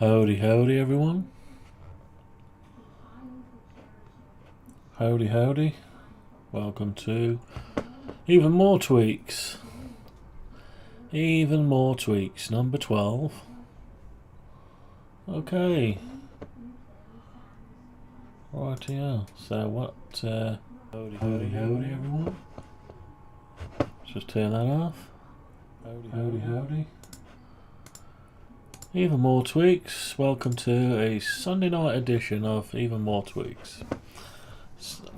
Howdy, howdy, everyone. Howdy, howdy. Welcome to Even More Tweaks. Even More Tweaks, number 12. Okay. Right, yeah. So what, howdy, howdy, howdy, everyone. Just turn that off. Howdy, howdy, howdy. Even More Tweaks. Welcome to a Sunday night edition of Even More Tweaks.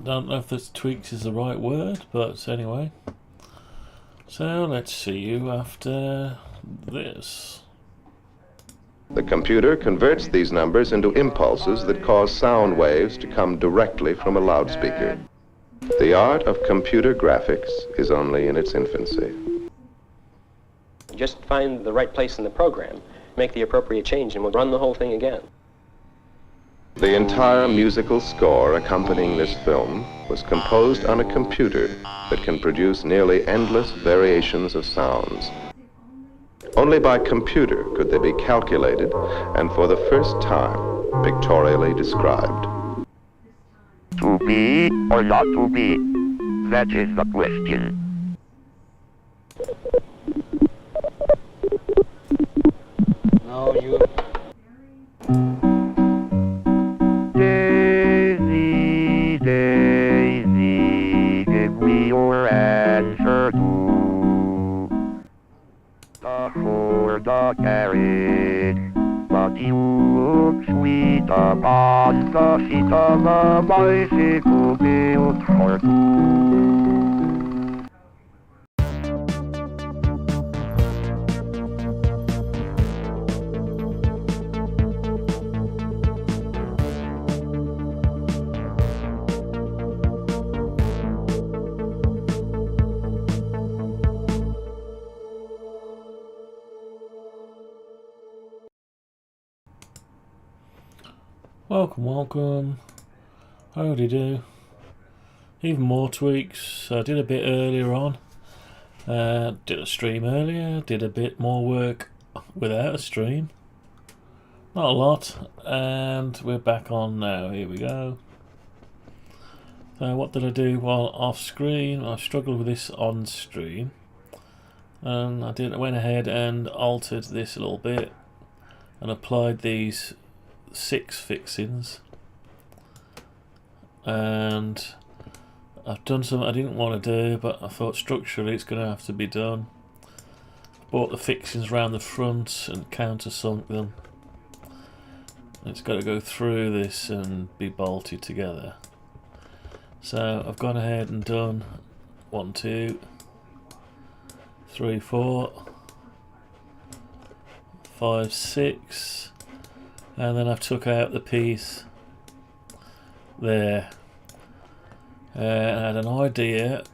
Don't know if this tweaks is the right word, but anyway. So let's see you after this. The computer converts these numbers into impulses that cause sound waves to come directly from a loudspeaker. The art of computer graphics is only in its infancy. Just find the right place in the program, make the appropriate change, and we'll run the whole thing again. The entire musical score accompanying this film was composed on a computer that can produce nearly endless variations of sounds. Only by computer could they be calculated and for the first time pictorially described. To be or not to be? That is the question. No, you... Daisy, Daisy, give me your answer to the sword, the carriage, but you look sweet upon the seat of a bicycle built for two. Welcome, welcome. Howdy do. Even More Tweaks. I did a bit earlier on. Did a stream earlier. Did a bit more work without a stream. Not a lot. And we're back on now. Here we go. So what did I do while off screen? I struggled with this on stream. And I went ahead and altered this a little bit. And applied these 6 fixings, and I've done something I didn't want to do, but I thought structurally it's going to have to be done. Brought the fixings round the front and countersunk them. It's got to go through this and be bolted together. So I've gone ahead and done 1, 2, 3, 4, 5, 6. And then I've took out the piece there. I had an idea.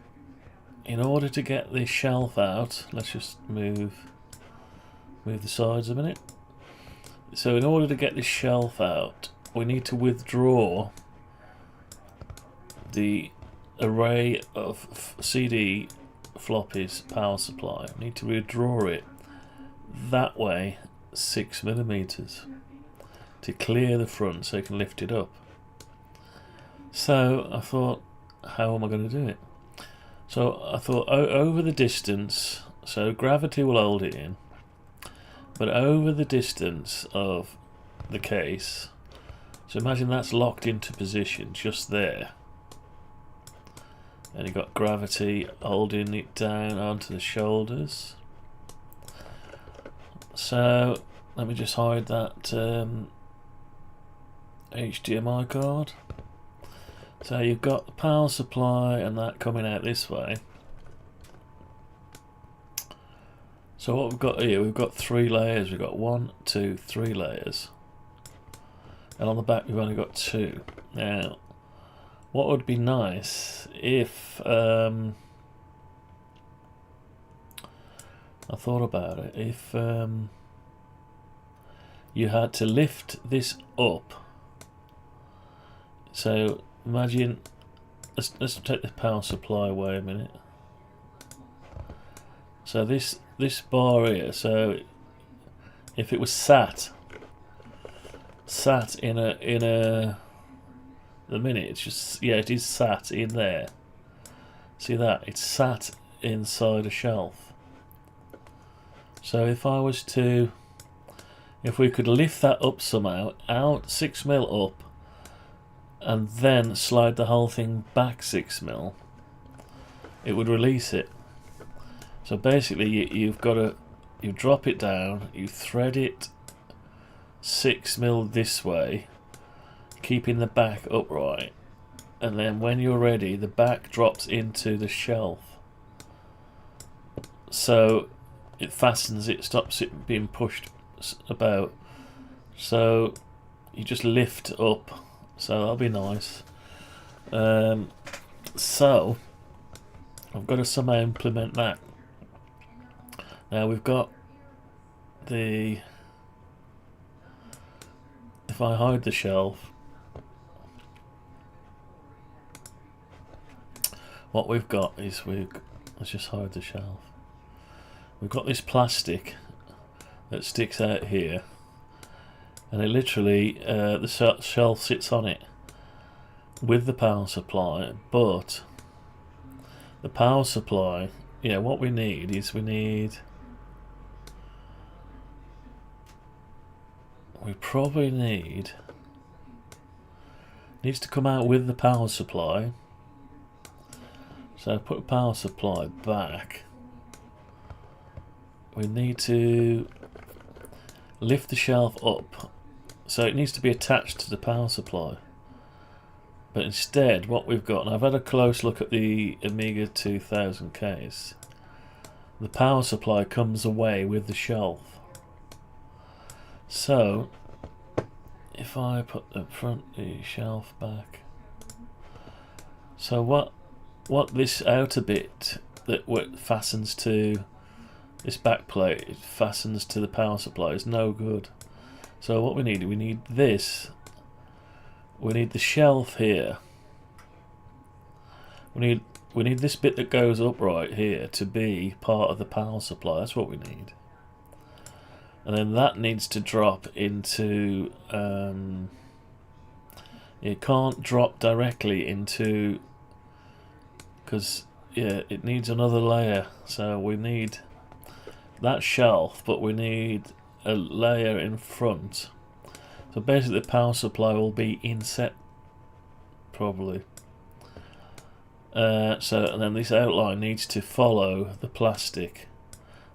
In order to get this shelf out, let's just move the sides a minute. So in order to get this shelf out, we need to withdraw the array of CD floppies power supply. We need to withdraw it that way 6mm. To clear the front so you can lift it up. So I thought, how am I going to do it? So I thought over the distance, so gravity will hold it in, but over the distance of the case, so imagine that's locked into position just there, and you've got gravity holding it down onto the shoulders. So let me just hide that HDMI card. So you've got the power supply and that coming out this way. So what we've got here, we've got 3 layers. We've got 1, 2, 3 layers, and on the back we've only got 2. Now what would be nice if I thought about it, if you had to lift this up. So imagine, let's take the power supply away a minute. So this bar here, so if it was sat sat in a the minute it's just, yeah, it is sat in there. See that? It's sat inside a shelf. So if I was to, if we could lift that up somehow, out 6mm up, and then slide the whole thing back 6mm, it would release it. So basically you've got to, you drop it down, you thread it 6mm this way, keeping the back upright, and then when you're ready the back drops into the shelf, so it fastens it, stops it being pushed about. So you just lift up, so that'll be nice. So I've got to somehow implement that. Now we've got the, if I hide the shelf, what we've got is let's just hide the shelf. We've got this plastic that sticks out here, and it literally, the shelf sits on it with the power supply, but the power supply, yeah, what we need is we probably needs to come out with the power supply. So put the power supply back. We need to lift the shelf up, so it needs to be attached to the power supply. But instead what we've got, and I've had a close look at the Amiga 2000 case, the power supply comes away with the shelf. So if I put the shelf back, so what this outer bit that fastens to this back plate, it fastens to the power supply, is no good. So what we need this, we need the shelf here, we need this bit that goes upright here to be part of the power supply. That's what we need. And then that needs to drop into, it can't drop directly into, because yeah, it needs another layer. So we need that shelf, but we need a layer in front. So basically the power supply will be inset probably. So and then this outline needs to follow the plastic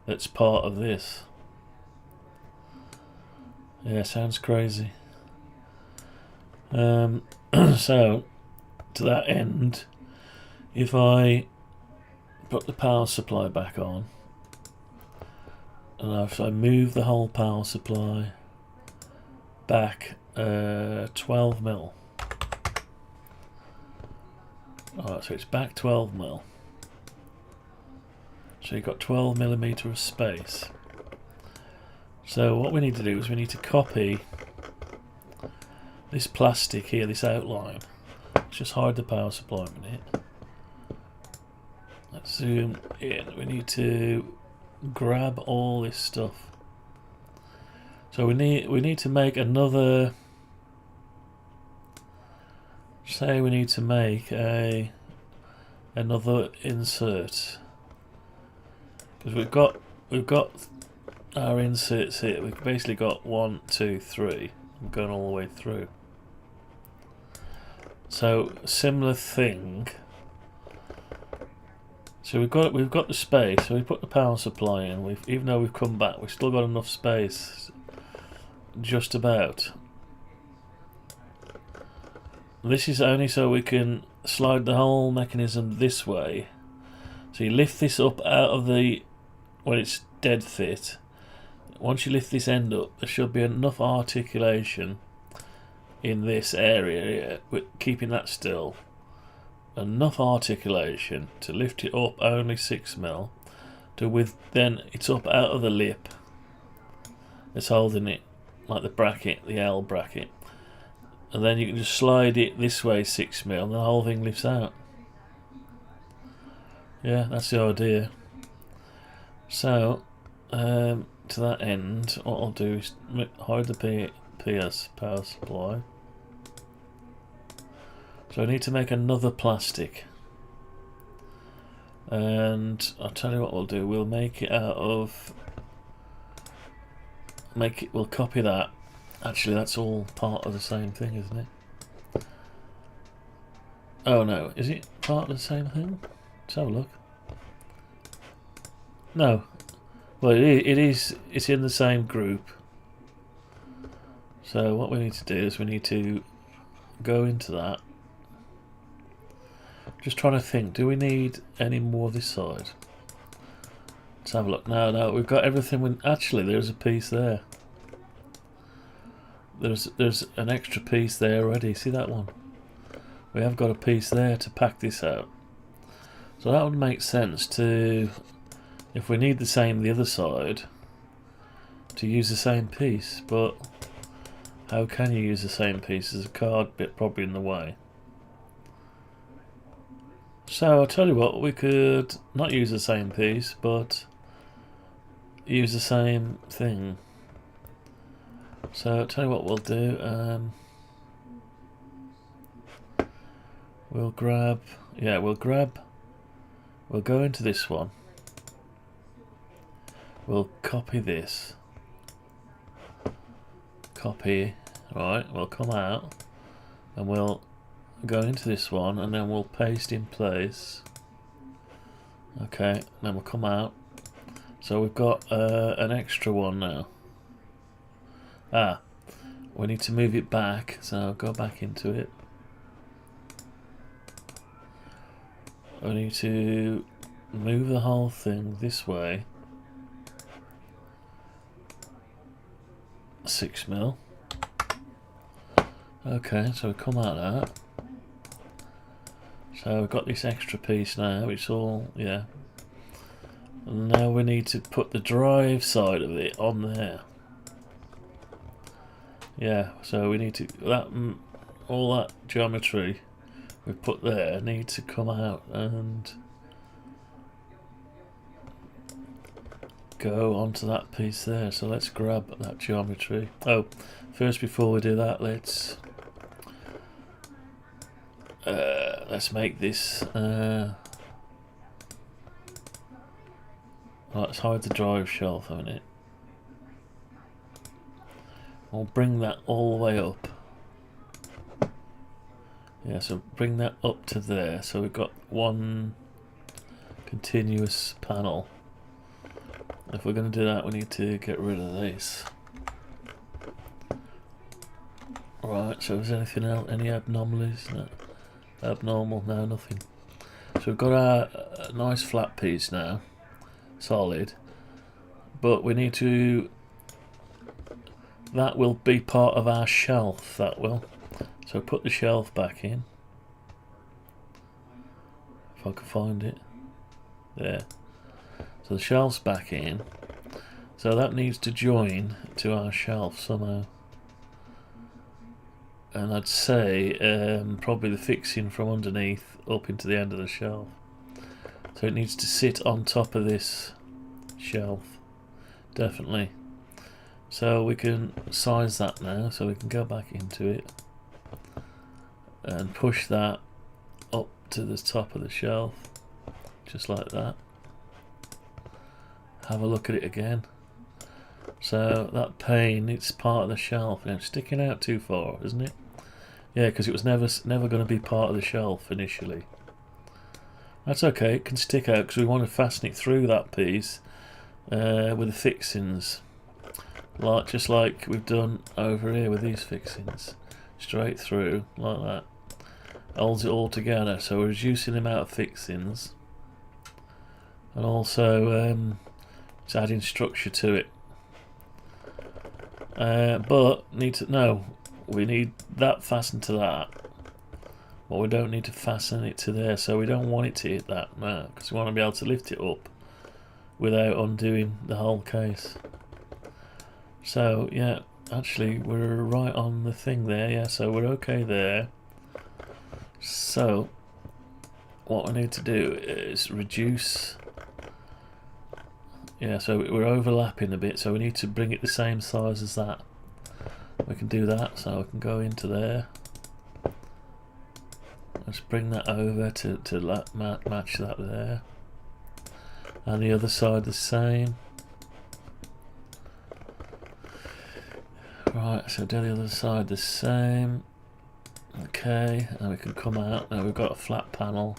that's part of this. Yeah, sounds crazy. So to that end, if I put the power supply back on, and if I move the whole power supply back 12mm. Alright, so it's back 12mm. So you've got 12mm of space. So what we need to do is we need to copy this plastic here, this outline. Let's just hide the power supply a minute. Let's zoom in. We need to grab all this stuff. So we need to make another, say we need to make another insert, because we've got our inserts here. We've basically got 1, 2, 3 going all the way through. So similar thing. So we've got the space. So we put the power supply in. Even though we've come back, we've still got enough space, just about. This is only so we can slide the whole mechanism this way. So you lift this up out of the, when it's dead fit. Once you lift this end up, there should be enough articulation in this area here, with keeping that still. Enough articulation to lift it up only 6mm to then it's up out of the lip. It's holding it like the bracket, the L bracket, and then you can just slide it this way 6mm and the whole thing lifts out. Yeah, that's the idea. So to that end, what I'll do is hide the PS power supply. So I need to make another plastic. And I'll tell you what we'll do. We'll make it out of... We'll copy that. Actually, that's all part of the same thing, isn't it? Oh no, is it part of the same thing? Let's have a look. No. Well, it is. It's in the same group. So what we need to do is we need to go into that. Just trying to think, do we need any more this side? Let's have a look. No, we've got everything. Actually, there's a piece there. There's an extra piece there already. See that one? We have got a piece there to pack this out. So that would make sense to, if we need the same the other side, to use the same piece. But how can you use the same piece? There's a card bit probably in the way. So I'll tell you what, we could not use the same piece, but use the same thing. So I'll tell you what we'll do. We'll go into this one. We'll copy this. Copy, right, we'll come out and we'll go into this one and then we'll paste in place. Okay, then we'll come out. So we've got an extra one now. We need to move it back, so go back into it. I need to move the whole thing this way. 6mm. Okay, so we come out of that. So we've got this extra piece now, which all, yeah. And now we need to put the drive side of it on there. Yeah, so we need to, all that geometry we put there needs to come out and go onto that piece there. So let's grab that geometry. Oh, first before we do that, let's make this. Let's hide the drive shelf a minute. We'll bring that all the way up. Yeah, so bring that up to there. So we've got one continuous panel. If we're going to do that, we need to get rid of this. Right, so is there anything else? Any anomalies? No. Abnormal? No, nothing. So we've got our nice flat piece now. Solid. But we need to... That will be part of our shelf, that will. So put the shelf back in. If I can find it. There. So the shelf's back in. So that needs to join to our shelf somehow. And I'd say probably the fixing from underneath up into the end of the shelf. So it needs to sit on top of this shelf. Definitely. So we can size that now, so we can go back into it and push that up to the top of the shelf, just like that. Have a look at it again. So that pane, it's part of the shelf. Now it's sticking out too far, isn't it? Yeah, because it was never going to be part of the shelf initially. That's okay, it can stick out because we want to fasten it through that piece with the fixings. Just like we've done over here with these fixings. Straight through, like that. Holds it all together, so we're reducing the amount of fixings. And also it's adding structure to it. But we need that fastened to that. But we don't need to fasten it to there, so we don't want it to hit that now, because we want to be able to lift it up without undoing the whole case. So yeah, actually we're right on the thing there, yeah, so we're okay there. So what we need to do is reduce, yeah, so we're overlapping a bit, so we need to bring it the same size as that. We can do that, so we can go into there. Let's bring that over to match that there. And the other side the same. Right, so do the other side the same. Okay, and we can come out. Now we've got a flat panel.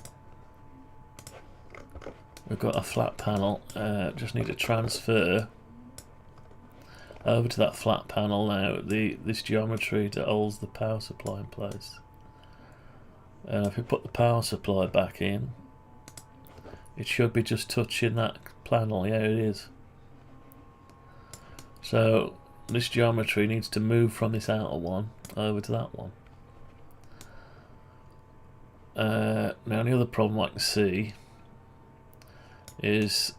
We've got a flat panel. Just need to transfer over to that flat panel now this geometry that holds the power supply in place. And if we put the power supply back in, it should be just touching that panel. Yeah, it is. So this geometry needs to move from this outer one over to that one. Now the other problem I can see is,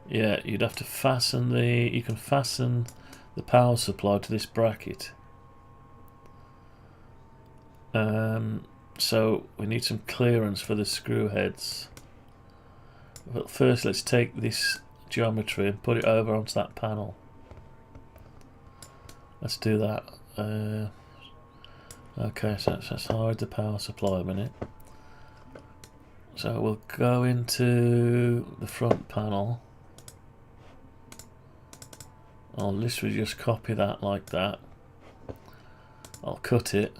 yeah, you'd have to fasten you can fasten the power supply to this bracket. So we need some clearance for the screw heads. But first let's take this geometry and put it over onto that panel. Let's do that. Okay, so let's hide the power supply a minute. So we'll go into the front panel. I'll literally just copy that like that. I'll cut it,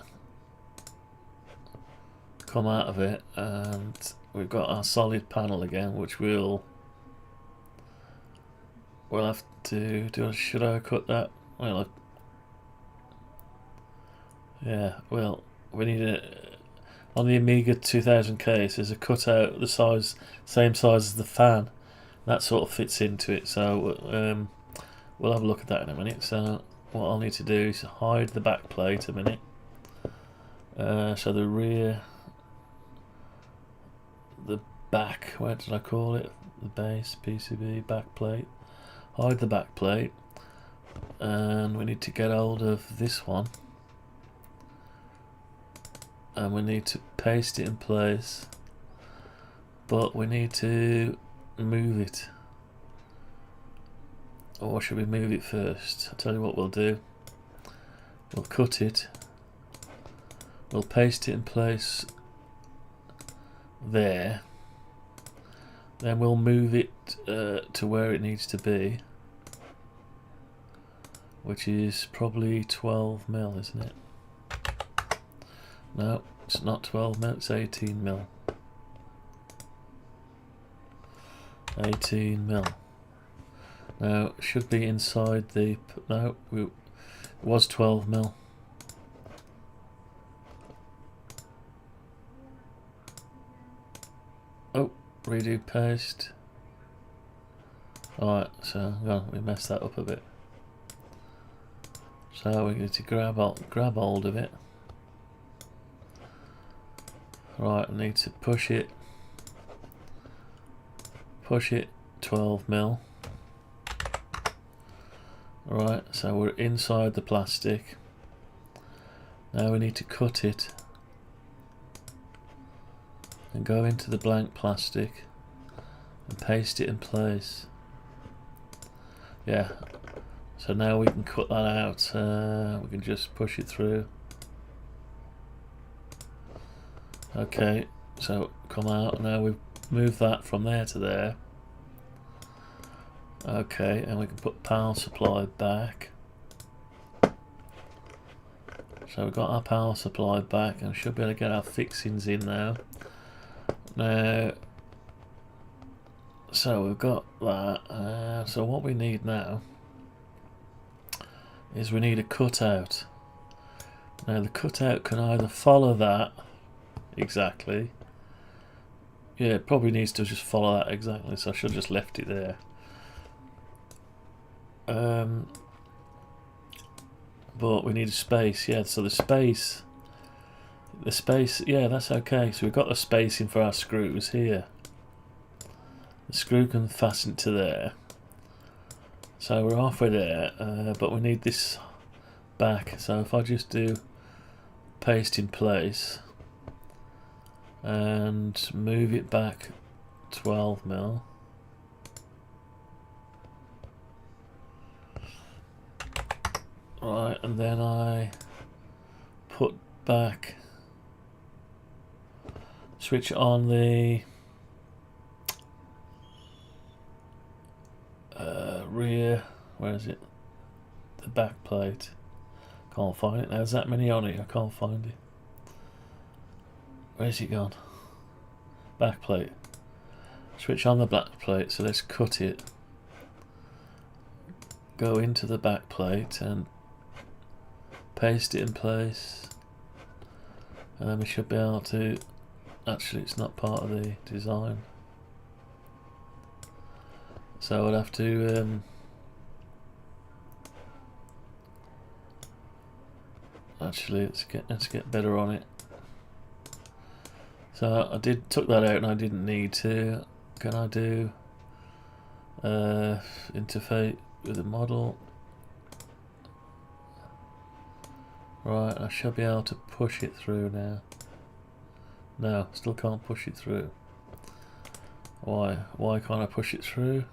come out of it, and we've got our solid panel again, which we'll have to do. Should I cut that? Well, yeah, well, we need on the Amiga 2000 case, there's a cutout the same size as the fan. That sort of fits into it, so we'll have a look at that in a minute. So what I'll need to do is hide the back plate a minute. So the rear, the back, where did I call it? The base, PCB, back plate. Hide the back plate, and we need to get hold of this one. And we need to paste it in place, but we need to move it. Or should we move it first? I'll tell you what we'll do. We'll cut it, we'll paste it in place there, then we'll move it to where it needs to be, which is probably 12mm, isn't it? No, it's not 12mm, it's 18mm. 18mm. Now, it should be inside the... No, it was 12mm. Oh, redo paste. Alright, so hang on, we messed that up a bit. So we need to grab hold of it. Right, I need to push it 12mm. Right, so we're inside the plastic. Now we need to cut it and go into the blank plastic and paste it in place. Yeah, so now we can cut that out. We can just push it through. Okay, so come out. Now we've moved that from there to there. Okay, and we can put power supply back. So we've got our power supply back, and we should be able to get our fixings in now. Now, so we've got that. So what we need now is we need a cutout. Now the cutout can either follow that exactly. Yeah, it probably needs to just follow that exactly, so I should have just left it there. But we need a space, yeah, so the space, yeah, that's okay. So we've got the spacing for our screws here. The screw can fasten to there. So we're halfway there, but we need this back. So if I just do paste in place and move it back 12mm. Right, and then I put back, switch on the rear, where is it? The back plate. Can't find it. There's that many on it, I can't find it. Where's it gone? Back plate. Switch on the back plate, so let's cut it. Go into the back plate and paste it in place. And then we should be able to... Actually, it's not part of the design. So I'll have to... Actually, let's get better on it. So I took that out and I didn't need to. Can I do interface with the model? Right, I should be able to push it through now. No, still can't push it through. Why? Why can't I push it through?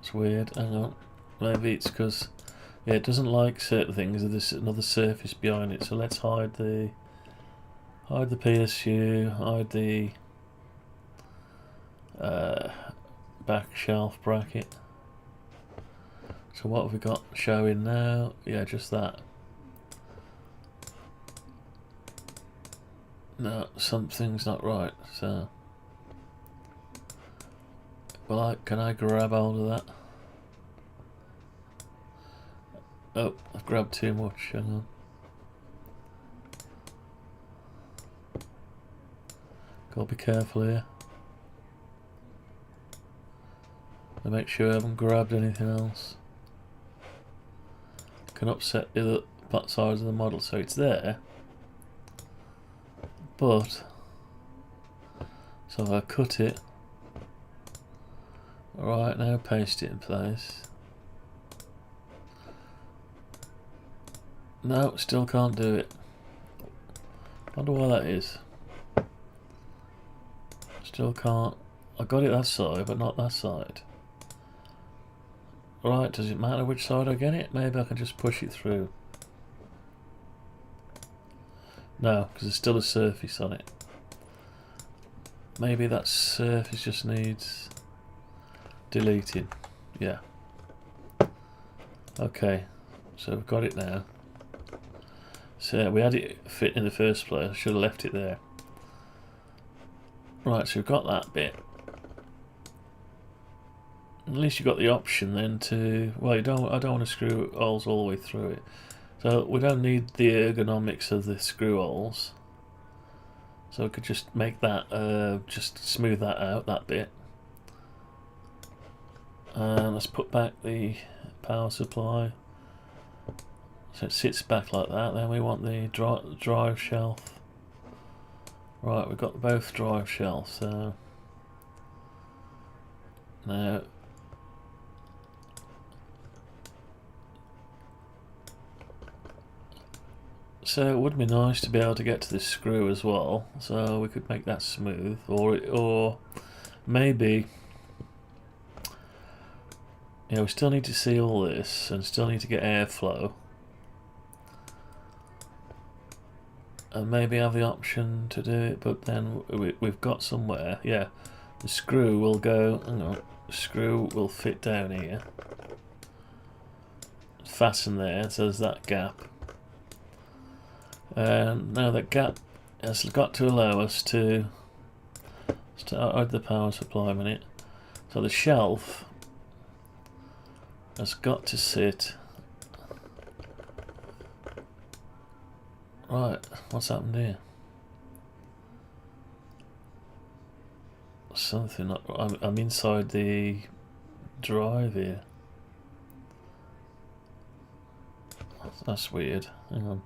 It's weird. Hang on. Maybe it's because it doesn't like certain things. There's another surface behind it. So let's hide the PSU, hide the back shelf bracket. So what have we got showing now? Yeah, just that. No, something's not right. So, well, can I grab hold of that? Oh, I've grabbed too much. Hang on. Gotta be careful here. And make sure I haven't grabbed anything else. Can upset the other sides of the model, so it's there. But so if I cut it, right now paste it in place. No, still can't do it. Wonder why that is. Still can't. I got it that side, but not that side. Right, does it matter which side I get it? Maybe I can just push it through. No, because there's still a surface on it. Maybe that surface just needs deleting. Yeah. Okay, so we've got it now. So we had it fit in the first place. I should have left it there. Right, so we've got that bit. At least you've got the option then to... Well, I don't want to screw holes all the way through it. So we don't need the ergonomics of the screw holes. So we could just make that, just smooth that out, that bit. And let's put back the power supply. So it sits back like that. Then we want the drive shelf. Right, we've got both drive shelves. So now so it would be nice to be able to get to this screw as well. So we could make that smooth, or maybe. Yeah, we still need to seal this and still need to get airflow. And maybe have the option to do it, but then we've got somewhere. Yeah, the screw will go. Hang on, the screw will fit down here, fasten there. So there's that gap, and now that gap has got to allow us to start the power supply a minute. So the shelf has got to sit. Right, what's happened here? Something. I'm inside the drive here. That's weird. Hang on.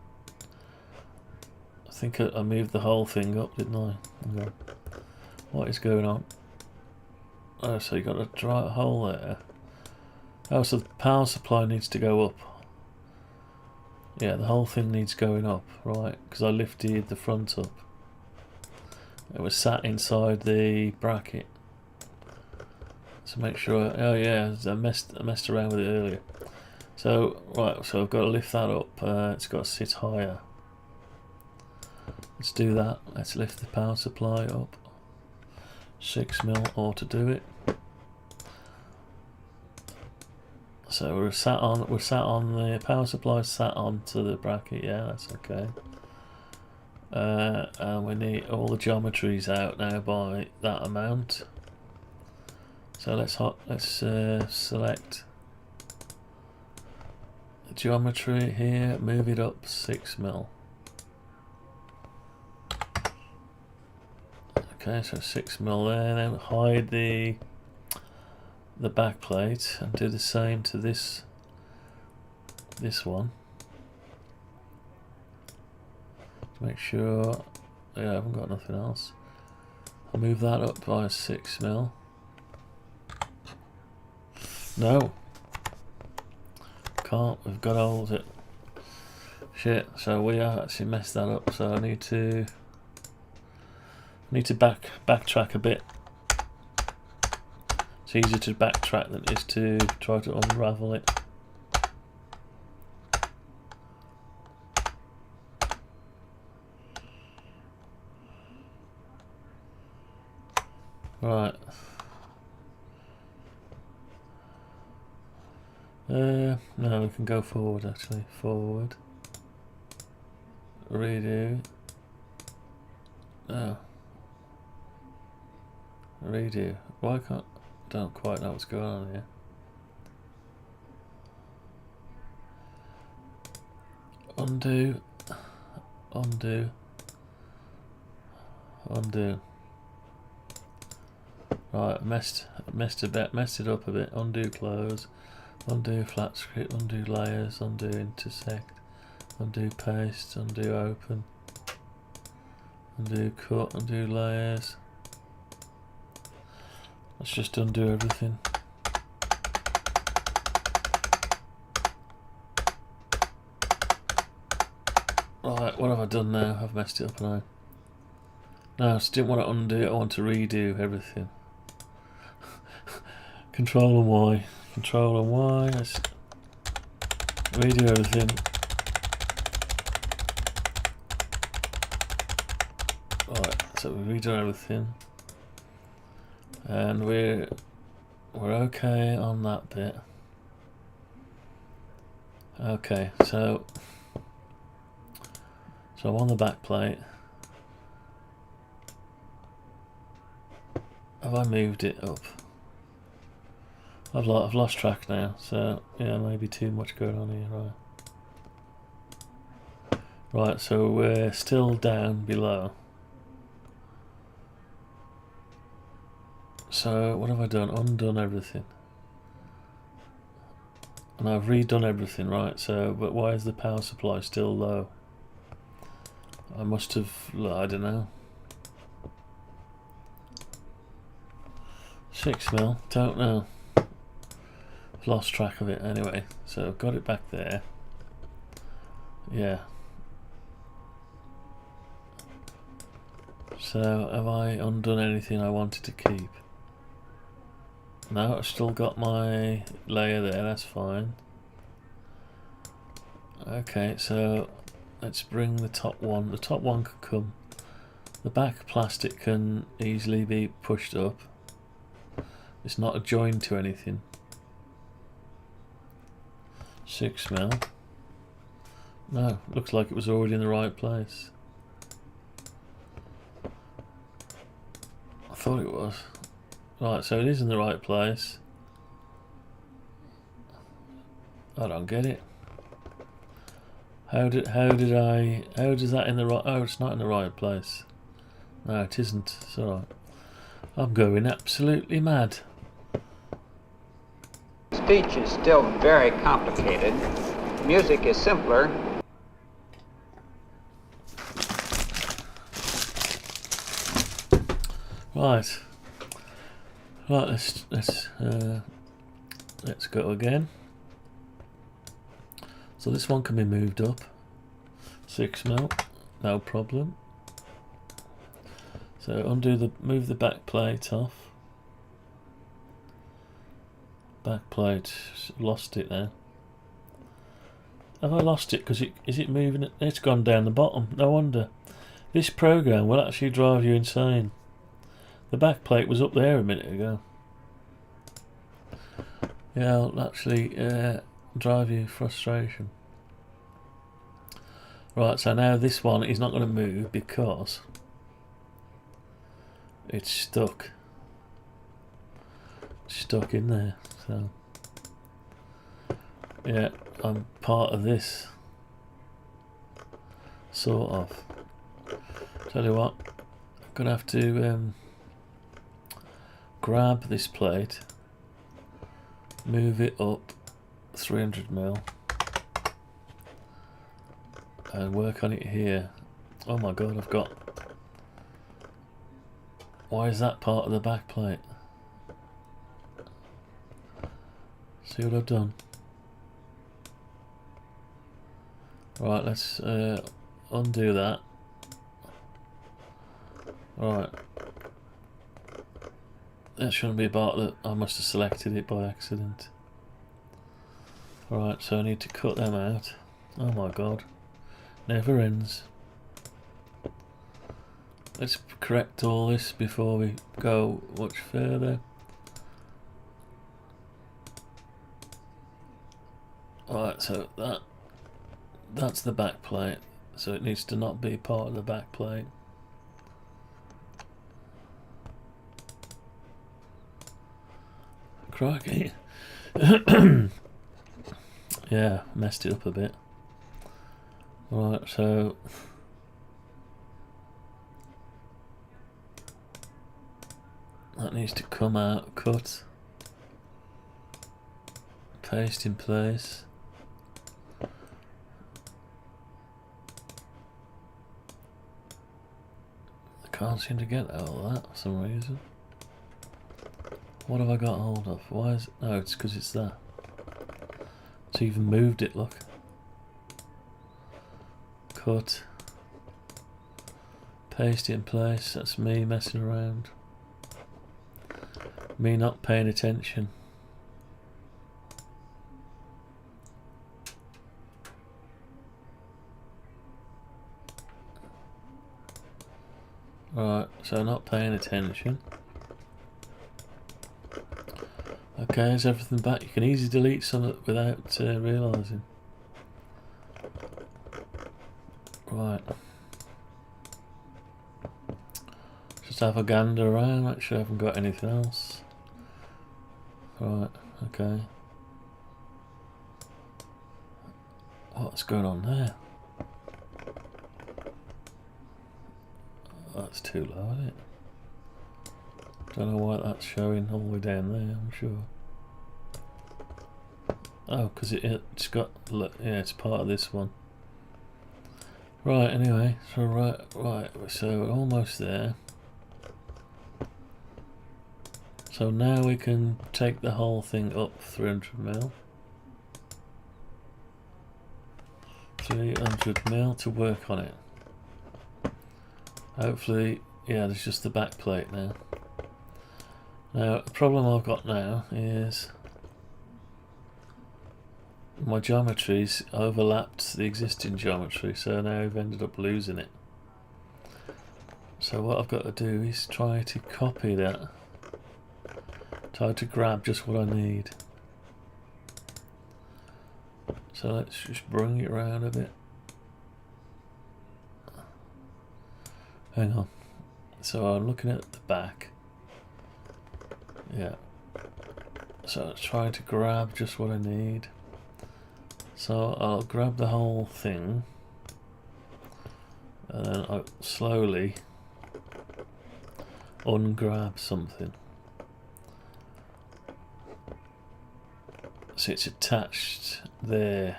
I think I moved the whole thing up, didn't I? Hang on. What is going on? Oh, so you got a dry hole there. Oh, so the power supply needs to go up. Yeah, the whole thing needs going up, right? Because I lifted the front up. It was sat inside the bracket. So make sure. Oh yeah, I messed around with it earlier. So right, so I've got to lift that up. It's got to sit higher. Let's do that. Let's lift the power supply up. 6mm ought to do it. So we're sat on the power supply, sat onto the bracket. Yeah, that's okay. And we need all the geometries out now by that amount. So let's select the geometry here, move it up 6mm. Okay, so 6mm there. Then hide the back plate and do the same to this one. Make sure, yeah, I haven't got nothing else. I'll move that up by 6mm. No, can't. We've got to hold it. Shit. So we have actually messed that up. So I need to backtrack a bit. It's easier to backtrack than it is to try to unravel it. Right. No, we can go forward actually. Forward. Redo. No. Redo. Why can't... Don't quite know what's going on here. Undo. Undo. Undo. Right, messed it up a bit. Undo close. Undo flat script. Undo layers. Undo intersect. Undo paste. Undo open. Undo cut. Undo layers. Let's just undo everything. Right, what have I done now? I've messed it up now. No, I just didn't want to undo it, I want to redo everything. Control and Y. Control and Y. Let's redo everything. Right, so we've redone everything. And we're okay on that bit. Okay, so I'm on the back plate. Have I moved it up? I've lost track now. So yeah, maybe too much going on here. Right, so we're still down below. So what have I done? Undone everything. And I've redone everything, right? So, but why is the power supply still low? I must have, I don't know. 6mm, don't know. I've lost track of it anyway. So I've got it back there. Yeah. So have I undone anything I wanted to keep? No, I've still got my layer there, that's fine. Okay, so let's bring the top one. The top one can come. The back plastic can easily be pushed up. It's not joined to anything. 6mm. No, looks like it was already in the right place. I thought it was. Right, so it is in the right place. I don't get it. How does that in the right? Oh, it's not in the right place. No, it isn't. It's alright. I'm going absolutely mad. Speech is still very complicated. Music is simpler. Right. Right, let's go again. So this one can be moved up 6mm, no problem. So move the back plate off. Back plate, lost it now. Have I lost it? Because is it moving? It's gone down the bottom. No wonder. This program will actually drive you insane. The back plate was up there a minute ago. Yeah, it'll actually drive you frustration. Right, so now this one is not going to move because it's stuck. Stuck in there. So yeah, I'm part of this. Sort of. Tell you what, I'm going to have to grab this plate, move it up 300mm and work on it here. Oh my god, I've got... Why is that part of the back plate? See what I've done? Right, let's undo that. Right. That shouldn't be a part that I must have selected it by accident. Right, so I need to cut them out. Oh my god. Never ends. Let's correct all this before we go much further. Alright, so that's the back plate. So it needs to not be part of the back plate. Crikey. Yeah, messed it up a bit. Right, so that needs to come out, cut, paste in place. I can't seem to get all that for some reason. What have I got hold of? Why is it? No, it's because it's that. It's even moved it, look. Cut. Paste it in place. That's me messing around. Me not paying attention. Right, so not paying attention. Okay, is everything back? You can easily delete some without realising. Right. Just have a gander around, make sure I haven't got anything else. Right, okay. What's going on there? That's too low, isn't it? Don't know why that's showing all the way down there, I'm sure. Oh, because it's got, look, yeah, it's part of this one. Right, anyway, so right, so we're almost there. So now we can take the whole thing up 300mm. 300mm to work on it. Hopefully, yeah, there's just the back plate now. Now, the problem I've got now is my geometry's overlapped the existing geometry, so now I've ended up losing it. So what I've got to do is try to copy that. Try to grab just what I need. So let's just bring it around a bit. Hang on. So I'm looking at the back. Yeah. So it's trying to grab just what I need. So I'll grab the whole thing and then I'll slowly ungrab something. So it's attached there.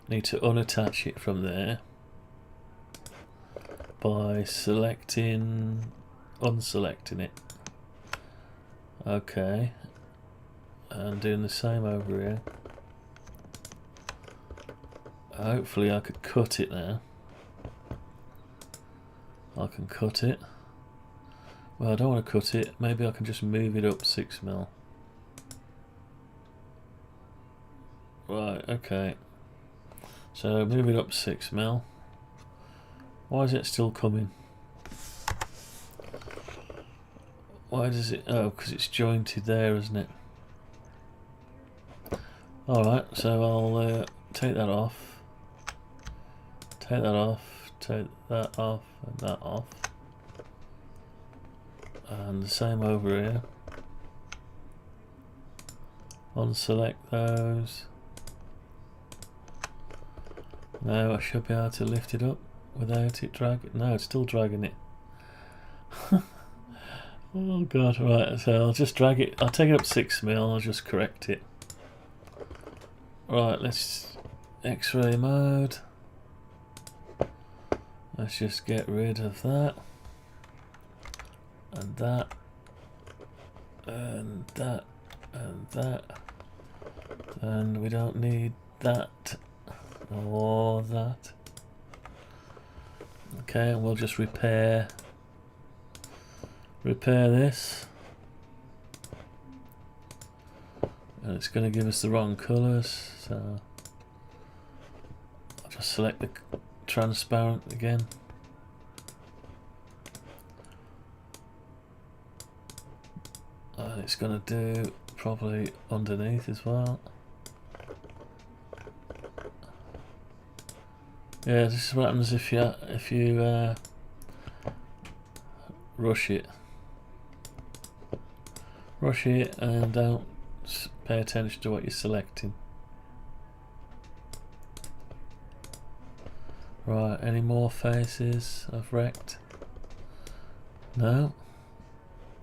Need to unattach it from there by selecting, unselecting it. Okay, and doing the same over here. Hopefully I could cut it now. I can cut it. Well, I don't want to cut it. Maybe I can just move it up 6mm. Right, okay. So move it up 6mm. Why is it still coming? Why does it? Oh, because it's jointed there, isn't it? Alright, so I'll take that off. Take that off. Take that off and that off. And the same over here. Unselect those. Now I should be able to lift it up without it dragging. No, it's still dragging it. Oh god, right, so I'll just drag it. I'll take it up 6mm, I'll just correct it. Right, let's X-ray mode. Let's just get rid of that. And that. And that. And that. And we don't need that. Or that. Okay, and we'll just repair this, and it's going to give us the wrong colours, so I'll just select the transparent again. And it's going to do probably underneath as well. Yeah, this is what happens if you rush it. Rush it and don't pay attention to what you're selecting. Right, any more faces I've wrecked? No?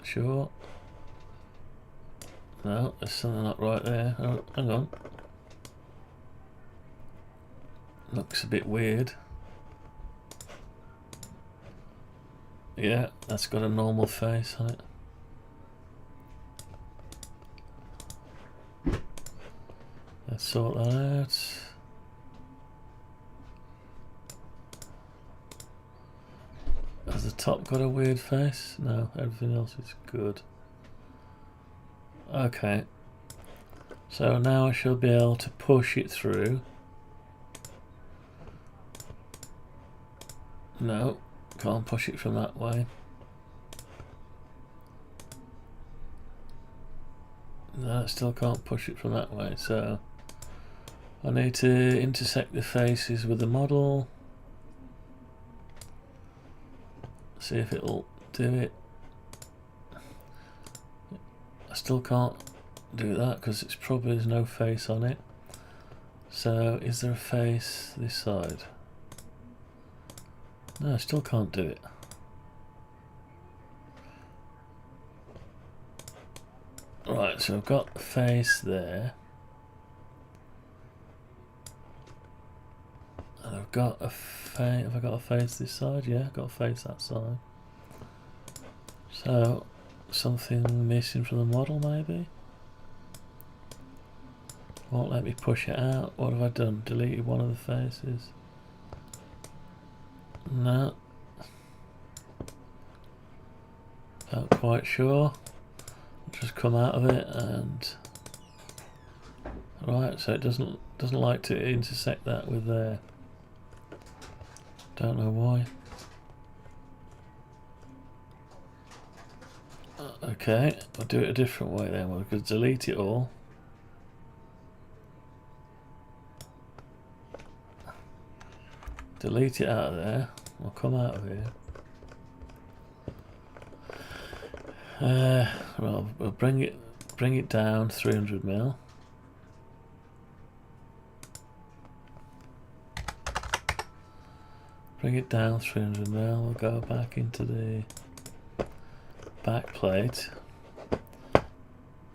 Sure? No, there's something not right there. Oh, hang on. Looks a bit weird. Yeah, that's got a normal face on it. Let's sort that out. Has the top got a weird face? No, everything else is good. Okay. So now I shall be able to push it through. No, can't push it from that way. No, I still can't push it from that way, so I need to intersect the faces with the model. See if it'll do it. I still can't do that because it's probably there's no face on it. So is there a face this side? No, I still can't do it. Right, so I've got a face there. And I've got a face. Have I got a face this side? Yeah, I've got a face that side. So, something missing from the model maybe? Won't let me push it out. What have I done? Deleted one of the faces? No. Not quite sure. Just come out of it and right, so it doesn't like to intersect that with there. Don't know why. Okay, I'll do it a different way then. We'll just delete it all. Delete it out of there. We'll come out of here. Well, we'll bring it down 300mm. Bring it down 300mm. We'll go back into the back plate.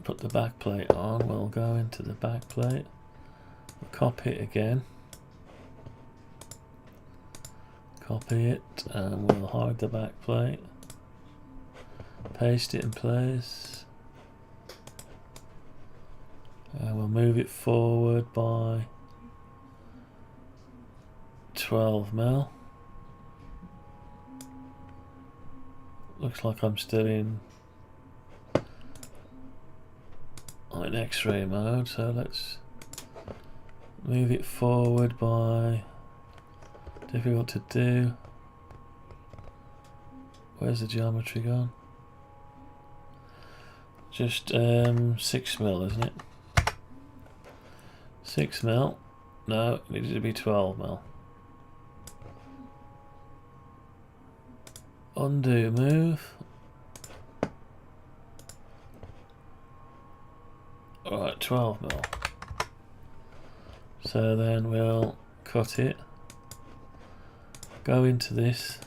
Put the back plate on. We'll go into the back plate. We'll copy it again. Copy it, and we'll hide the back plate. Paste it in place. And we'll move it forward by 12mm. Looks like I'm still in X-ray mode, so let's Move it forward by difficult to do. Where's the geometry gone? Just 6mm, isn't it? 6mm. No, it needed to be 12mm. Undo move. Alright, 12mm. So then we'll cut it. Go into this.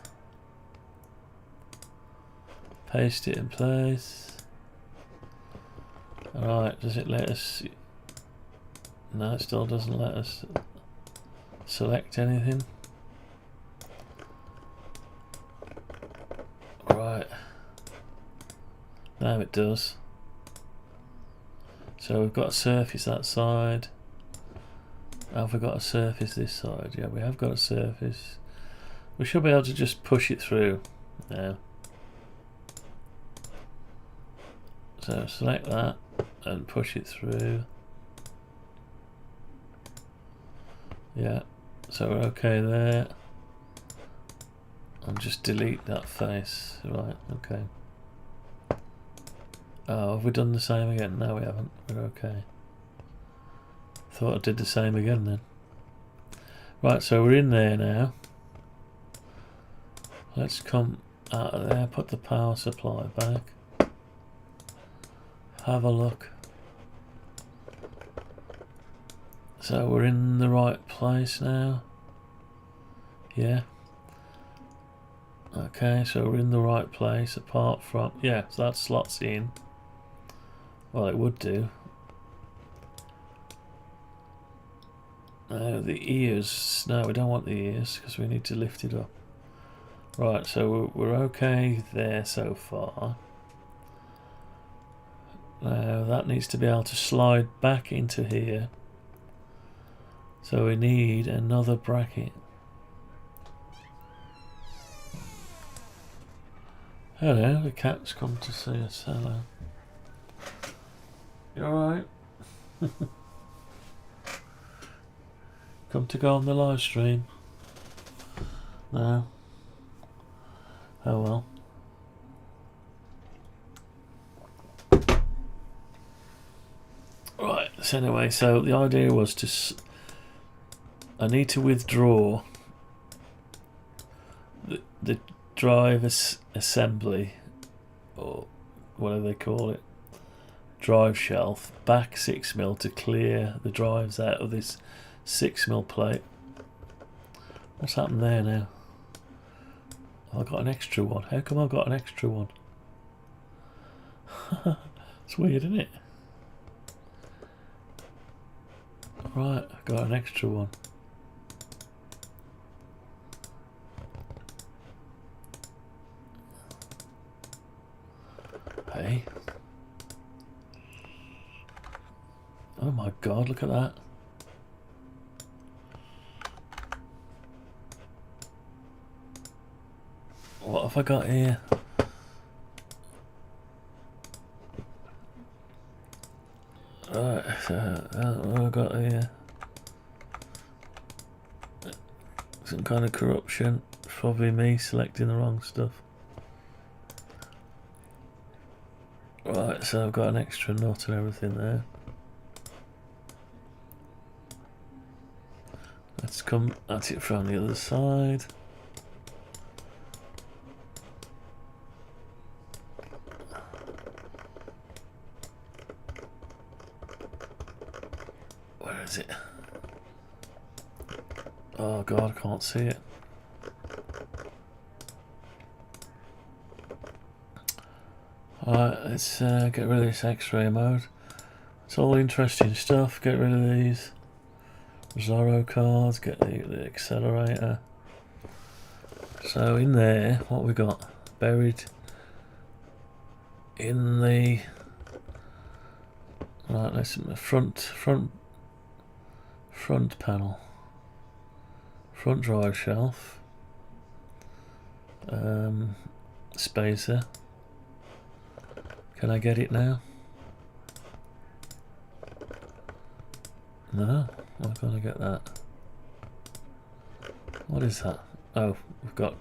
Paste it in place. Alright, does it let us... No, it still doesn't let us select anything. Right. Now it does. So we've got a surface that side. Have we got a surface this side? Yeah, we have got a surface. We should be able to just push it through now. So select that and push it through. Yeah, so we're okay there. And just delete that face. Right, okay. Oh, have we done the same again? No, we haven't. We're okay. Thought I did the same again then. Right, so we're in there now. Let's come out of there, put the power supply back. Have a look. So we're in the right place now. Yeah. Okay, so we're in the right place apart from... Yeah, so that slots in. Well, it would do. The ears. No, we don't want the ears because we need to lift it up. Right, so we're okay there so far. Now that needs to be able to slide back into here. So we need another bracket. Hello, the cat's come to see us. Hello. You alright? Come to go on the live stream? No? Oh well. Right, so anyway, so the idea was to... I need to withdraw the drive assembly, or whatever they call it, drive shelf, back 6mm to clear the drives out of this 6mm plate. What's happened there now? Oh, I got an extra one. How come I've got an extra one? It's weird, isn't it? Right, I got an extra one. Hey. Oh my god, look at that. What have I got here? Right, so what have I got here? Some kind of corruption. Probably me selecting the wrong stuff. Right, so I've got an extra nut and everything there. Let's come at it from the other side. Where is it? Oh god, I can't see it. Alright, let's get rid of this X-ray mode. It's all interesting stuff. Get rid of these Zorro cards, get the accelerator. So in there, what we got? Buried in the... Right, let's front panel. Front drive shelf. Spacer. Can I get it now? No. I'm gonna get that. What is that? Oh, we've got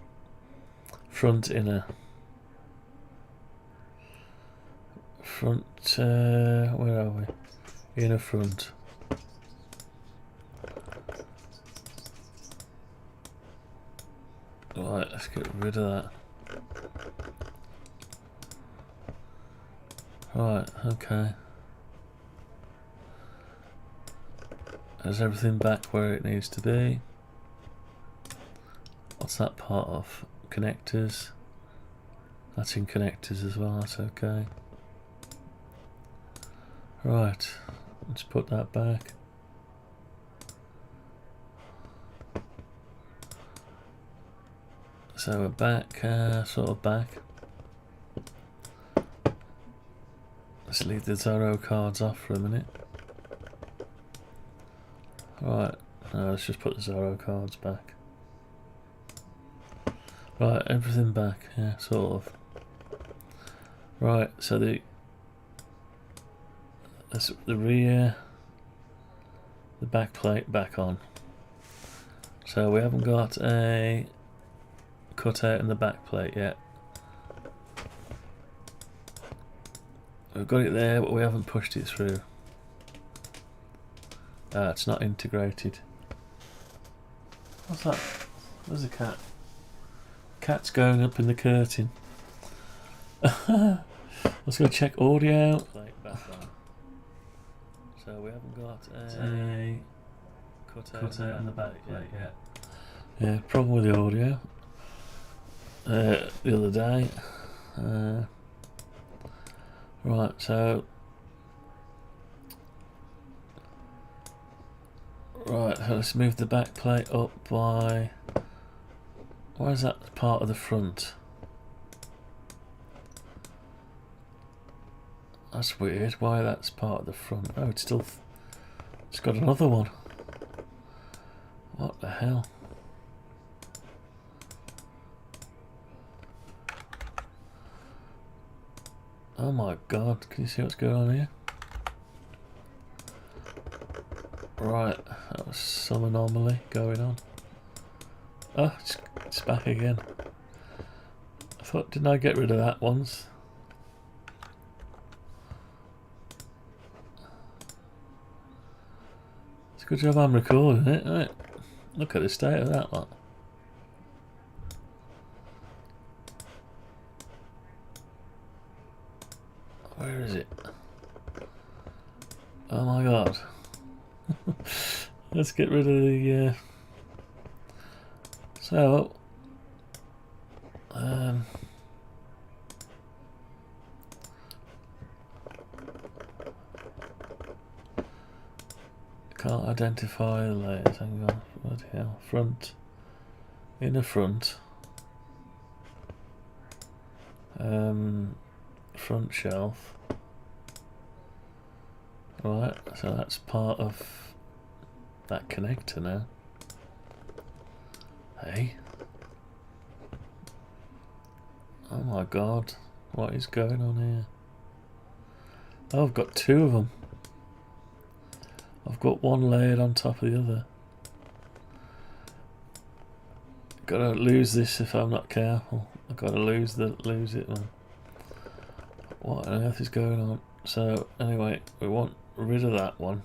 front, inner. Front, where are we? Inner, front. Right, let's get rid of that. Right, okay. Is everything back where it needs to be? What's that part of? Connectors. That's in connectors as well, that's okay. Right, let's put that back. So we're back, sort of back. Let's leave the Zorro cards off for a minute. Right, let's just put the Zorro cards back. Right, everything back, yeah, sort of. Right, so the rear, the back plate back on. So we haven't got a cutout in the back plate yet. We've got it there, but we haven't pushed it through. It's not integrated. What's that? There's a cat. Cat's going up in the curtain. Let's go check audio. So we haven't got a cutout in the back plate yet. Yeah, problem with the audio. The other day. Right, so let's move the back plate up by. Why is that part of the front? That's weird. Why that's part of the front? Oh, it's got another one. What the hell? Oh my god, can you see what's going on here? Right, that was some anomaly going on. Oh, it's back again. I thought, didn't I get rid of that once? It's a good job I'm recording it, right? Look at the state of that lot. Where is it? Oh my god. Let's get rid of the so can't identify the layers. Hang on, what the hell? Front, inner front, front shelf. Right, so that's part of that connector now. Hey. Oh my god, what is going on here? Oh, I've got two of them. I've got one layered on top of the other. Gotta lose this if I'm not careful. I've gotta lose it, man. What on earth is going on? So anyway, we want rid of that one.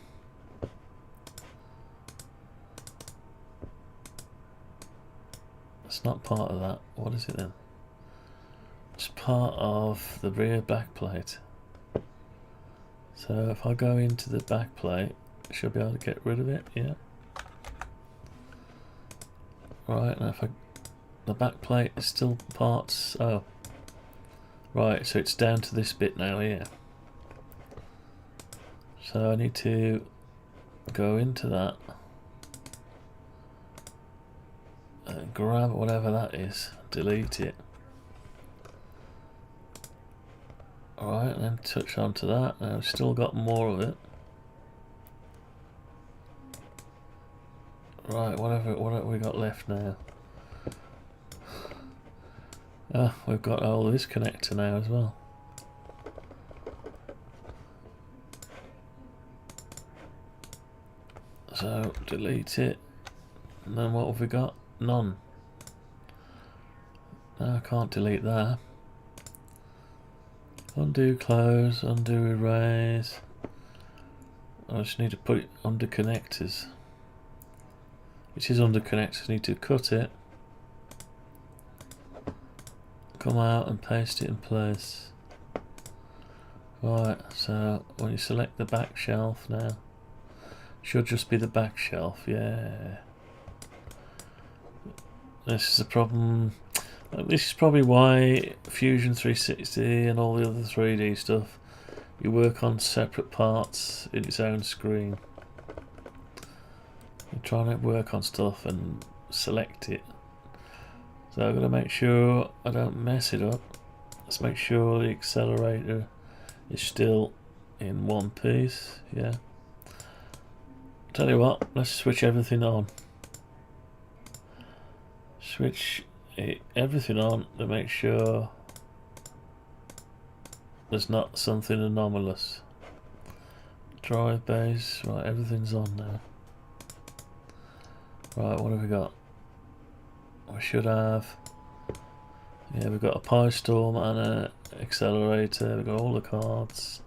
It's not part of that. What is it then? It's part of the rear back plate. So if I go into the back plate, I should be able to get rid of it. Yeah. Right, now if the back plate is still parts. Oh. Right, so it's down to this bit now here. So I need to go into that and grab whatever that is, delete it. Alright, and then touch onto that. Now I've still got more of it. Right, what have we got left now? Ah, we've got all this connector now as well. So delete it. And then what have we got? None. No, I can't delete that. Undo, close, undo, erase. I just need to put it under connectors. Which is under connectors. I need to cut it. Come out and paste it in place. Right, so when you select the back shelf now, should just be the back shelf, yeah. This is the problem. This is probably why Fusion 360 and all the other 3D stuff, you work on separate parts in its own screen. You're trying to work on stuff and select it. So I've got to make sure I don't mess it up. Let's make sure the accelerator is still in one piece, yeah. Tell you what, let's switch everything on. Switch everything on to make sure there's not something anomalous. Drive base, right, everything's on now. Right, what have we got? We should have, yeah, we've got a Pi Storm and an accelerator, we've got all the cards.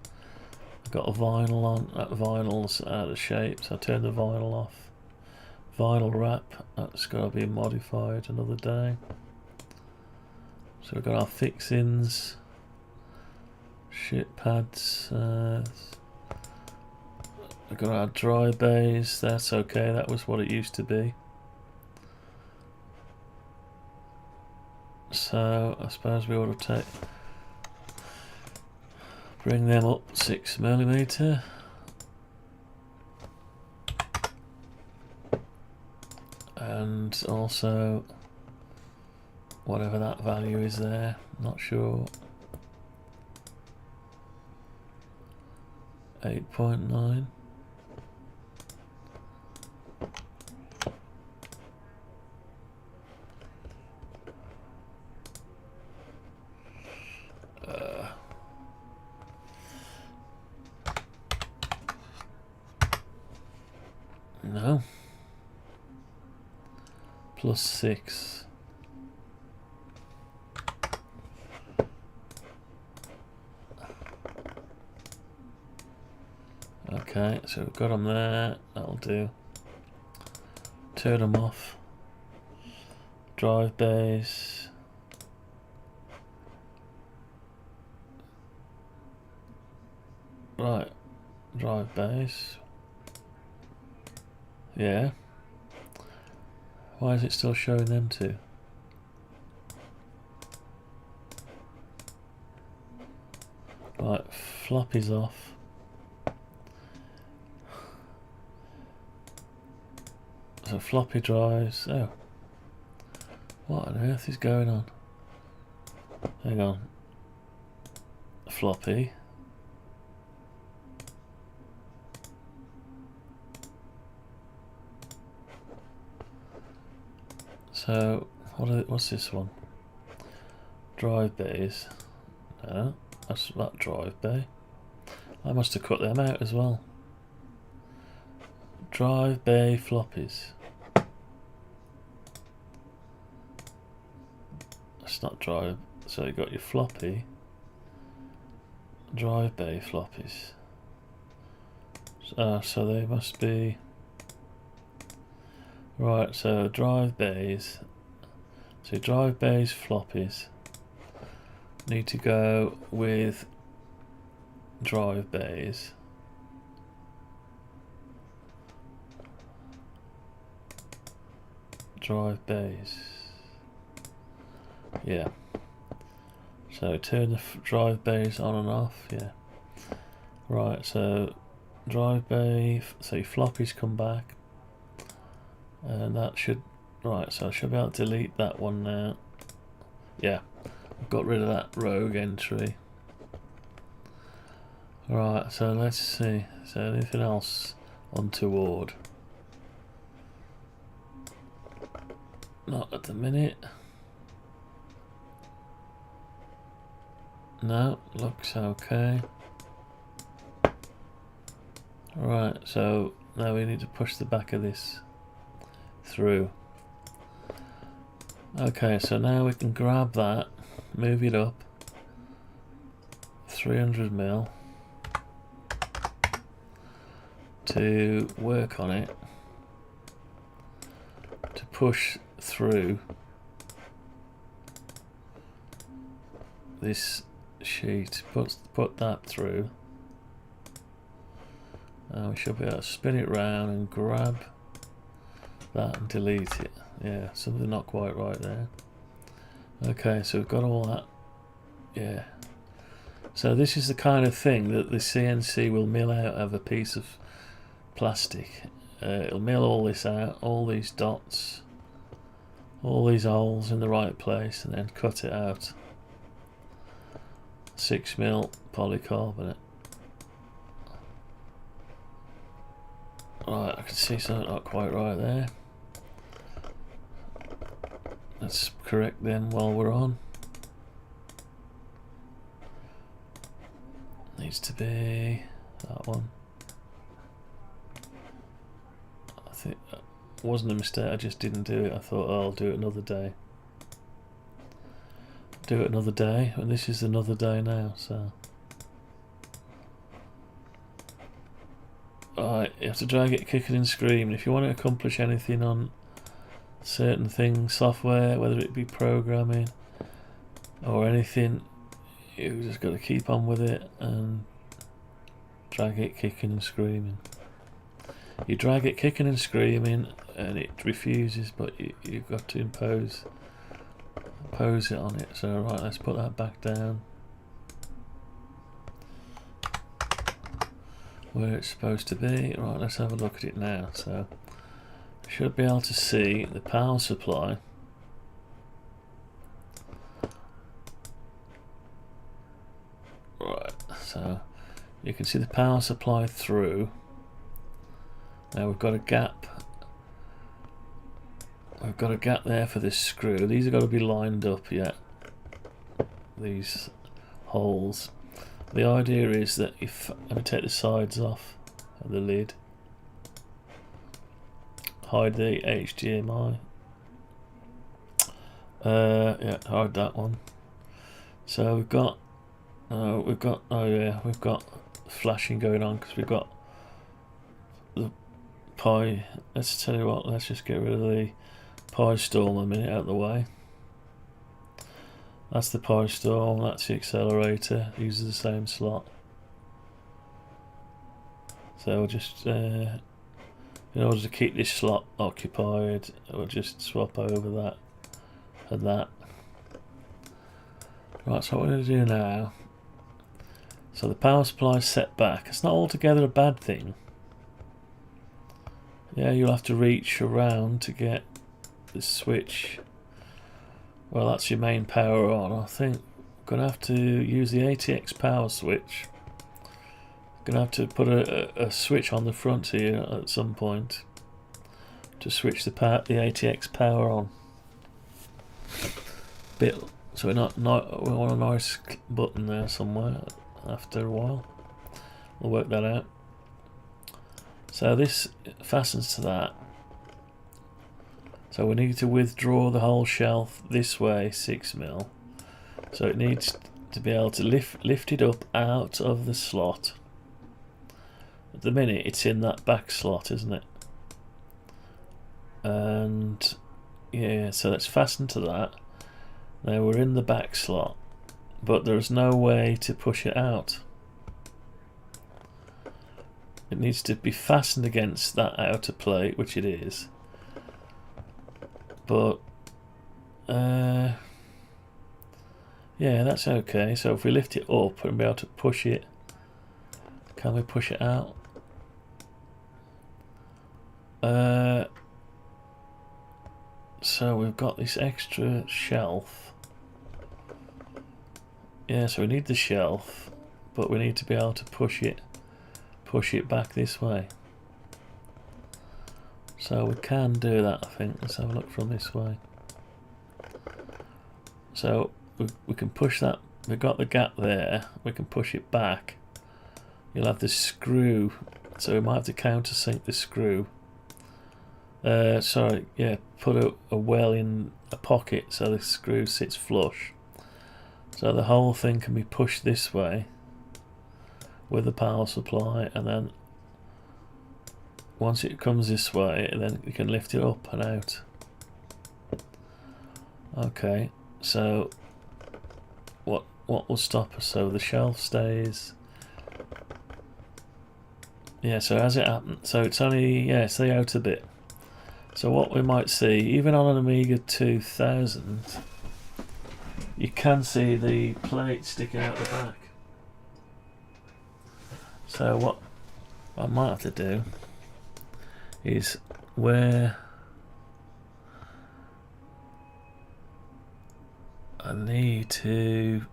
We've got a vinyl on, that vinyl's out of shape, so I turn the vinyl off. Vinyl wrap, that's got to be modified another day. So we've got our fixings, shit pads, we've got our dry base, that's okay, that was what it used to be. So I suppose we ought to bring them up 6mm. And also whatever that value is there, not sure. 8.9. No. +6. Okay, so we've got them there, that'll do. Turn them off. Drive base. Right, drive base. Yeah. Why is it still showing them two? Right, floppy's off. So floppy drives. Oh. What on earth is going on? Hang on. Floppy. So, what's this one? Drive bays. No, that's that drive bay. I must have cut them out as well. Drive bay floppies. That's not drive. So you got your floppy. Drive bay floppies. So they must be. Right, so drive bays. So drive bays floppies need to go with drive bays. Drive bays. Yeah. So turn the drive bays on and off. Yeah. Right, so drive bay. So your floppies come back. And that should, right, so I should be able to delete that one now. Yeah, I've got rid of that rogue entry. Right, so let's see, is there anything else untoward? Not at the minute. No, looks okay. Right, so Now we need to push the back of this through. Okay, so now we can grab that, move it up 300mm to work on it, to push through this sheet, put that through, and we should be able to spin it round and grab that and delete it. Yeah, something not quite right there. Okay, so we've got all that. Yeah. So this is the kind of thing that the CNC will mill out of a piece of plastic. It'll mill all this out, all these dots, all these holes in the right place, and then cut it out. 6mm polycarbonate. Right, I can see something not quite right there. Let's correct them while we're on. Needs to be that one. I think it wasn't a mistake, I just didn't do it. I thought, oh, I'll do it another day. Do it another day, and this is another day now, so. Alright, you have to drag it kicking and screaming. If you want to accomplish anything on certain things, software, whether it be programming or anything, you've just got to keep on with it and drag it kicking and screaming. You drag it kicking and screaming and it refuses, but you've got to impose it on it. So right, let's put that back down where it's supposed to be. Right, let's have a look at it now. So you should be able to see the power supply. Right, so you can see the power supply through. Now we've got a gap. We've got a gap there for this screw. These have got to be lined up yet. These holes. The idea is that if I'm going to take the sides off of the lid, hide the HDMI. Yeah, hide that one. So we've got flashing going on because we've got the pi. Let's tell you what. Let's just get rid of the pi stall a minute out of the way. That's the pi stall. That's the accelerator. Uses the same slot. So we'll just in order to keep this slot occupied, we'll just swap over that and that. Right, so what we're going to do now, so the power supply is set back. It's not altogether a bad thing. Yeah, you'll have to reach around to get the switch. Well, that's your main power on. I think I'm going to have to use the ATX power switch. I'm going to have to put a switch on the front here at some point to switch the ATX power on. So we want a nice button there somewhere after a while. We'll work that out. So this fastens to that. So we need to withdraw the whole shelf this way 6mm. So it needs to be able to lift it up out of the slot. At the minute it's in that back slot, isn't it? And yeah, so let's fasten to that. Now we're in the back slot, but there's no way to push it out. It needs to be fastened against that outer plate, which it is. But yeah, that's okay. So if we lift it up and be able to push it, can we push it out? So we've got this extra shelf. Yeah, so we need the shelf, but we need to be able to push it back this way. So we can do that, I think. Let's have a look from this way. So we can push that. We've got the gap there. We can push it back. You'll have this screw So we might have to countersink this screw. Sorry, yeah, put a well in a pocket so the screw sits flush. So the whole thing can be pushed this way with the power supply, and then once it comes this way, then you can lift it up and out. Okay, so what will stop us? So the shelf stays. Yeah, so as it happens, so it's only, yeah, it's the outer bit. So what we might see, even on an Amiga 2000, you can see the plate sticking out the back. So what I might have to do is where I need to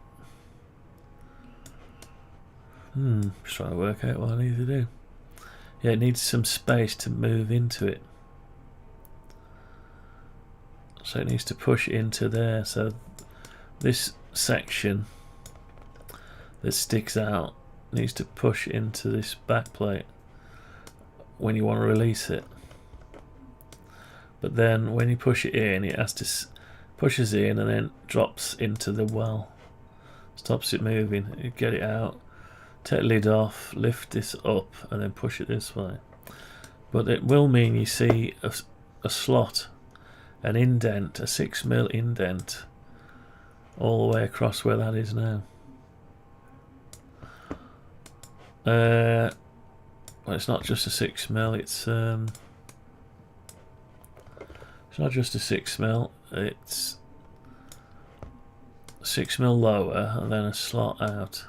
just trying to work out what I need to do. Yeah, it needs some space to move into it. So it needs to push into there. So this section that sticks out needs to push into this back plate when you want to release it. But then when you push it in, it has to pushes in and then drops into the well. Stops it moving. You get it out, take the lid off, lift this up, and then push it this way. But it will mean you see a slot, an indent, a 6mm indent, all the way across where that is now. Well, it's not just a 6mm. It's not just a 6mm. It's 6mm lower and then a slot out.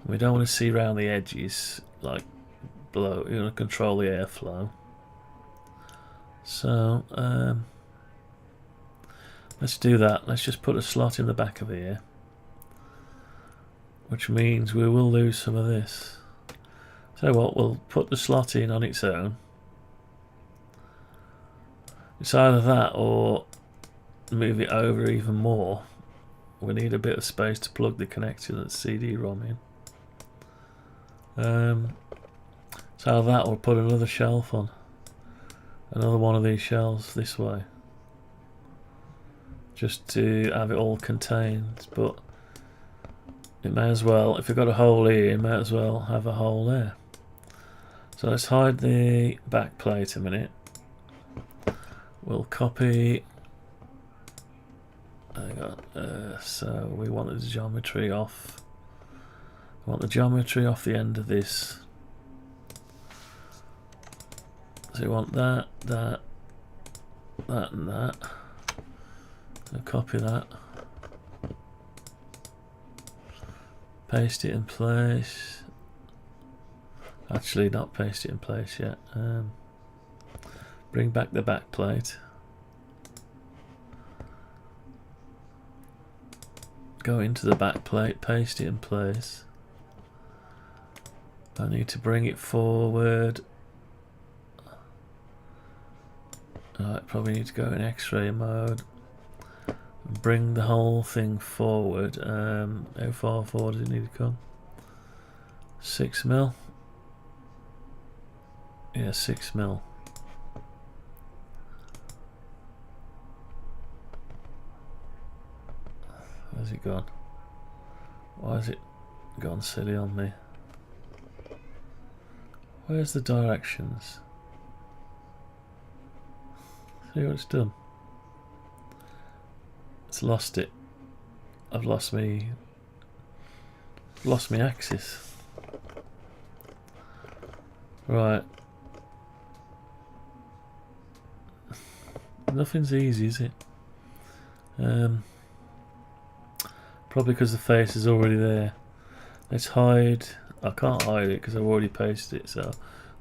We don't want to see around the edges, like below. You want to control the airflow. So let's do that. Let's just put a slot in the back of here, which means we will lose some of this. So what, we'll put the slot in on its own. It's either that or move it over even more. We need a bit of space to plug the connector and the CD-ROM in. So that, we'll put another shelf on. Another one of these shelves this way. Just to have it all contained, but it may as well, if you've got a hole here, you may as well have a hole there. So let's hide the back plate a minute. We'll copy. Hang on. So we want the geometry off. We want the geometry off the end of this. So we want that, that, that, and that. So copy that. Paste it in place. Actually, not paste it in place yet. Bring back the back plate. Go into the back plate, paste it in place. I need to bring it forward. I probably need to go in X-ray mode. Bring the whole thing forward. How far forward does it need to come? 6mm. Yeah, 6mm. Where's it gone? Why has it gone silly on me? Where's the directions? See what it's done? It's lost it. I've lost me axis. Right. Nothing's easy, is it? Probably because the face is already there. Let's hide. I can't hide it because I've already pasted it, so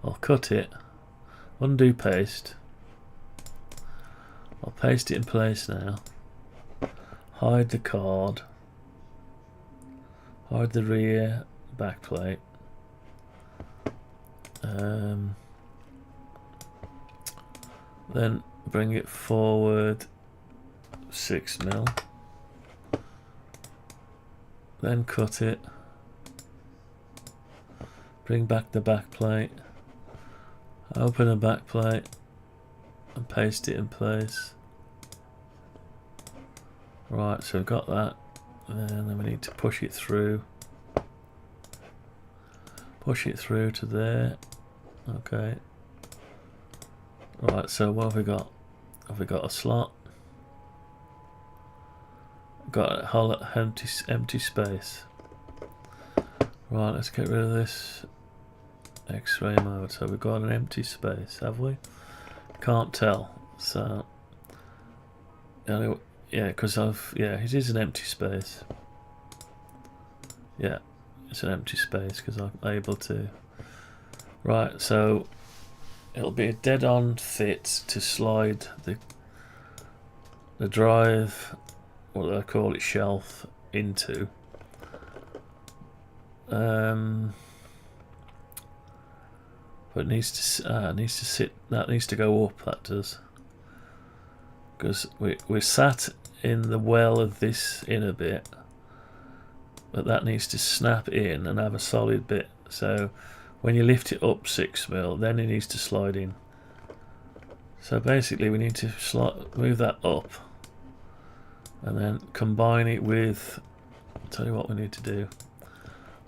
I'll cut it. Undo paste. I'll paste it in place now. Hide the card. Hide the rear backplate. Then bring it forward 6mm. Then cut it. Bring back the back plate. Open the back plate and paste it in place. Right, so we've got that, and then we need to push it through. Push it through to there. Okay. Right, so what have we got? Have we got a slot? Got a whole empty space. Right, let's get rid of this X-ray mode. So we've got an empty space, have we? Can't tell. So yeah, because it is an empty space. Yeah, it's an empty space because I'm able to. Right, so it'll be a dead-on fit to slide the drive, what do I call it, shelf into. But it needs to sit. That needs to go up. That does, because we're sat in the well of this inner bit, but that needs to snap in and have a solid bit. So when you lift it up 6mm, then it needs to slide in. So basically, we need to move that up, and then combine it with. I'll tell you what we need to do.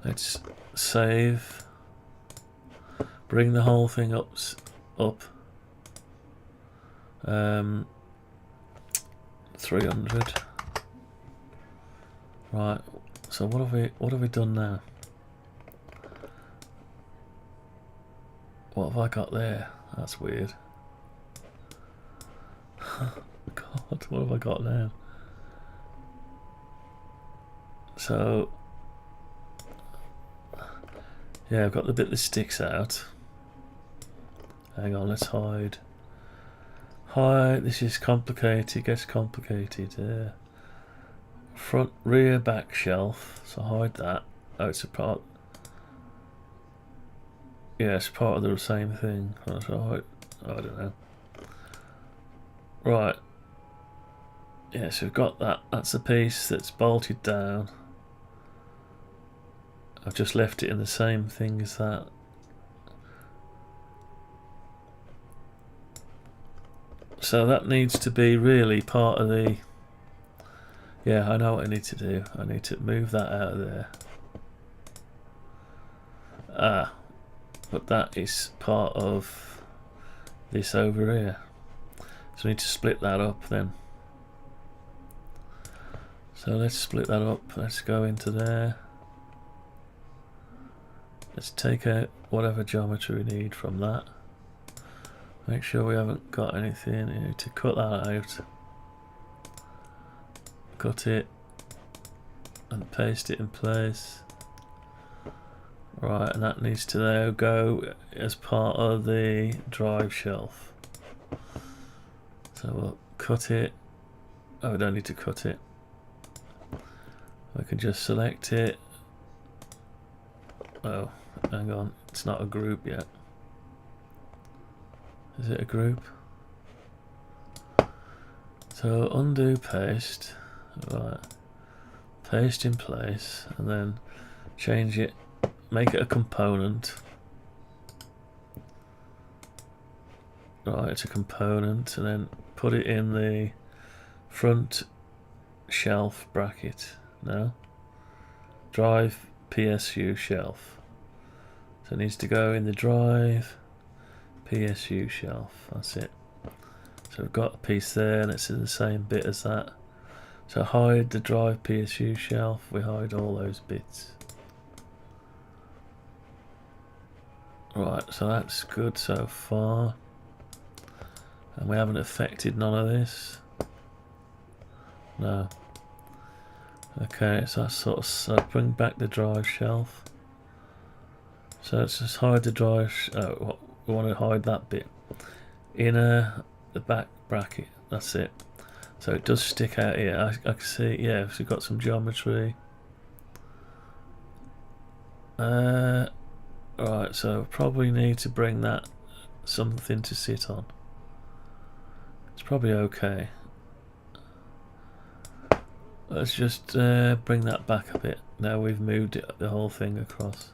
Let's save. Bring the whole thing up. 300. Right. So what have we done now? What have I got there? That's weird. God, what have I got now? So yeah, I've got the bit that sticks out. Hang on, let's hide. Hide. This is complicated. Gets complicated. Front, rear, back shelf. So hide that. Oh, it's a part. Yeah, it's part of the same thing. So I don't know. Right. Yeah, so we've got that. That's a piece that's bolted down. I've just left it in the same thing as that. So that needs to be really part of the. Yeah, I know what I need to do. I need to move that out of there. But that is part of this over here. So we need to split that up then. So let's split that up. Let's go into there. Let's take out whatever geometry we need from that. Make sure we haven't got anything. You need to cut that out. Cut it and paste it in place. Right, and that needs to now go as part of the drive shelf. So we'll cut it. Oh, we don't need to cut it. We can just select it. Oh, hang on, it's not a group yet. Is it a group? So undo paste. Right. Paste in place and then change it, make it a component. Right, it's a component, and then put it in the front shelf bracket. No? Drive PSU shelf. So it needs to go in the drive PSU shelf. That's it. So we've got a piece there and it's in the same bit as that. So hide the drive PSU shelf. We hide all those bits. Right, so that's good so far. And we haven't affected none of this. No. Okay, so that's sort of, so bring back the drive shelf. So let's just hide the drive. We want to hide that bit. Inner, the back bracket. That's it. So it does stick out here. I can see. Yeah, so we've got some geometry. Right, so probably need to bring that something to sit on. It's probably okay. Let's just bring that back a bit. Now we've moved it, the whole thing across.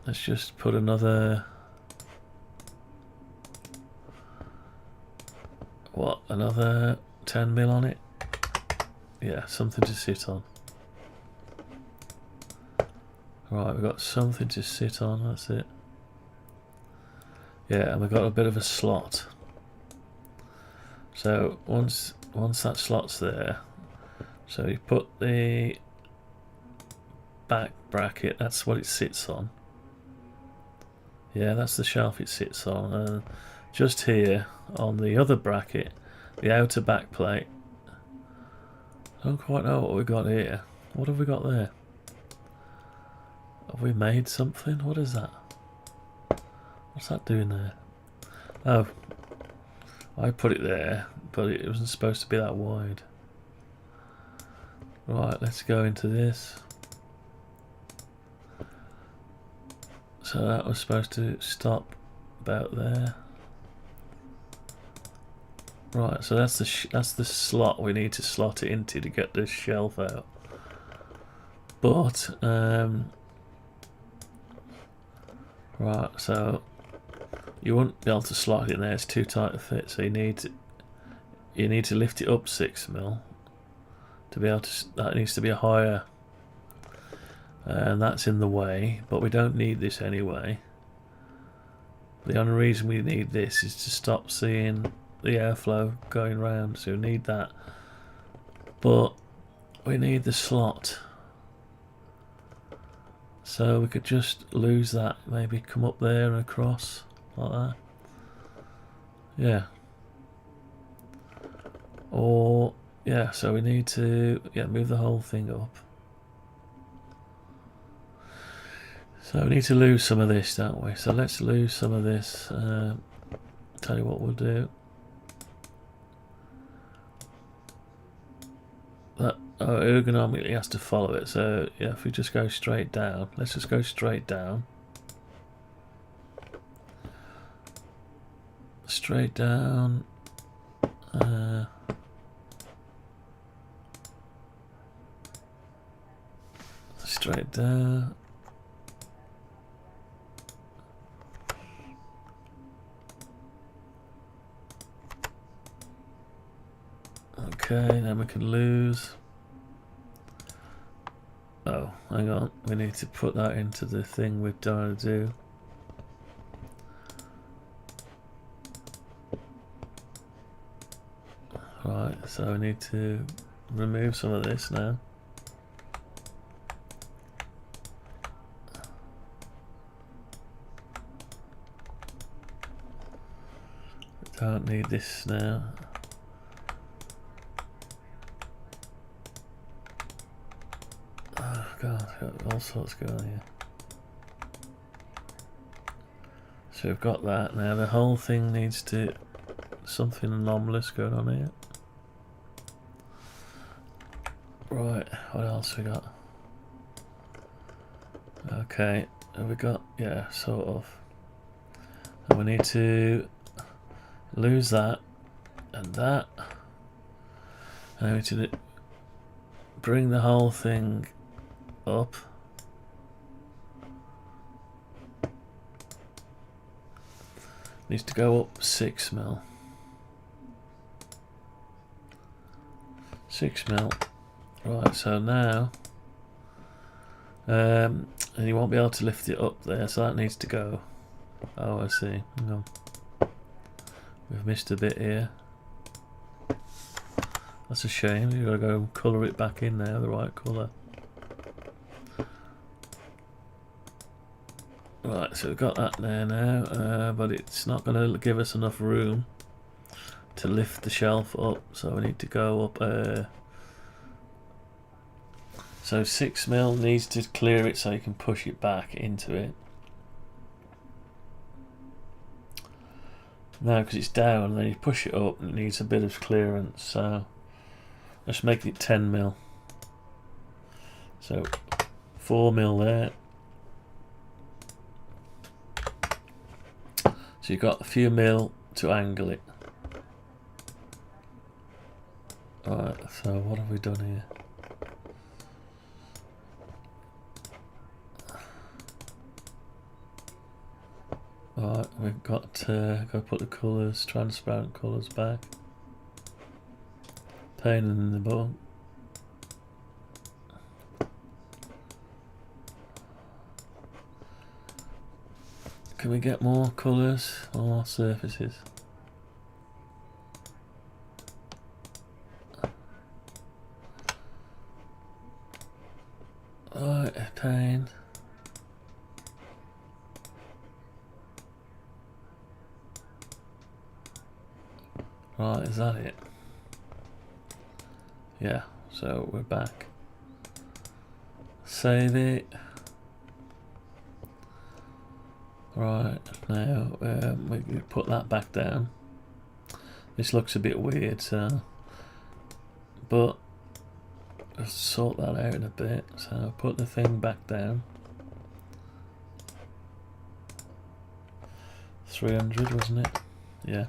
let's just put another, another 10mm on it. Yeah, something to sit on. Right, we've got something to sit on, that's it. Yeah, and we've got a bit of a slot. So once that slot's there, so you put the back bracket, that's what it sits on. Yeah, that's the shelf it sits on. And just here on the other bracket, the outer back plate, I don't quite know what we've got here. What have we got there? Have we made something? What is that? What's that doing there? Oh, I put it there, but it wasn't supposed to be that wide. Right, let's go into this. So that was supposed to stop about there. Right, so that's the slot we need to slot it into to get this shelf out. But right, so you wouldn't be able to slot it in there; it's too tight to fit. So you need to lift it up 6mm to be able to. That needs to be a higher, and that's in the way. But we don't need this anyway. The only reason we need this is to stop seeing the airflow going round. So we need that, but we need the slot. So we could just lose that, maybe come up there and across, like that. Yeah. Or, yeah, so we need to, move the whole thing up. So we need to lose some of this, don't we? So let's lose some of this. Tell you what we'll do. That ergonomically has to follow it, so yeah, if we just go straight down, let's just go straight down. Straight down. Straight down. Okay, then we can lose. Oh, hang on. We need to put that into the thing we're trying to do. Right, so we need to remove some of this now. We don't need this now. God, got all sorts going on here. So we've got that now. The whole thing needs to something anomalous going on here. Right, what else we got? Okay, have we got, yeah, sort of. And we need to lose that and that. And we need to bring the whole thing up. Needs to go up 6mm. 6mm. Right, so now and you won't be able to lift it up there, so that needs to go. Oh, I see. Hang on. We've missed a bit here. That's a shame. You've got to go and colour it back in now, the right colour. Right, so we've got that there now, but it's not going to give us enough room to lift the shelf up, so we need to go up. So 6mm needs to clear it so you can push it back into it. Now, because it's down, then you push it up and it needs a bit of clearance, so let's make it 10mm. So 4mm there. So you've got a few mil to angle it. Alright, so what have we done here? Right, we've got to put the colours, transparent colours back. Pain in the butt. Can we get more colours on our surfaces? Right, pain. Right, is that it? Yeah, so we're back. Save it. Right, now we put that back down. This looks a bit weird, so but I'll sort that out in a bit. So put the thing back down. 300, wasn't it? Yeah.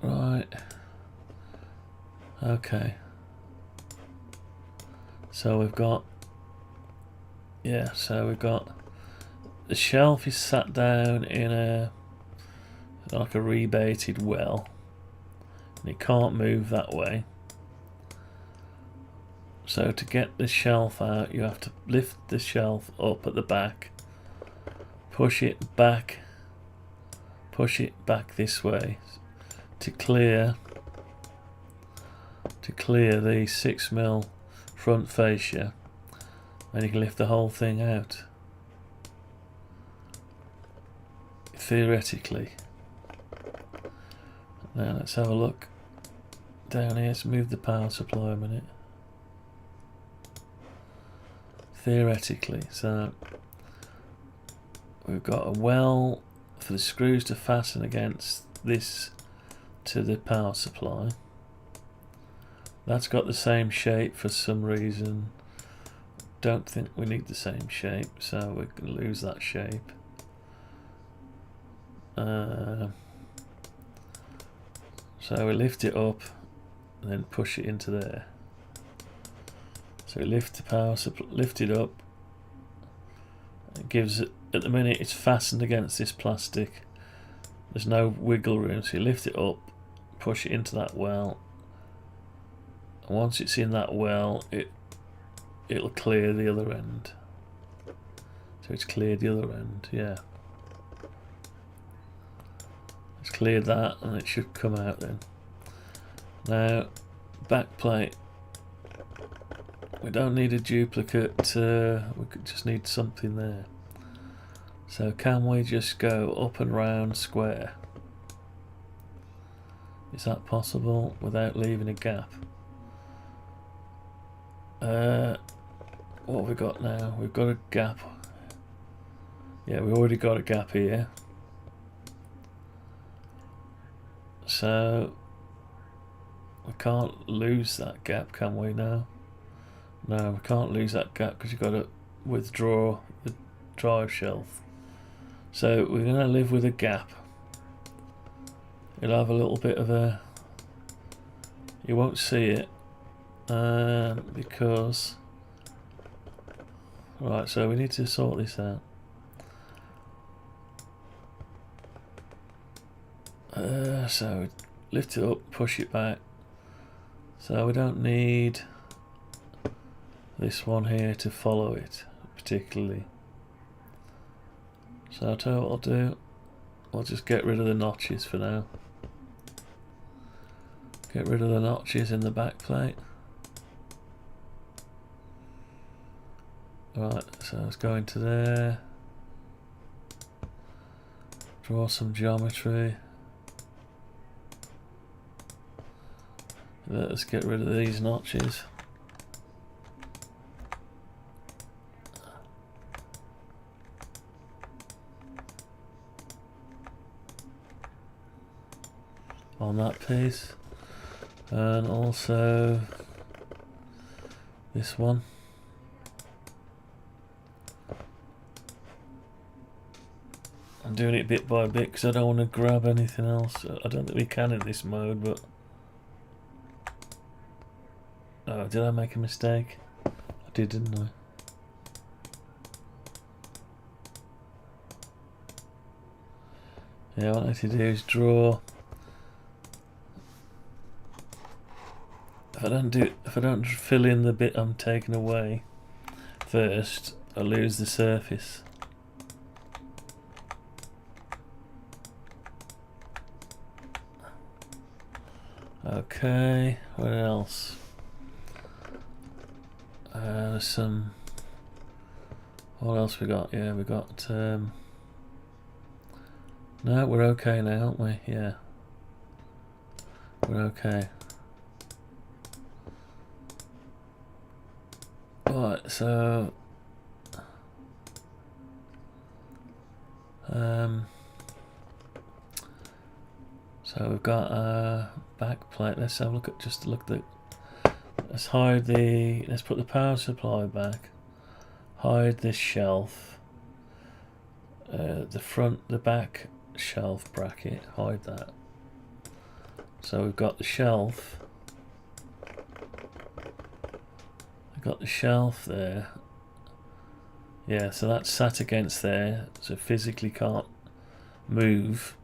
Right. Okay. So we've got, yeah, so we've got the shelf is sat down in a like a rebaited well, and it can't move that way. So to get the shelf out, you have to lift the shelf up at the back, push it back this way to clear the 6mm front fascia, and you can lift the whole thing out. Theoretically. Now let's have a look down here. Let's move the power supply a minute. Theoretically, so we've got a well for the screws to fasten against this to the power supply. That's got the same shape for some reason. Don't think we need the same shape, so we can lose that shape. So we lift it up and then push it into there. So we lift the power supply, lift it up. It gives it, at the minute it's fastened against this plastic. There's no wiggle room, so you lift it up, push it into that well. And once it's in that well, it'll clear the other end. So it's cleared the other end, yeah. It's cleared that, and it should come out then. Now, back plate. We don't need a duplicate, we could just need something there. So can we just go up and round square? Is that possible without leaving a gap? What have we got now? We've got a gap. Yeah, we already got a gap here. So we can't lose that gap, can we now? No, we can't lose that gap because you've got to withdraw the drive shelf. So we're going to live with a gap. It'll have a little bit of a... You won't see it because... Right, so we need to sort this out. So lift it up, push it back. So we don't need this one here to follow it particularly. So I'll tell you what I'll do. I'll just get rid of the notches for now. Get rid of the notches in the back plate. Right, so let's go into there. Draw some geometry. Let's get rid of these notches. On that piece, and also this one. I'm doing it bit by bit because I don't want to grab anything else. I don't think we can in this mode, but oh, did I make a mistake? I did, didn't I? Yeah, what I need to do is draw. If I don't fill in the bit I'm taking away first, I lose the surface. Okay, what else? There's some. What else we got? Yeah, we got. No, we're okay now, aren't we? Yeah, we're okay. Right, so. So we've got a back plate. Let's have a look at let's hide let's put the power supply back. Hide this shelf. The back shelf bracket. Hide that. So we've got the shelf. We've got the shelf there. Yeah, so that's sat against there, so physically can't move.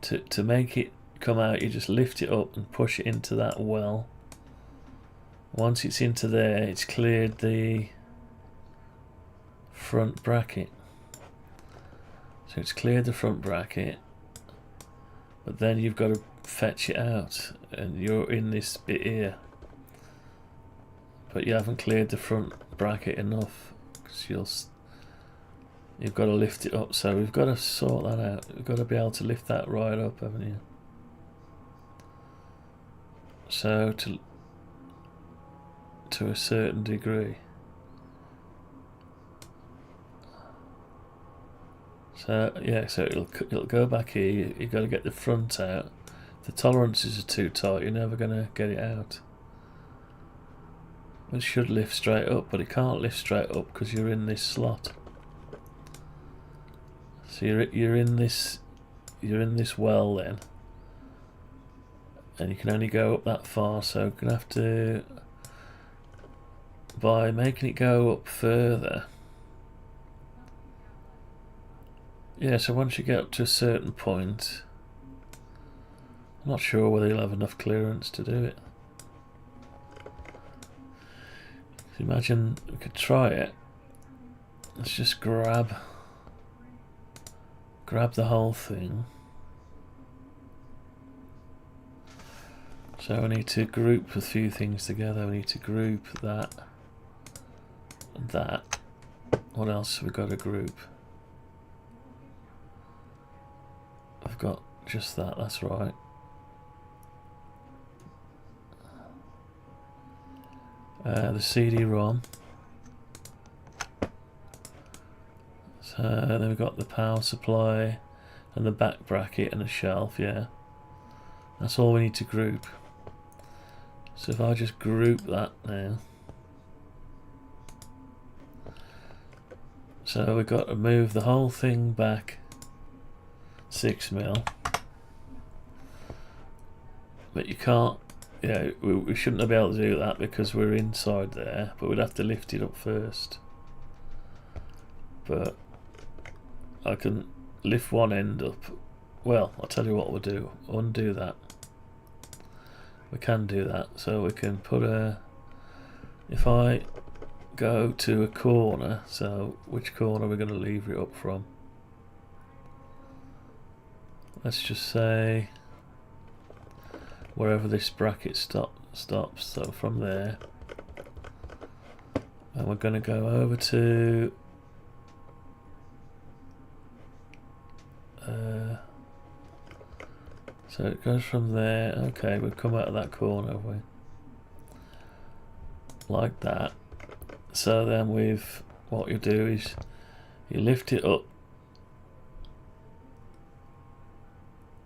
To make it come out, you just lift it up and push it into that well. Once it's into there, it's cleared the front bracket. So it's cleared the front bracket, but then you've got to fetch it out, and you're in this bit here. But you haven't cleared the front bracket enough, because you've got to lift it up. So we've got to sort that out. We've got to be able to lift that right up, haven't you? So to a certain degree. So yeah, so it'll go back here. You've got to get the front out. If the tolerances are too tight, you're never going to get it out. It should lift straight up, but it can't lift straight up because you're in this slot. So you're in this well then, and you can only go up that far. So you're gonna have to, by making it go up further. Yeah, so once you get up to a certain point, I'm not sure whether you'll have enough clearance to do it. So imagine we could try it. Let's just grab the whole thing. So we need to group a few things together. We need to group that and that. What else have we got to group? I've got just that, that's right. The CD-ROM. So then we've got the power supply and the back bracket and a shelf, yeah. That's all we need to group. So if I just group that now. So we've got to move the whole thing back 6mm. But you can't, yeah, we shouldn't be able to do that because we're inside there, but we'd have to lift it up first. But I can lift one end up. Well, I'll tell you what we'll do. Undo that. We can do that. So we can put if I go to a corner, so which corner we're going to lever it up from? Let's just say wherever this bracket stops. So from there, and we're going to go over to so it goes from there. Okay, we've come out of that corner, have we? Like that. So then what you do is you lift it up.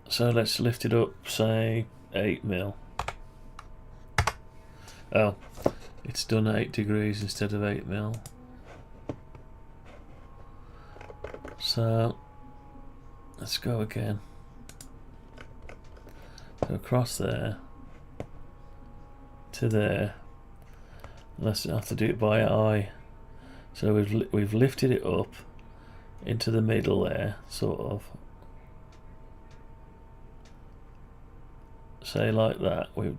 So let's lift it up, say 8mm. Oh, it's done 8 degrees instead of 8mm. So let's go again. So across there to there. Let's have to do it by eye. So we've lifted it up into the middle there, sort of. say like that, we've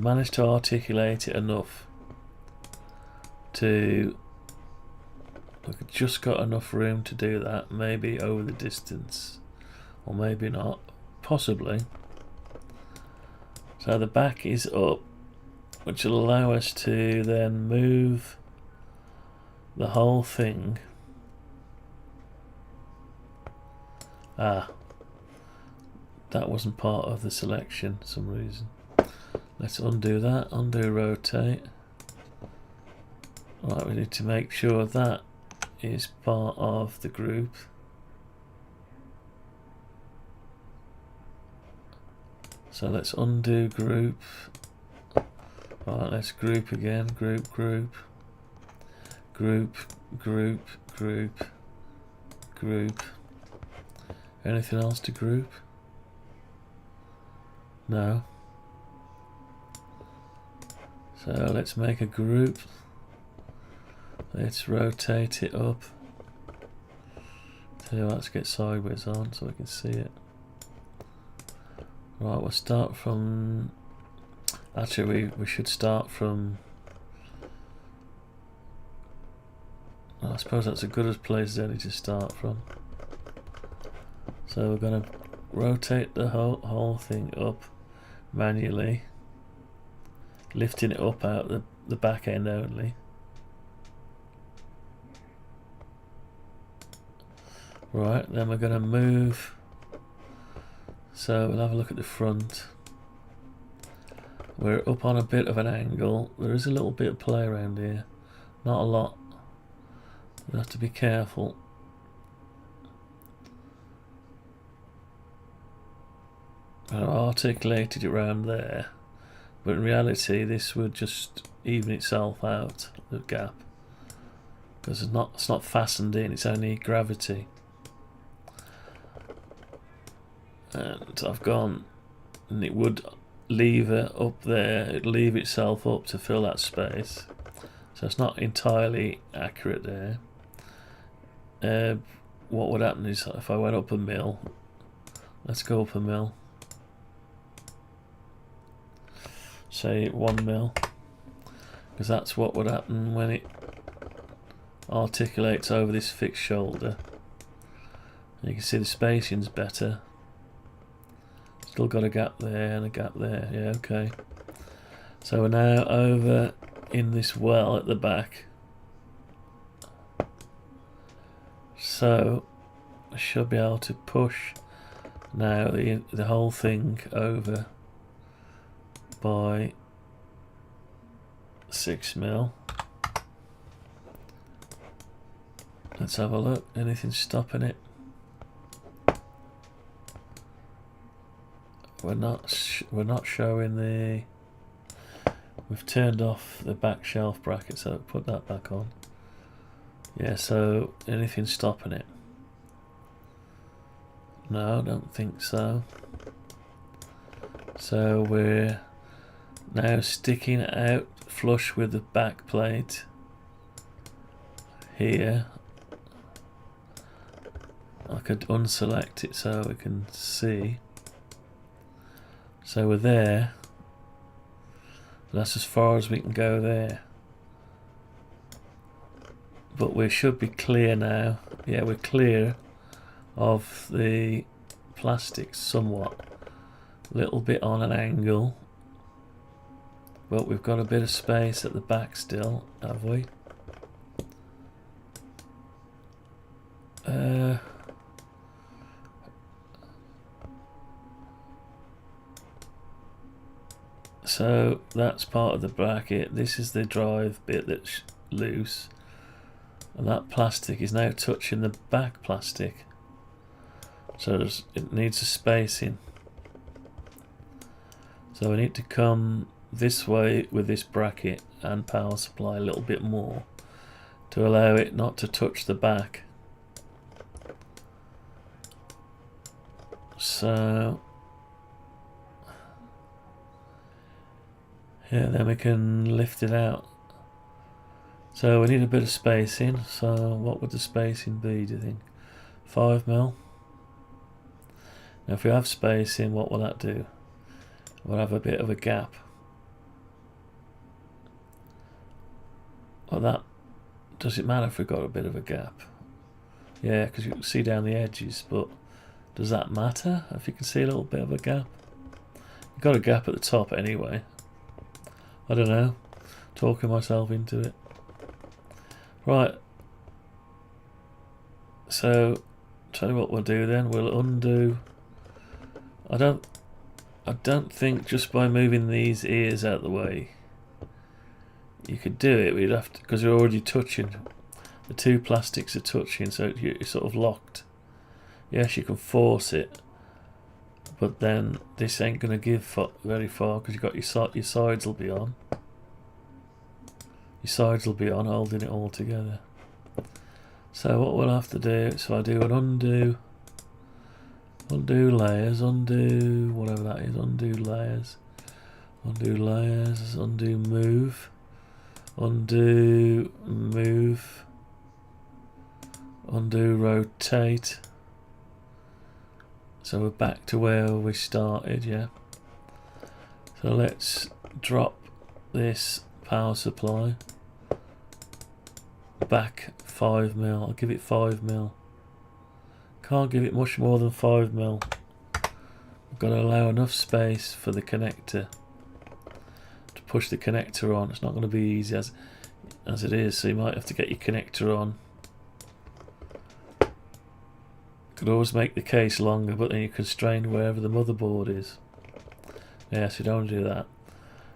managed to articulate it enough to, we've just got enough room to do that, maybe over the distance, or maybe not, possibly. So the back is up, which will allow us to then move the whole thing. That wasn't part of the selection for some reason. Let's undo that, undo rotate. Right, we need to make sure that is part of the group. So let's undo group. Right, let's group again, group, group, group, group, group, group. Anything else to group? No. So let's make a group. Let's rotate it up. Tell you what, let's get sideways on so we can see it. Right, we'll start from... Actually, we should start from... I suppose that's as good a place as any to start from. So we're going to rotate the whole thing up manually, lifting it up out the back end only. Right, then we're going to move. So we'll have a look at the front. We're up on a bit of an angle. There is a little bit of play around here, not a lot. You have to be careful. I've articulated it around there, but in reality this would just even itself out, the gap, because it's not fastened in, it's only gravity. And I've gone, and it would lever up there, it'd leave itself up to fill that space, so it's not entirely accurate there. What would happen is if I went up a mil, let's go up a mil, say 1 mil, because that's what would happen when it articulates over this fixed shoulder. And you can see the spacing's better. Still got a gap there and a gap there. Yeah, okay. So we're now over in this well at the back. So I should be able to push now the whole thing over by 6 mil. Let's have a look. Anything stopping it? We're not showing the. We've turned off the back shelf bracket, so put that back on. Yeah. So anything stopping it? No, I don't think so. So we're now sticking out flush with the back plate here. I could unselect it so we can see. So we're there. That's as far as we can go there. But we should be clear now. Yeah, we're clear of the plastic somewhat. A little bit on an angle. But we've got a bit of space at the back still, have we? So that's part of the bracket. This is the drive bit that's loose, and that plastic is now touching the back plastic, so it needs a spacing. So we need to come this way with this bracket and power supply a little bit more to allow it not to touch the back. So yeah, then we can lift it out. So we need a bit of spacing. So what would the spacing be, do you think? 5 mil. Now if we have spacing, what will that do? We'll have a bit of a gap. Well, that does it matter if we've got a bit of a gap? Yeah, because you can see down the edges, but does that matter if you can see a little bit of a gap? You've got a gap at the top anyway. I don't know, talking myself into it. Right, so tell you what we'll do then, we'll undo. I don't think just by moving these ears out of the way you could do it. We'd have to, because you're already touching. The two plastics are touching, so you're sort of locked. Yes, you can force it, but then this ain't going to give very far because you've got your sides will be on. Your sides will be on, holding it all together. So what we'll have to do, so I do an undo layers, undo whatever that is, undo layers, undo move, undo move, undo rotate. So we're back to where we started, yeah. So let's drop this power supply back 5mm. I'll give it 5mm. Can't give it much more than 5mm. We've got to allow enough space for the connector to push the connector on. It's not going to be easy as it is, so you might have to get your connector on. Could always make the case longer, but then you constrain wherever the motherboard is. Yes, you don't want to do that.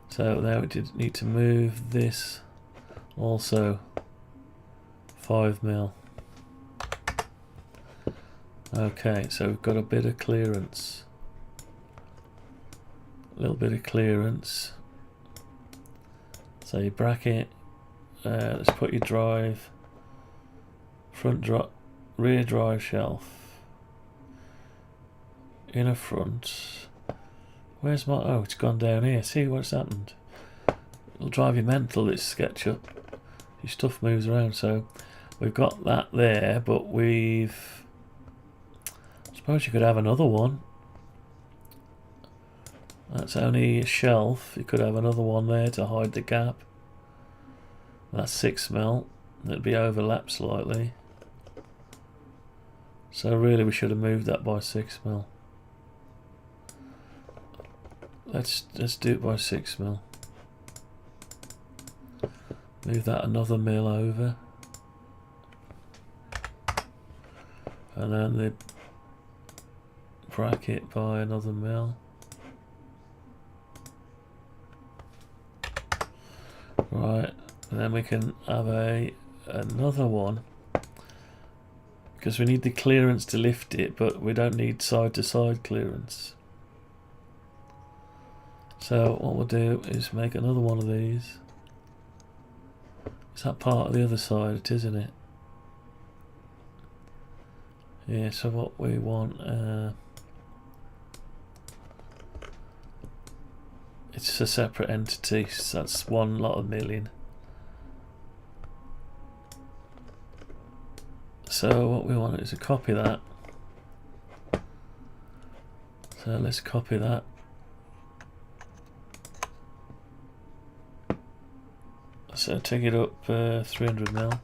So now we need to move this also 5mm. Okay, so we've got a bit of clearance. A little bit of clearance. So your bracket, let's put your drive, rear drive shelf, inner front. Where's my, oh, it's gone down here. See what's happened? It'll drive you mental, this SketchUp. Your stuff moves around. So we've got that there, but we've, I suppose you could have another one. That's only a shelf. You could have another one there to hide the gap. That's 6mm. It'd be overlapped slightly. So really we should have moved that by 6mm. Let's do it by 6mm. Move that another mil over. And then the bracket by another mil. Right, and then we can have another one because we need the clearance to lift it, but we don't need side to side clearance. So what we'll do is make another one of these. Is that part of the other side? It is, isn't it? Yeah, so what we want, it's a separate entity, so that's one lot of million. So what we want is to copy that. So let's copy that. So take it up 300mm.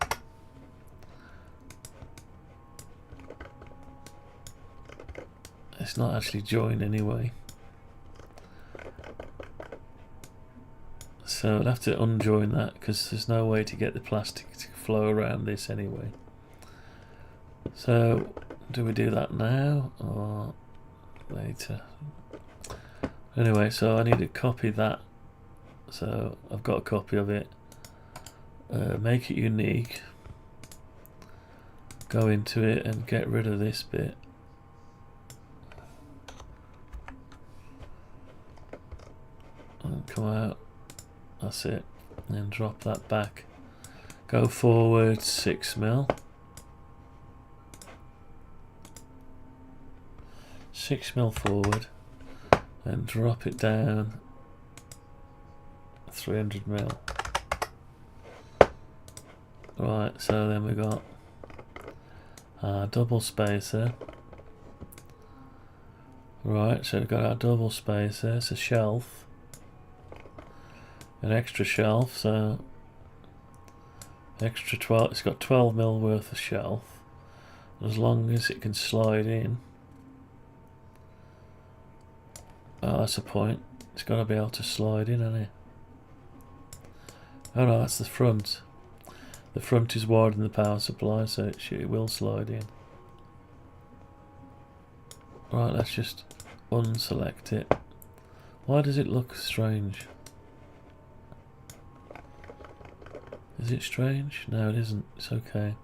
It's not actually joined anyway. So I'll have to unjoin that because there's no way to get the plastic to flow around this anyway. So do we do that now or later? Anyway, so I need to copy that. So I've got a copy of it. Make it unique. Go into it and get rid of this bit. And come out. That's it. And then drop that back. Go forward 6mm. 6mm forward. And drop it down 300mm. Right, so then we got our double spacer. Right, so we've got our double space there. It's a shelf, an extra shelf, so extra 12. It's got 12mm worth of shelf, as long as it can slide in. Oh, that's a point. It's got to be able to slide in, hasn't it? Oh no, that's the front. The front is wider than the power supply, so it will slide in. Right, let's just unselect it. Why does it look strange? Is it strange? No, it isn't. It's okay.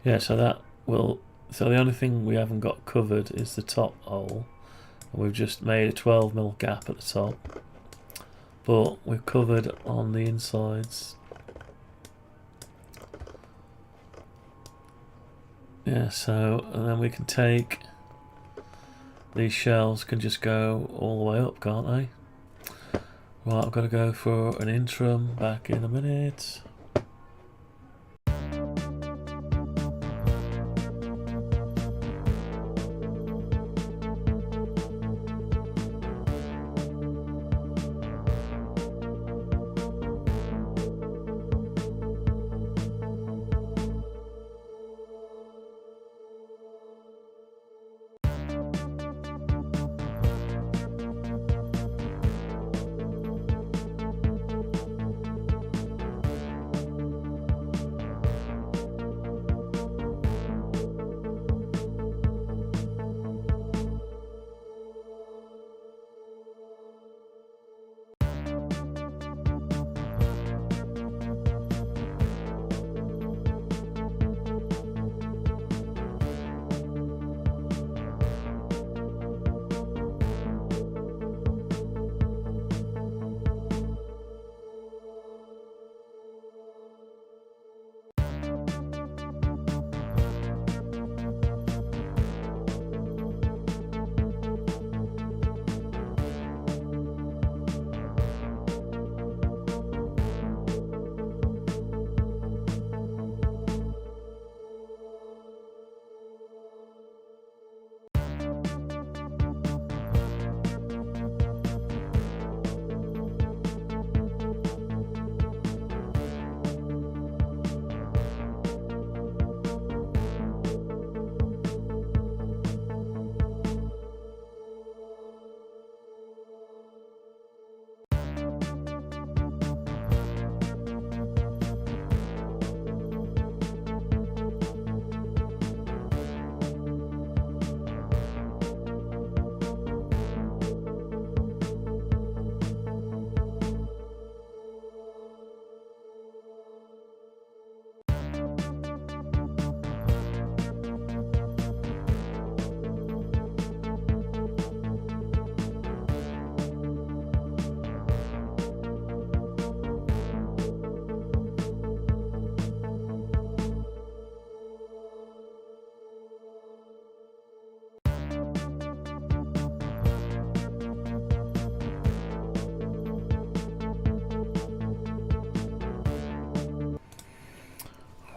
Yeah, so that will... So the only thing we haven't got covered is the top hole. And we've just made a 12mm gap at the top. But we've covered on the insides. Yeah, so... And then we can take... These shelves can just go all the way up, can't they? Right, I've got to go for an interim. Back in a minute.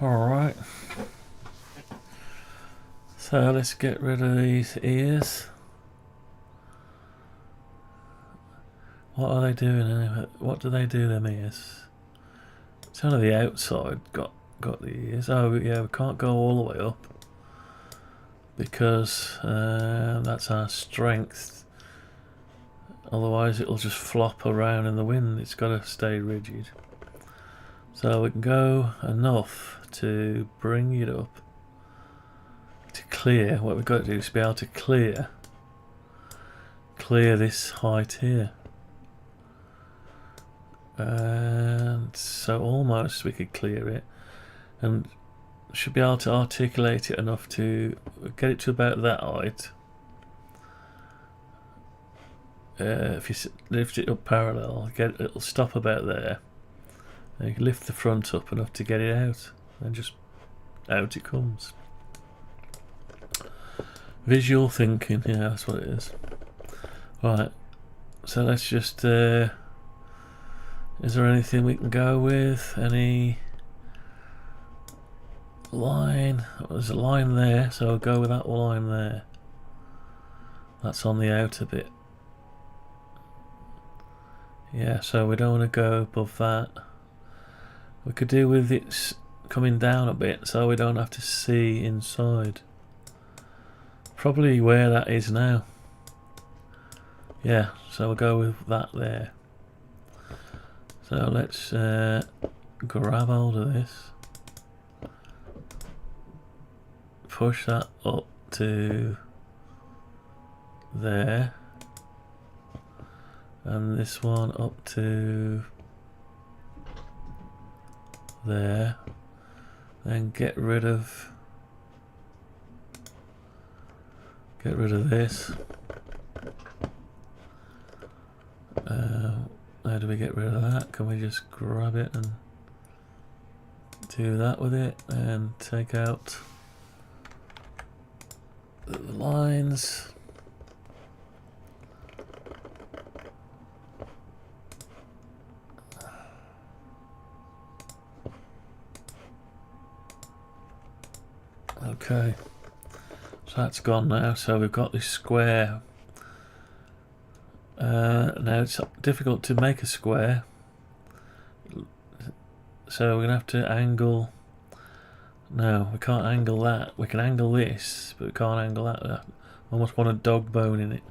Alright, so let's get rid of these ears. What are they doing anyway? What do they do, them ears? It's only the outside got the ears. Oh yeah, we can't go all the way up because that's our strength. Otherwise it'll just flop around in the wind. It's got to stay rigid. So we can go enough to bring it up to clear. What we've got to do is be able to clear this height here, and so almost we could clear it, and should be able to articulate it enough to get it to about that height. If you lift it up parallel, it'll stop about there. And you can lift the front up enough to get it out, and just out it comes. Visual thinking, yeah, that's what it is. Right, so let's just, is there anything we can go with? Any line? There's a line there, so I'll go with that line there. That's on the outer bit. Yeah, so we don't want to go above that. We could do with it coming down a bit so we don't have to see inside. Probably where that is now. Yeah, so we'll go with that there. So let's grab hold of this. Push that up to there. And this one up to there. Then get rid of this. How do we get rid of that? Can we just grab it and do that with it and take out the lines? Okay, so that's gone now. So we've got this square. Now it's difficult to make a square, so we're gonna have to angle. No, we can't angle that. We can angle this, but we can't angle that. I almost want a dog bone in it.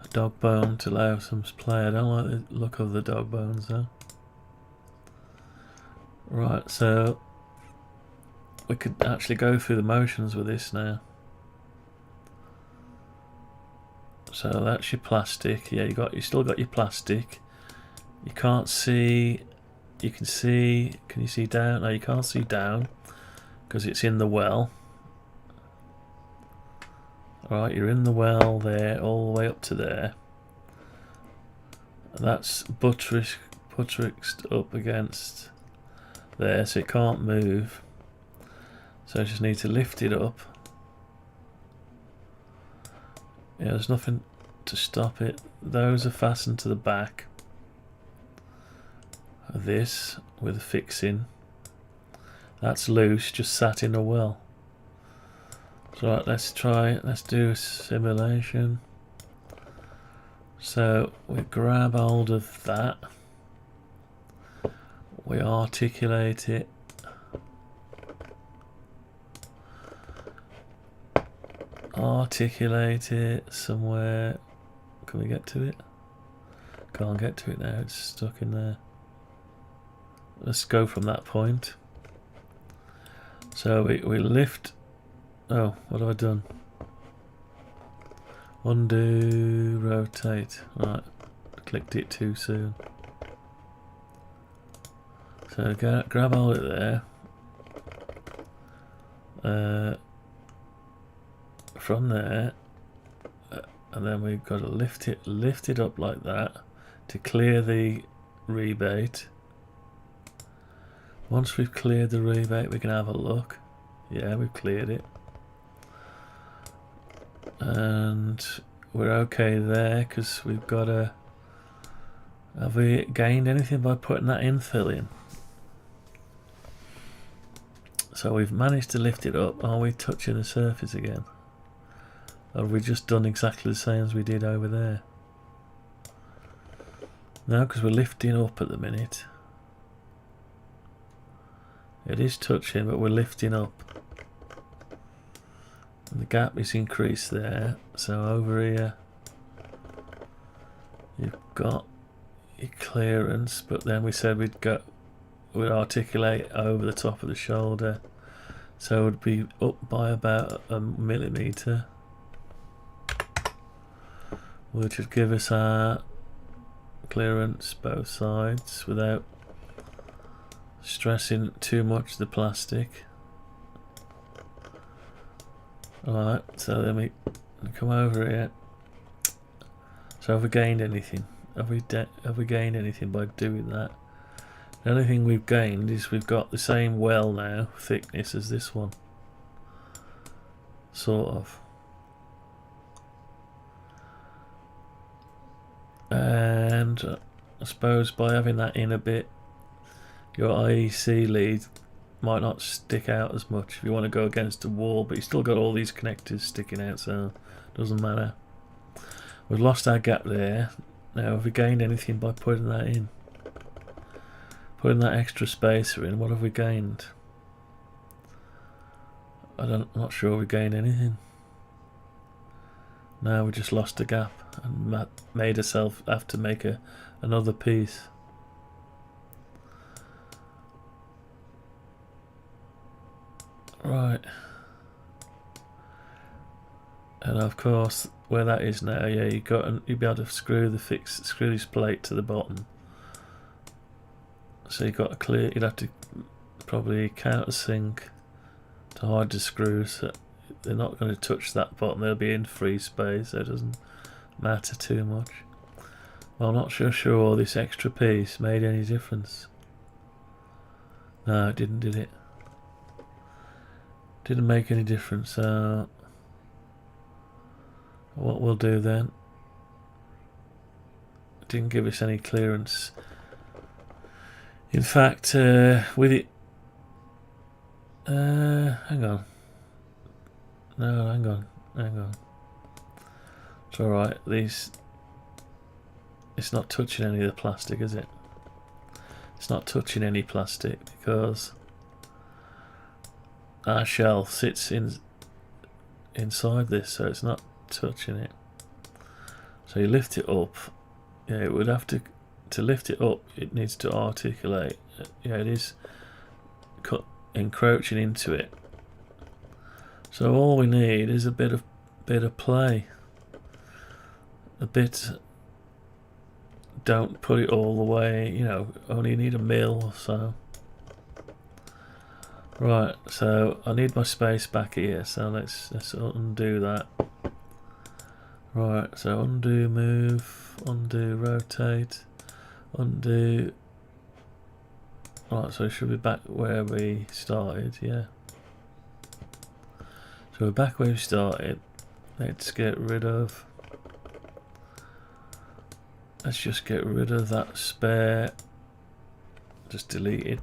A dog bone to allow some play. I don't like the look of the dog bones though. Right, so we could actually go through the motions with this now. So that's your plastic. Yeah, you still got your plastic. You can't see. You can see. Can you see down? No, you can't see down because it's in the well. Alright, you're in the well there, all the way up to there. That's buttressed up against there, so it can't move. So I just need to lift it up. Yeah, there's nothing to stop it. Those are fastened to the back of this with a fixing. That's loose, just sat in a well. So right, let's do a simulation. So we grab hold of that. We articulate it. Articulate it somewhere. Can we get to it? Can't get to it now, it's stuck in there. Let's go from that point. So we lift. Oh, what have I done? Undo, rotate. Right, clicked it too soon. So grab hold of it there. From there, and then we've got to lift it up like that to clear the rebate. Once we've cleared the rebate, we can have a look. Yeah, we've cleared it, and we're okay there because we've got a. Have we gained anything by putting that infill in? So we've managed to lift it up. Are we touching the surface again? Or have we just done exactly the same as we did over there? No, because we're lifting up at the minute. It is touching, but we're lifting up. And the gap is increased there. So over here, you've got your clearance, but then we said we'd articulate over the top of the shoulder. So it would be up by about a millimetre. Which would give us our clearance both sides without stressing too much the plastic. Alright, so then we come over here. So have we gained anything? Have we gained anything by doing that? The only thing we've gained is we've got the same well now thickness as this one. Sort of. And I suppose by having that in a bit, your IEC lead might not stick out as much if you want to go against a wall, but you still got all these connectors sticking out, so it doesn't matter. We've lost our gap there. Now have we gained anything by putting that in? Putting that extra spacer in, what have we gained? I'm not sure we gained anything. No, we just lost a gap and made ourselves have to make another piece. Right. And of course, where that is now, yeah, you'd be able to screw this plate to the bottom. So you've got a clear. You'd have to probably countersink to hide the screws. So they're not going to touch that bottom. They'll be in free space. So it doesn't matter too much. Well, I'm not sure this extra piece made any difference. No, it didn't, did it? Didn't make any difference. What we'll do then? It didn't give us any clearance. In fact, with it, hang on. No, hang on. It's all right. It's not touching any of the plastic, is it? It's not touching any plastic because our shell sits inside this, so it's not touching it. So you lift it up. Yeah, it would have to lift it up. It needs to articulate. Yeah, it is encroaching into it. So all we need is a bit of play. A bit. Don't put it all the way. You know, only need a mil or so. Right. So I need my space back here. So let's undo that. Right. So undo, move, undo, rotate, undo. Right. So it should be back where we started. Yeah. So we're back where we started. Let's get rid of. Let's just get rid of that spare. Just delete it.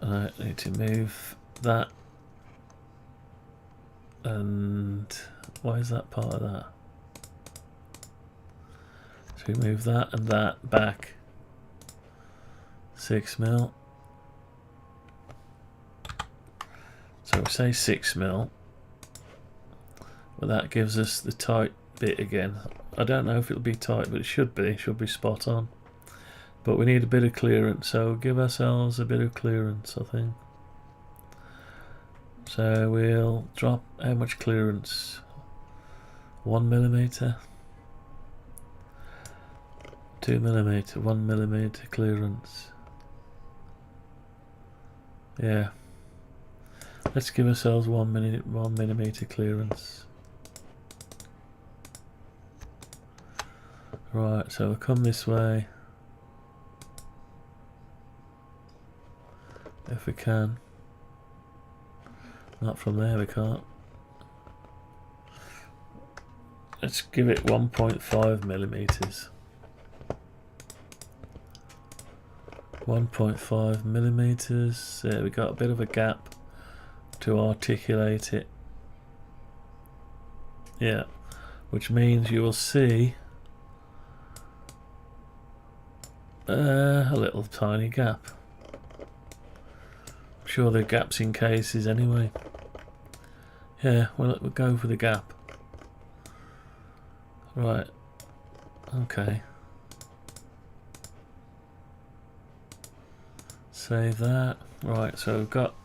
I need to move that. And why is that part of that? So we move that and that back 6 mil. So we say 6 mil. Well, that gives us the tight bit again. I don't know if it'll be tight, but it should be. It should be spot on. But we need a bit of clearance, so give ourselves a bit of clearance, I think. So we'll drop how much clearance? 1 millimeter, 2 millimeter, 1 millimeter clearance. Yeah. Let's give ourselves 1 millimeter clearance. Right, so we'll come this way. If we can. Not from there, we can't. Let's give it 1.5 millimeters. 1.5 millimeters. There, we got a bit of a gap to articulate it. Yeah, which means you will see a little tiny gap. I'm sure the gaps in cases anyway. Yeah, we'll go for the gap. Right. Okay. Save that. Right, so we've got.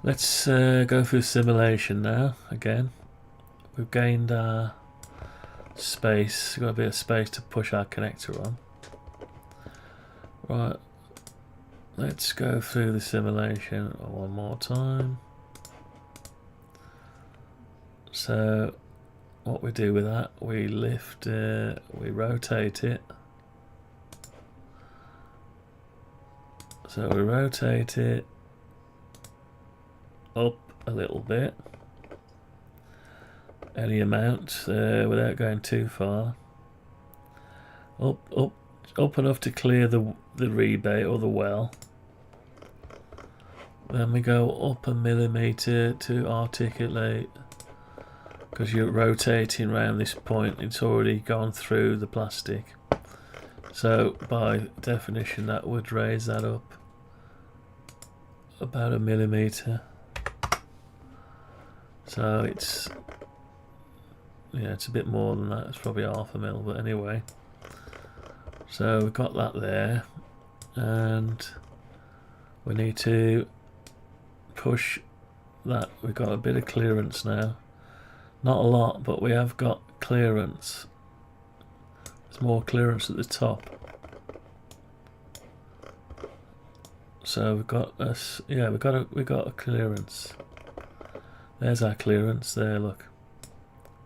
Let's go through simulation now again. We've gained our space. We've got a bit of space to push our connector on. Right, let's go through the simulation one more time. So what we do with that, we lift, we rotate it. So we rotate it up a little bit, any amount, without going too far. Up enough to clear the rebate or the well. Then we go up a millimetre to articulate, because you're rotating around this point, it's already gone through the plastic. So by definition that would raise that up about a millimetre. So it's, yeah, it's a bit more than that, it's probably half a mil, but anyway. So we've got that there, and we need to push that. We've got a bit of clearance now, not a lot, but we have got clearance. There's more clearance at the top, so we've got us. Yeah, we got a clearance. There's our clearance there. Look,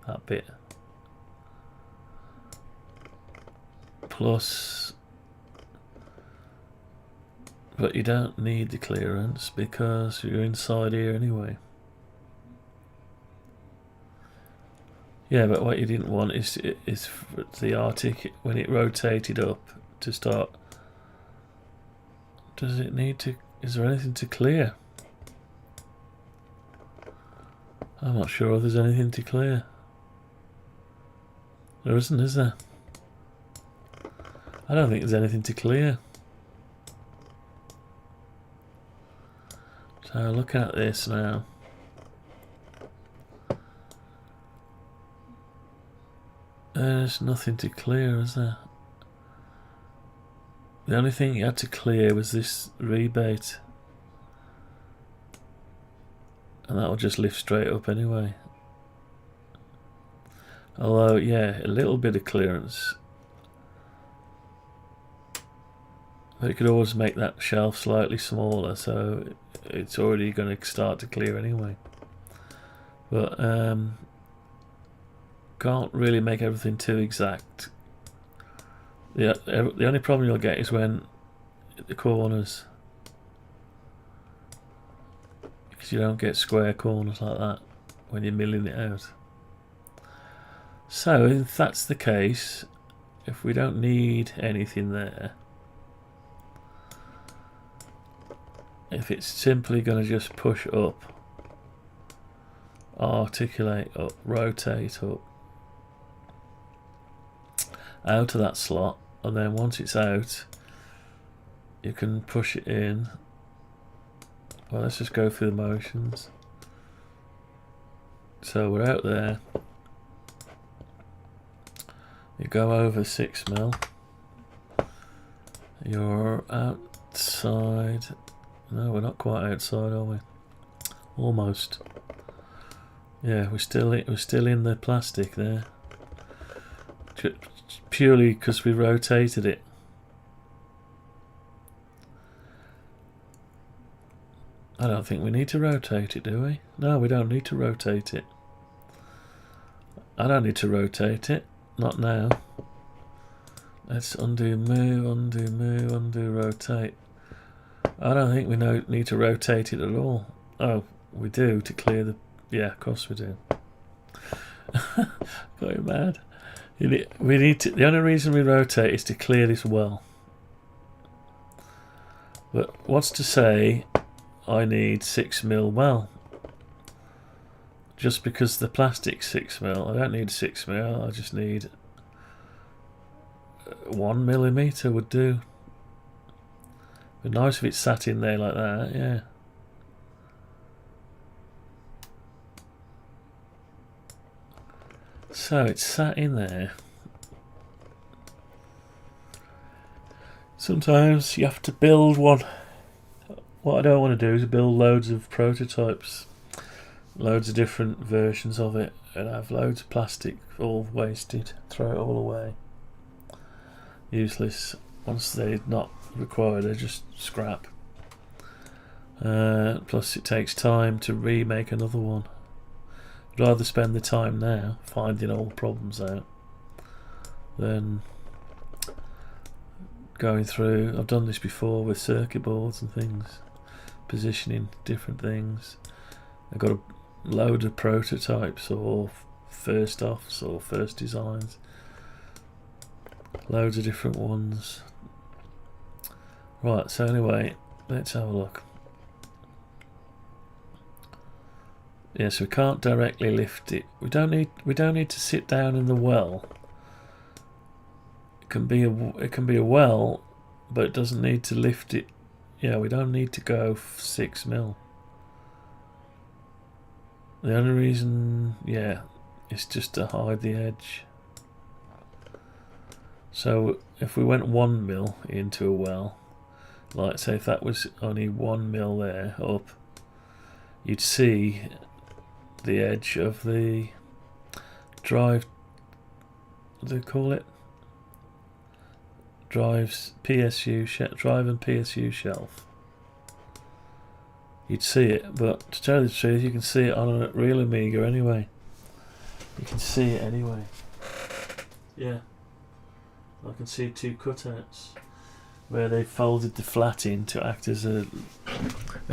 that bit plus. But you don't need the clearance because you're inside here anyway. Yeah, but what you didn't want is for the artic when it rotated up to start. Does it need to? Is there anything to clear? I'm not sure if there's anything to clear. There isn't, is there? I don't think there's anything to clear. So looking at this now, there's nothing to clear, is there? The only thing you had to clear was this rebate, and that will just lift straight up anyway. Although, yeah, a little bit of clearance, but you could always make that shelf slightly smaller, so it's already going to start to clear anyway. But can't really make everything too exact. The only problem you'll get is when the corners, because you don't get square corners like that when you're milling it out. So if that's the case, if we don't need anything there, if it's simply going to just push up, articulate up, rotate up, out of that slot, and then once it's out, you can push it in. Well, let's just go through the motions. So we're out there. You go over 6 mil. You're outside. No, we're not quite outside, are we? Almost. Yeah, we're still in the plastic there. Purely because we rotated it. I don't think we need to rotate it, do we? No, we don't need to rotate it. I don't need to rotate it. Not now. Let's undo, move, undo, move, undo, rotate. I don't think we need to rotate it at all. Oh, we do to clear the... Yeah, of course we do. Going mad. We need to... The only reason we rotate is to clear this well. But what's to say I need 6 mil well? Just because the plastic's 6 mil, I don't need 6 mil. I just need 1 millimetre would do. But nice if it sat in there like that, yeah. So it's sat in there. Sometimes you have to build one. What I don't want to do is build loads of prototypes, loads of different versions of it, and have loads of plastic all wasted, throw it all away. Useless. Once they're not required, they're just scrap. Plus it takes time to remake another one. I'd rather spend the time now finding all the problems out than going through. I've done this before with circuit boards and things, positioning different things. I've got a load of prototypes or first offs or first designs, loads of different ones. Right, so anyway, let's have a look. Yes, we can't directly lift it. We don't need to sit down in the well. It can be a well, but it doesn't need to lift it. Yeah, we don't need to go 6 mil. The only reason, yeah, is just to hide the edge. So if we went 1 mil into a well, like say if that was only 1 mil there up, you'd see the edge of the drive, what do they call it? Drive's PSU, drive and PSU shelf. You'd see it, but to tell you the truth, you can see it on a real Amiga anyway. You can see it anyway. Yeah. I can see 2 cutouts where they folded the flat in to act as a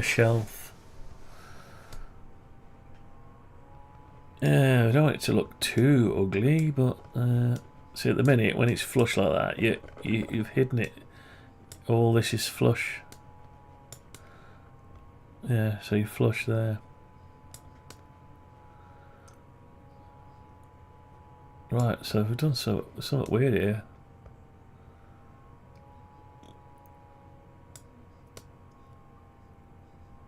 shelf. Yeah, I don't want it to look too ugly, but see at the minute when it's flush like that, you've hidden it. All this is flush. Yeah, so you flush there. Right, so we've done something weird here.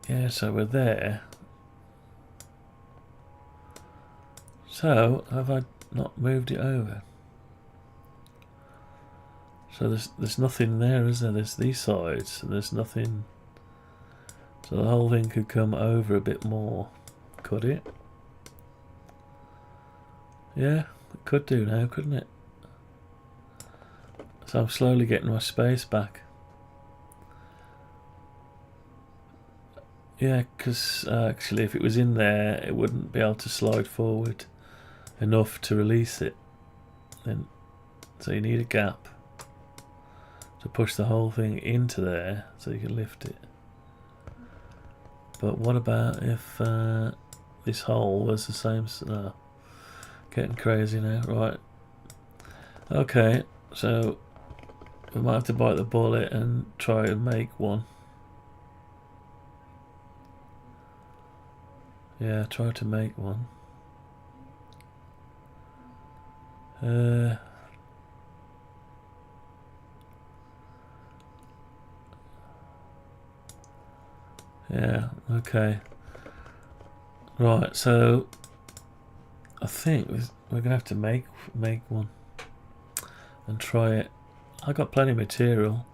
Yeah, so we're there. So, have I not moved it over? So there's nothing there, is there? There's these sides, and there's nothing. So the whole thing could come over a bit more, could it? Yeah, it could do now, couldn't it? So I'm slowly getting my space back. Yeah, because actually if it was in there, it wouldn't be able to slide forward enough to release it. Then, so you need a gap to push the whole thing into there so you can lift it. But what about if this hole was the same? No, getting crazy now. Right. Okay, so we might have to bite the bullet and try and make one. Yeah, try to make one. Yeah, okay. Right, so I think we're gonna have to make one and try it. I got plenty of material,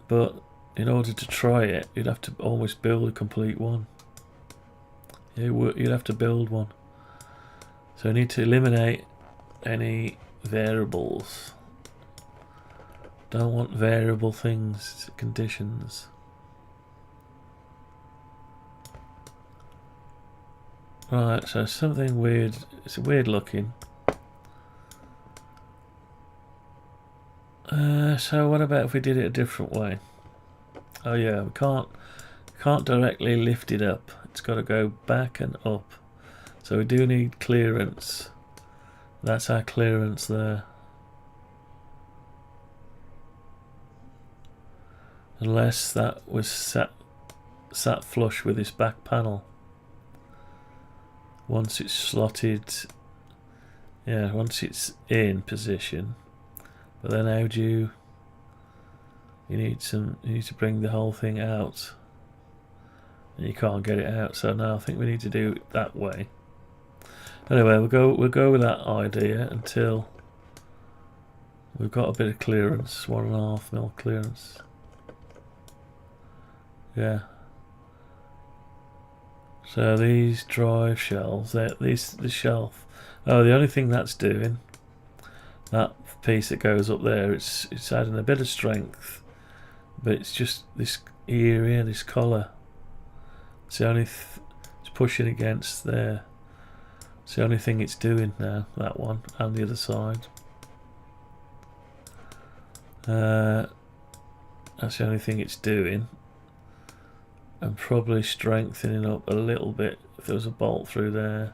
but in order to try it, you'd have to almost build a complete one. You'd have to build one. So I need to eliminate any variables. Don't want variable things, conditions. Right, so something weird. It's weird looking. So what about if we did it a different way? Oh yeah, we can't directly lift it up. It's got to go back and up. So we do need clearance. That's our clearance there. Unless that was sat flush with this back panel. Once it's slotted, yeah, once it's in position. But then how do you need to bring the whole thing out, and you can't get it out. So now I think we need to do it that way. Anyway, we'll go with that idea until we've got a bit of clearance, 1.5 mil clearance. Yeah. So these drive shelves, this shelf. Oh, the only thing that's doing, that piece that goes up there, it's adding a bit of strength, but it's just this area, this collar. It's the only it's pushing against there. It's the only thing it's doing now, that one, and the other side. That's the only thing it's doing. And probably strengthening up a little bit if there was a bolt through there.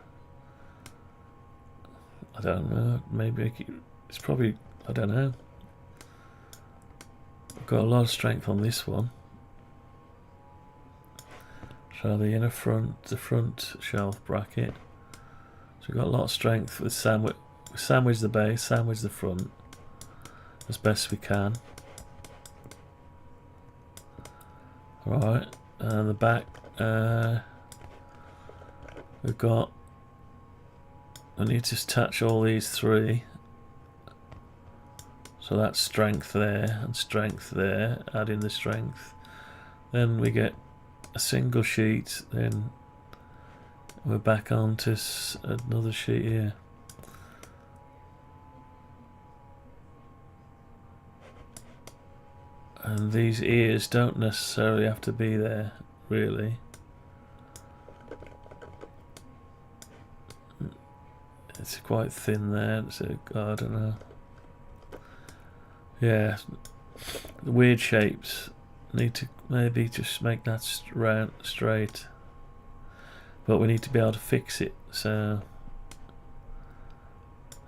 I don't know, maybe it's probably, I don't know. I've got a lot of strength on this one. So the inner front, the front shelf bracket. So we've got a lot of strength with sandwich the base, sandwich the front as best we can. Right, and the back, we've got, I need to attach all these three. So that's strength there and strength there, add in the strength. Then we get a single sheet, then we're back onto another sheet here. And these ears don't necessarily have to be there, really. It's quite thin there, so I don't know. Yeah, the weird shapes need to maybe just make that round straight, but we need to be able to fix it, so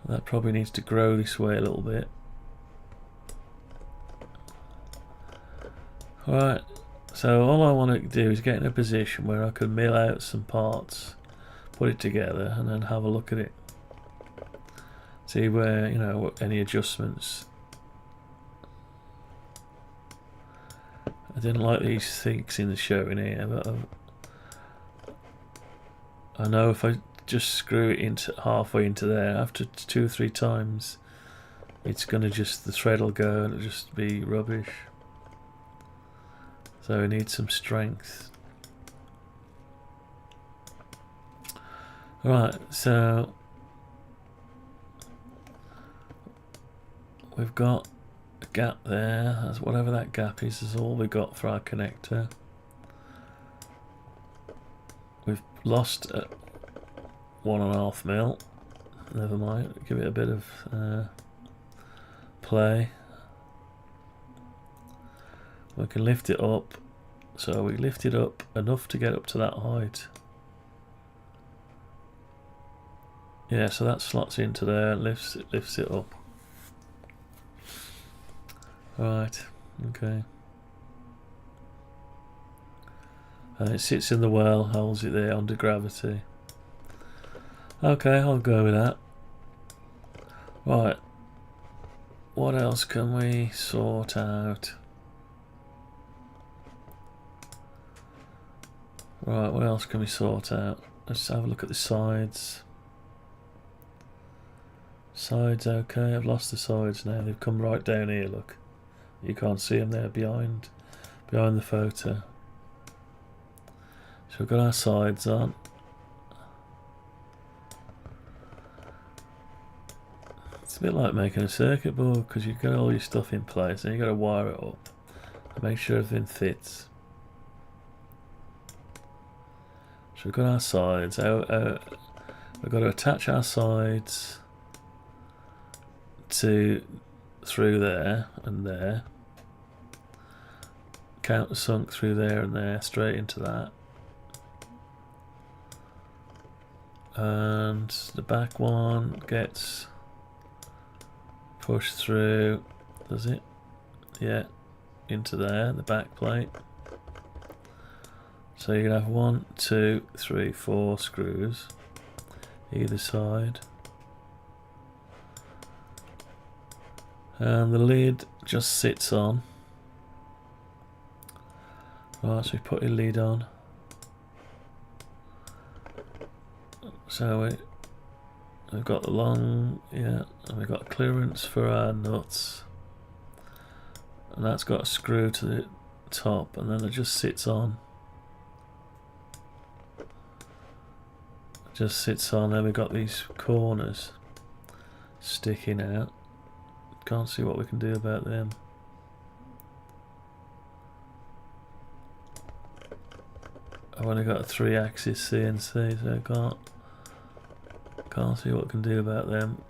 that probably needs to grow this way a little bit. Alright, so all I want to do is get in a position where I can mill out some parts, put it together, and then have a look at it. See where, you know, any adjustments. I didn't like these things in the show in here, but I know if I just screw it into halfway into there, after 2 or 3 times, it's gonna just, the thread will go and it'll just be rubbish. So we need some strength. Right, so we've got a gap there. That's whatever that gap is all we got for our connector. We've lost 1.5 mil. Never mind, give it a bit of play. We can lift it up, so we lift it up enough to get up to that height. Yeah, so that slots into there and lifts it up. Right, okay. And it sits in the well, holds it there under gravity. Okay, I'll go with that. Right, what else can we sort out? Right, what else can we sort out? Let's have a look at the sides. Sides, okay, I've lost the sides now. They've come right down here, look. You can't see them there behind the photo. So we've got our sides on. It's a bit like making a circuit board, because you've got all your stuff in place and you've got to wire it up and make sure everything fits. So we've got our sides. We've got to attach our sides through there and there. Countersunk through there and there, straight into that. And the back one gets pushed through, does it? Yeah, into there, the back plate. So you can have 1, 2, 3, 4 screws either side. And the lid just sits on. Right, so we put a lid on. So we've got the long, yeah, and we've got clearance for our nuts. And that's got a screw to the top, and then it just sits on. Just sits on, then we've got these corners sticking out. Can't see what we can do about them. I've only got a 3-axis CNC, so I can't see what we can do about them.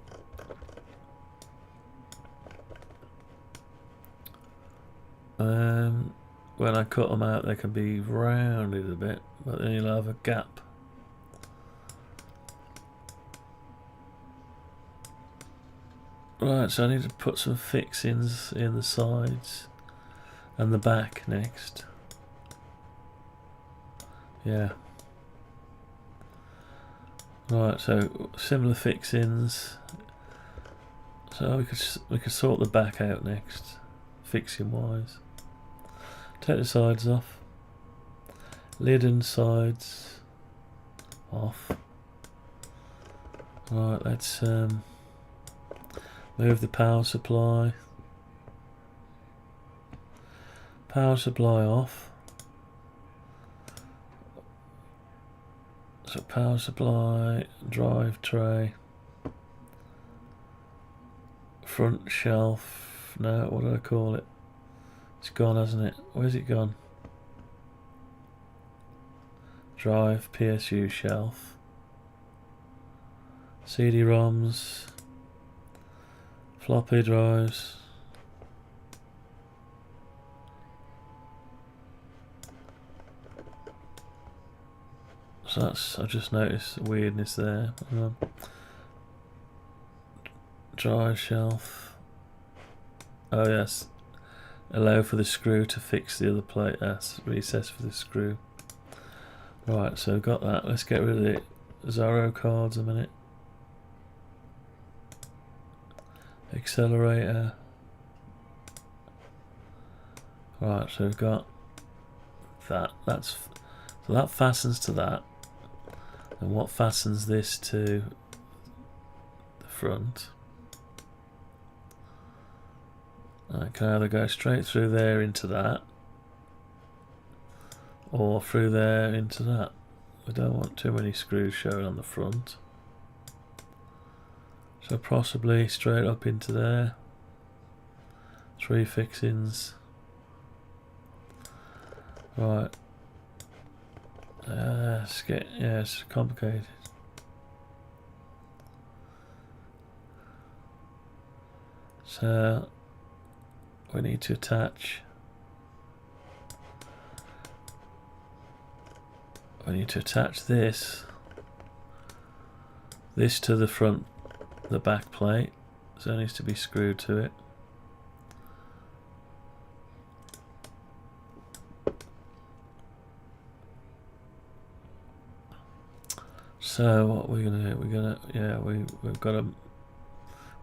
When I cut them out, they can be rounded a bit, but then you'll have a gap. Right, so I need to put some fixings in the sides and the back next. Yeah. Right, so similar fixings. So we could sort the back out next, fixing wise. Take the sides off. Lid and sides off. Right, let's move the power supply. Power supply off. So power supply, drive tray, front shelf. No, what do I call it? It's gone, hasn't it? Where's it gone? Drive, PSU shelf, CD-ROMs, floppy drives. So that's, I just noticed weirdness there. Drive shelf. Oh yes. Allow for the screw to fix the other plate. That's recess for the screw. Right, so got that. Let's get rid of the Zorro cards a minute. Accelerator. Right, so we've got that. So that fastens to that. And what fastens this to the front? I can either go straight through there into that, or through there into that. We don't want too many screws showing on the front. So possibly straight up into there. 3 fixings. Right. It's complicated. So we need to attach. We need to attach this to the front, the back plate. So it needs to be screwed to it. So what we're gonna do? We've got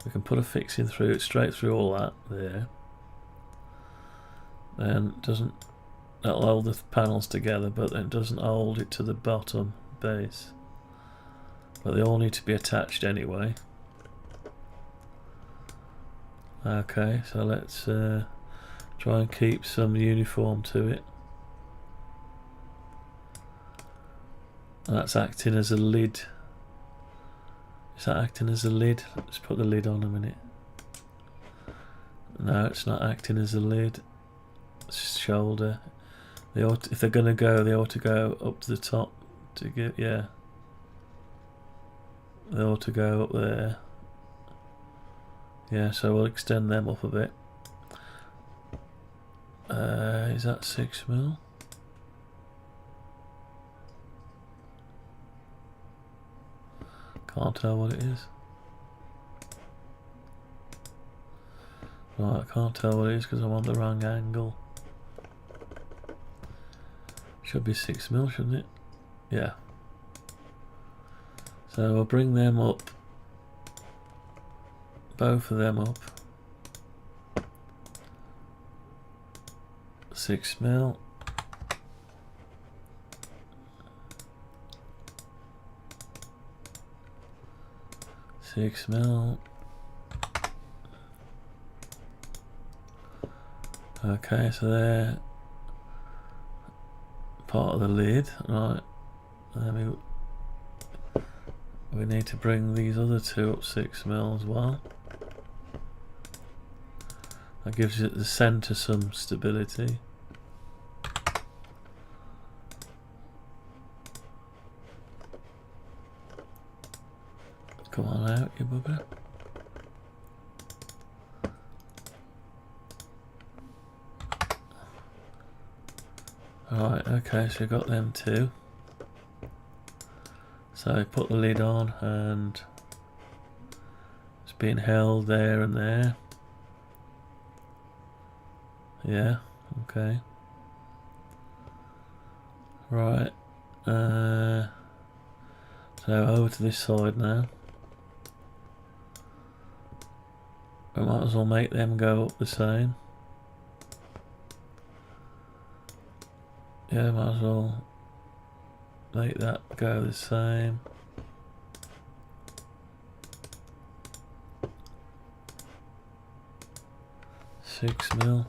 we can put a fixing through it, straight through all that there. Then that'll hold the panels together, but then doesn't hold it to the bottom base. But they all need to be attached anyway. Okay, so let's try and keep some uniform to it. And that's acting as a lid. Is that acting as a lid? Let's put the lid on a minute. No, it's not acting as a lid. It's shoulder. If they're going to go, they ought to go up to the top to get, yeah. They ought to go up there. Yeah, so we'll extend them up a bit. Is that 6mm? Can't tell what it is. Right, I can't tell what it is because I'm on the wrong angle. Should be 6mm, shouldn't it? Yeah. So we'll bring them up. Both of them up. 6mm. Okay, so they're part of the lid, right? Then we need to bring these other two up 6mm as well. That gives it the centre some stability. Come on out, you bugger. Alright, okay, so we've got them two. So put the lid on and it's being held there and there. Yeah, okay. Right, So over to this side now. We might as well make them go up the same. Yeah, might as well make that go the same. £6mm.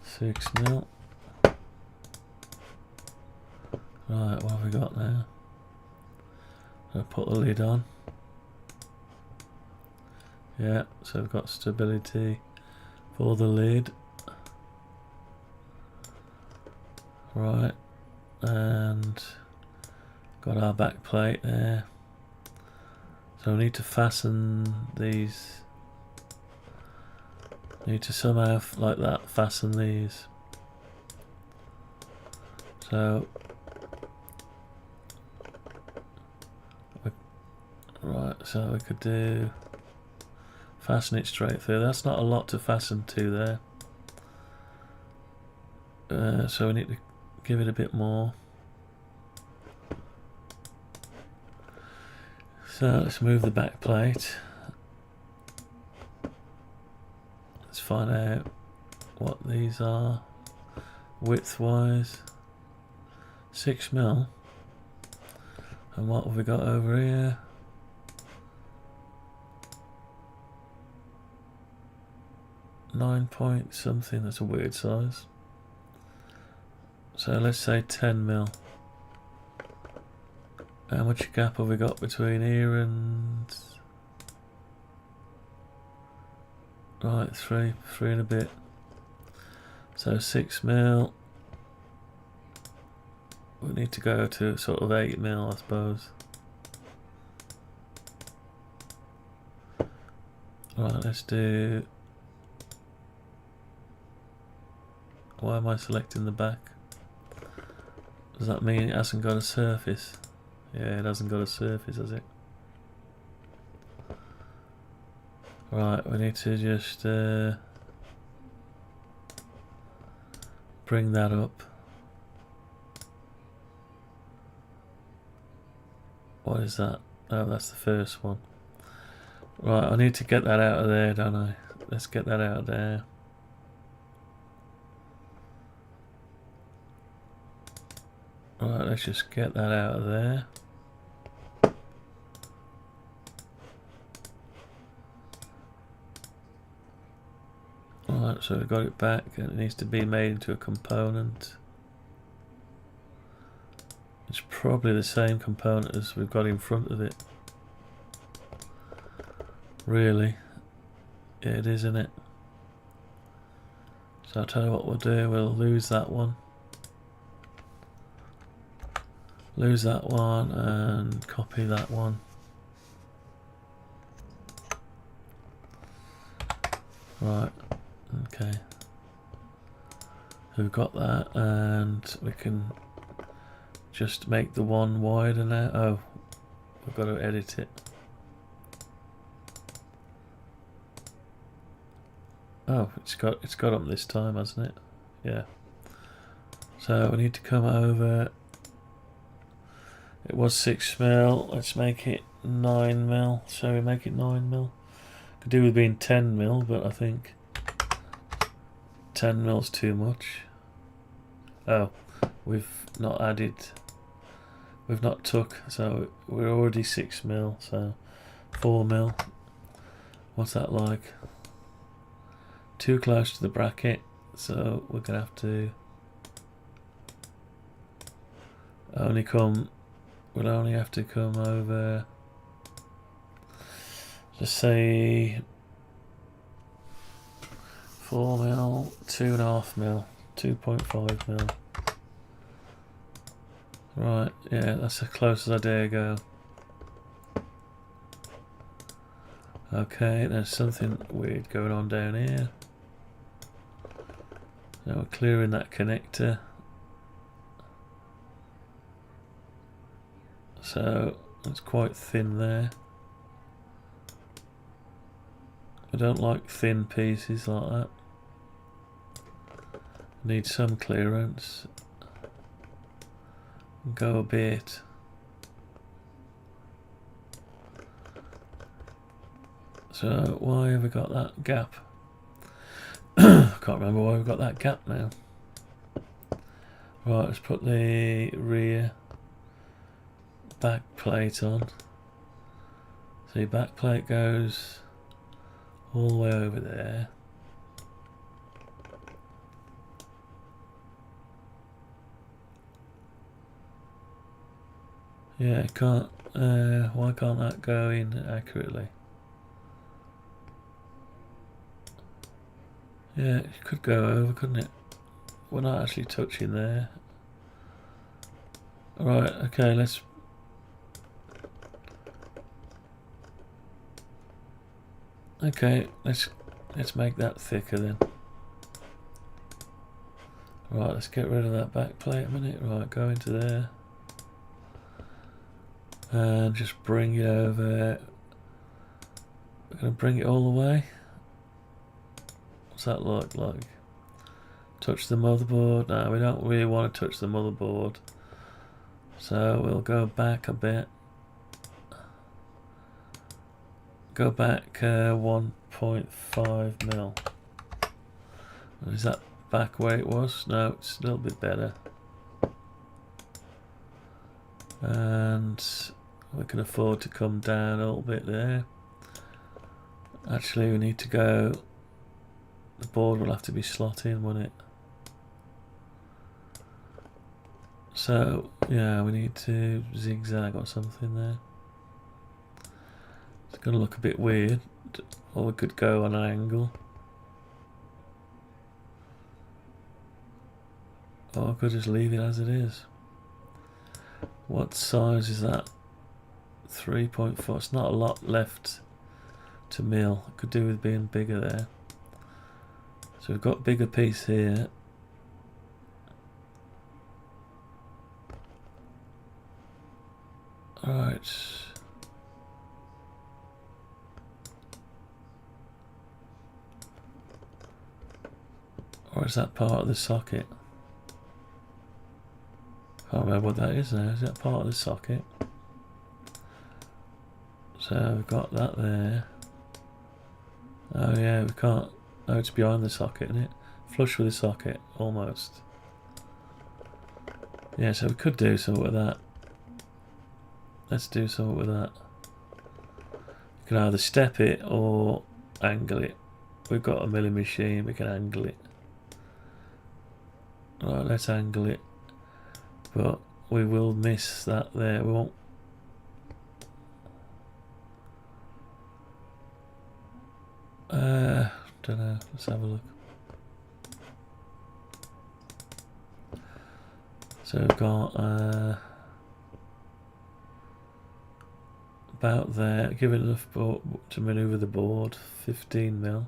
£6mm. Right, what have we got now? I'll put the lid on. Yeah, so we've got stability for the lid. Right, and got our back plate there. So we need to fasten these. Need to somehow, like that, fasten these. So, right, so we could do fasten it straight through. That's not a lot to fasten to there. So we need to give it a bit more. So let's move the back plate. Let's find out what these are width wise. 6mm. And what have we got over here? 9 point something. That's a weird size. So let's say 10mm. How much gap have we got between here and... Right, three and a bit. So 6mm. We need to go to sort of 8mm, I suppose. Right, let's do... Why am I selecting the back? Does that mean it hasn't got a surface? Yeah, it hasn't got a surface, has it? Right, we need to just bring that up. What is that? Oh, that's the first one. Right, I need to get that out of there, don't I? Let's get that out of there. Right, let's just get that out of there. Alright, so we've got it back and it needs to be made into a component. It's probably the same component as we've got in front of it. Really. Yeah, it is, isn't it? So I'll tell you what we'll do, we'll lose that one. Lose that one and copy that one. Right, okay. We've got that and we can just make the one wider now. Oh, we've got to edit it. Oh, it's got up this time, hasn't it? Yeah. So we need to come over. It was 6mm. Let's make it 9mm. So we make it 9mm. Could do with being 10mm, but I think 10mm's too much. Oh, we've not added. We've not took. So we're already 6mm. So 4mm. What's that like? Too close to the bracket. So we're gonna have to only come. We'll only have to come over, just say 4mm, 2.5mm, 2.5mm. Right, yeah, that's as close as I dare go. Okay, there's something weird going on down here. Now we're clearing that connector. So it's quite thin there. I don't like thin pieces like that. Need some clearance. Go a bit. So why have we got that gap? Can't remember why we've got that gap now. Right, let's put the rear back plate on. See, back plate goes all the way over there. Yeah, it can't. Why can't that go in accurately? Yeah, it could go over, couldn't it? We're not actually touching there. Right, okay, let's... Okay, let's make that thicker then. Right, let's get rid of that back plate a minute. Right, go into there. And just bring it over. We're going to bring it all the way. What's that look like? Touch the motherboard. No, we don't really want to touch the motherboard. So we'll go back a bit. Go back 1.5 mil. Is that back where it was? No, it's a little bit better. And we can afford to come down a little bit there. Actually, we need to go... The board will have to be slot in, won't it? So, yeah, we need to zigzag or something there. It's going to look a bit weird. Or we could go on an angle. Or I could just leave it as it is. What size is that? 3.4. It's not a lot left to mill. Could do with being bigger there. So we've got bigger piece here. Alright. Or is that part of the socket? Can't remember what that is now. Is that part of the socket? So we've got that there. Oh yeah, we can't. Oh, it's behind the socket, isn't it? Flush with the socket, almost. Yeah, so we could do something with that. Let's do something with that. You can either step it or angle it. We've got a milling machine, we can angle it. Right, let's angle it. But we will miss that there. We won't. Don't know. Let's have a look. So we've got about there. Give it enough to manoeuvre the board. 15 mil.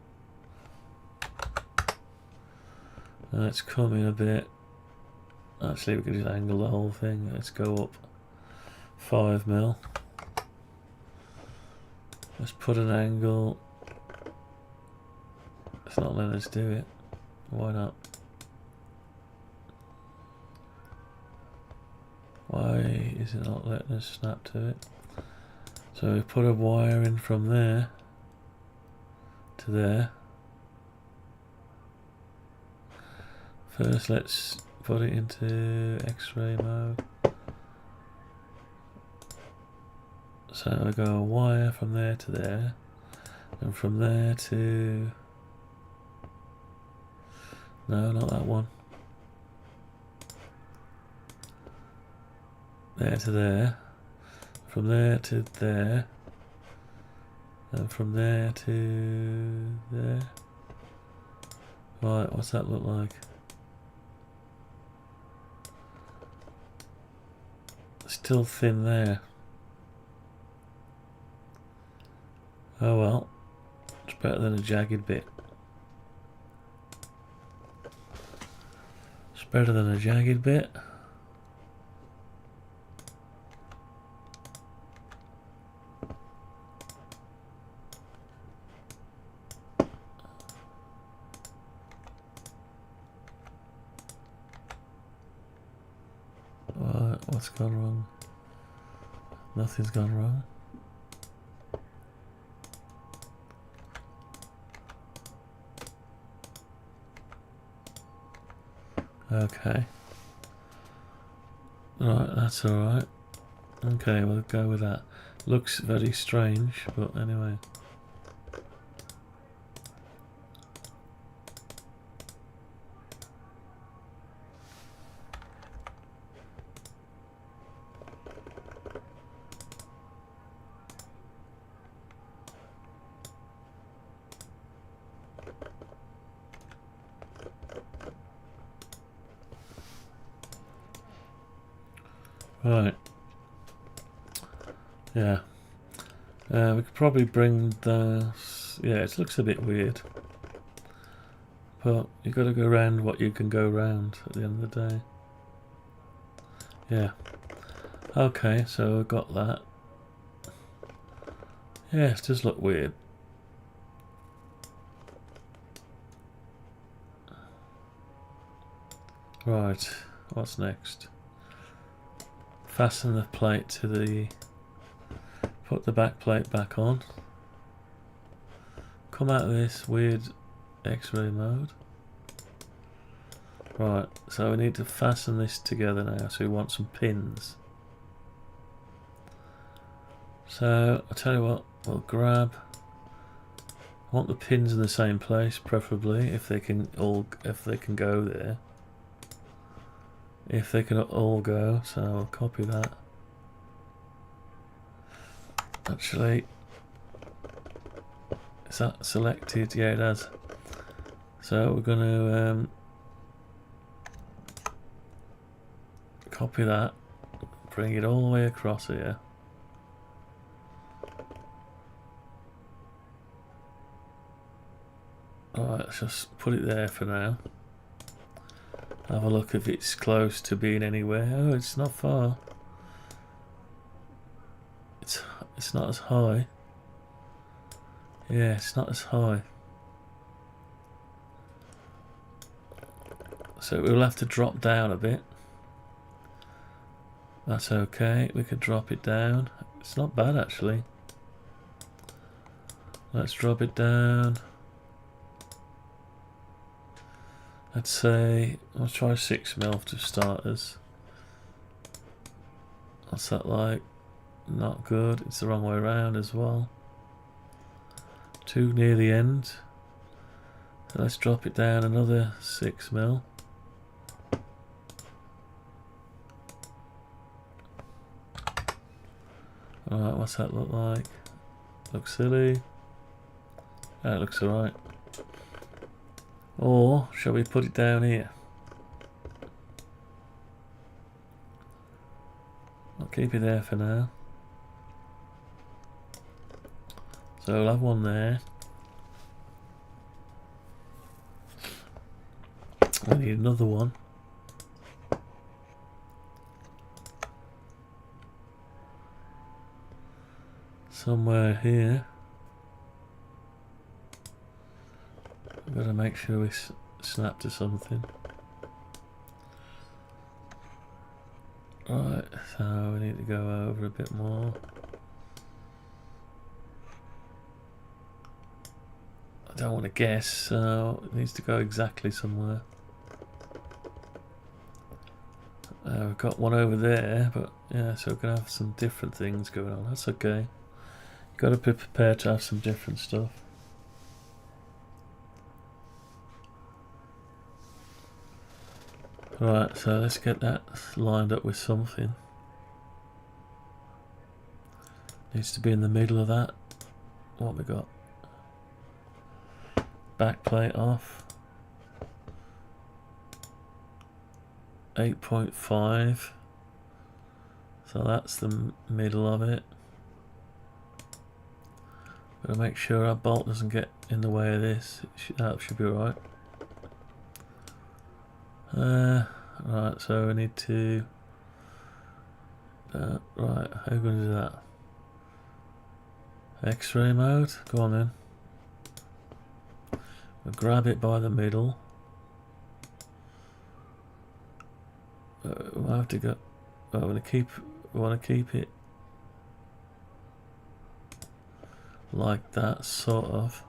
And let's come in a bit. Actually, we could just angle the whole thing. Let's go up 5 mil. Let's put an angle. It's not letting us do it. Why not? Why is it not letting us snap to it? So we put a wire in from there to there. First, let's put it into X-ray mode. So I go a wire from there to there, and from there to... No, not that one. There to there. From there to there. And from there to there. Right, what's that look like? Still thin there. Oh well. It's better than a jagged bit. It's better than a jagged bit. what's gone wrong? Nothing's gone wrong. Okay. Right, that's alright. Okay, we'll go with that. Looks very strange, but anyway. Right. Yeah. We could probably bring the... Yeah, it looks a bit weird. But you've got to go around what you can go round at the end of the day. Yeah. Okay, so we've got that. Yeah, it does look weird. Right, what's next? Fasten the plate to the... Put the back plate back on. Come out of this weird X-ray mode. Right, so we need to fasten this together now, so we want some pins. So, I'll tell you what, we'll grab... I want the pins in the same place, preferably, if they can go there. If they can all go, so I'll copy that. Actually, is that selected? Yeah, it has. So we're going to copy that, bring it all the way across here. Alright, let's just put it there for now. Have a look if it's close to being anywhere. Oh, it's not far. It's not as high. Yeah, it's not as high. So we'll have to drop down a bit. That's okay. We could drop it down. It's not bad actually. Let's drop it down. Let's say, I'll try 6mm to starters. What's that like? Not good. It's the wrong way around as well. Too near the end. So let's drop it down another 6mm. Alright, what's that look like? Looks silly. That looks alright. Or shall we put it down here? I'll keep it there for now. So we'll have one there. We need another one. Somewhere here. We've got to make sure we snap to something. Right, so we need to go over a bit more. I don't want to guess, so it needs to go exactly somewhere. We've got one over there, but yeah, so we're going to have some different things going on. That's okay. You've got to be prepared to have some different stuff. Right, so let's get that lined up with something. Needs to be in the middle of that. What we got? Back plate off. 8.5. So that's the middle of it. Gotta make sure our bolt doesn't get in the way of this. That should be alright. Right, so we need to right, how are we going to do that? X-ray mode, go on then. We'll grab it by the middle. We'll have to go, I want to keep it like that, sort of.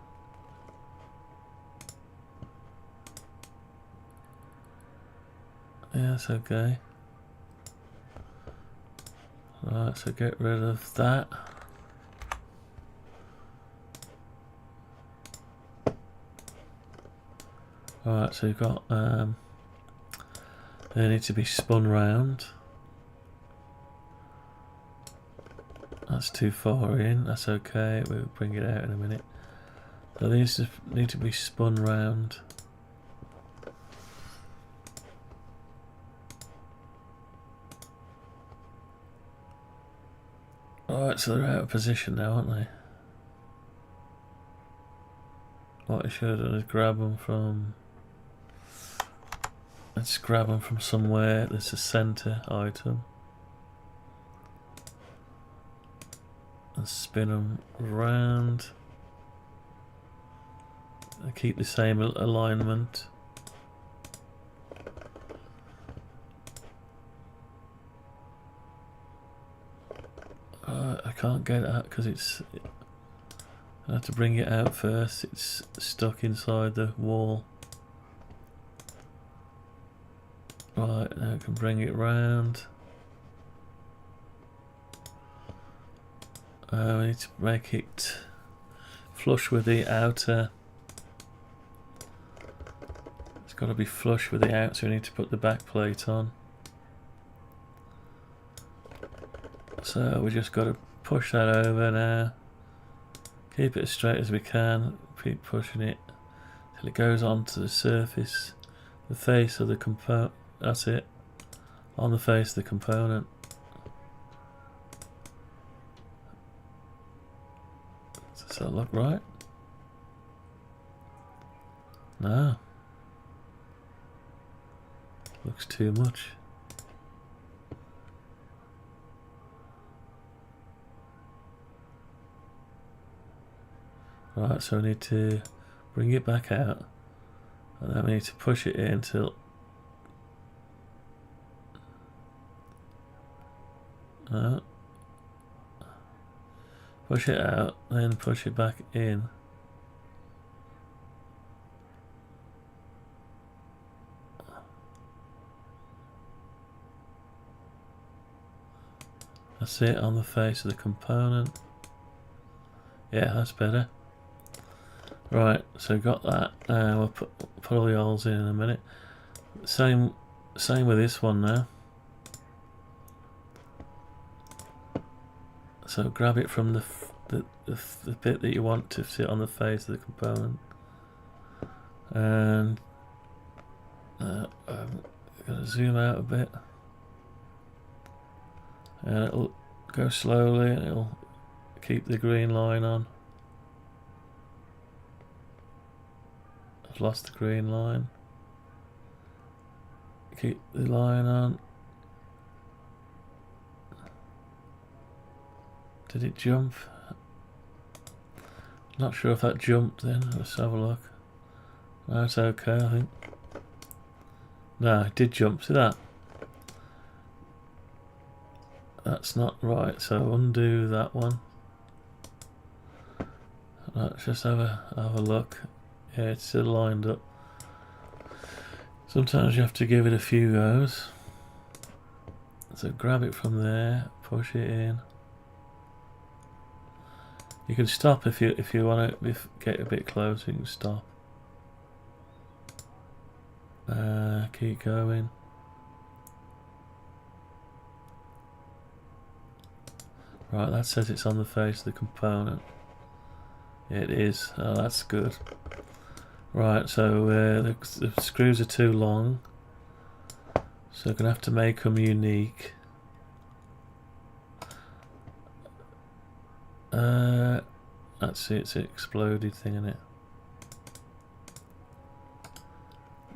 Yeah, that's okay. Right, so get rid of that. Alright, so you've got they need to be spun round. That's too far in, that's okay, we'll bring it out in a minute. So these need to be spun round. Alright, so they're out of position now, aren't they? What I should have done is grab them from... Let's grab them from somewhere. There's a center item. And spin them round. And keep the same alignment. I can't get it out because it's... I have to bring it out first. It's stuck inside the wall. Right, now I can bring it round. We need to make it flush with the outer. It's got to be flush with the outer, so we need to put the back plate on. So we just got to push that over now. Keep it as straight as we can. Keep pushing it till it goes onto the surface, the face of the component. That's it. On the face of the component. Does that look right? No. Looks too much. Right, so we need to bring it back out, and then we need to push it in till push it out, then push it back in. That's it, on the face of the component. Yeah, that's better. Right, so got that. We'll put all the holes in a minute. Same with this one now. So grab it from the bit that you want to sit on the face of the component, and I'm gonna zoom out a bit, and it'll go slowly, and it'll keep the green line on. I've lost the green line. Keep the line on. Did it jump? Not sure if that jumped then. Let's have a look. That's okay, I think. No, it did jump. See that? That's not right, so undo that one. Let's just have a look. Yeah, it's still lined up. Sometimes you have to give it a few goes. So grab it from there, push it in. You can stop if you want to get a bit closer. You can stop. Keep going. Right, that says it's on the face of the component. Yeah, it is. Oh, that's good. Right, so the screws are too long, so I'm going to have to make them unique. That's it, it's an exploded thing, isn't it?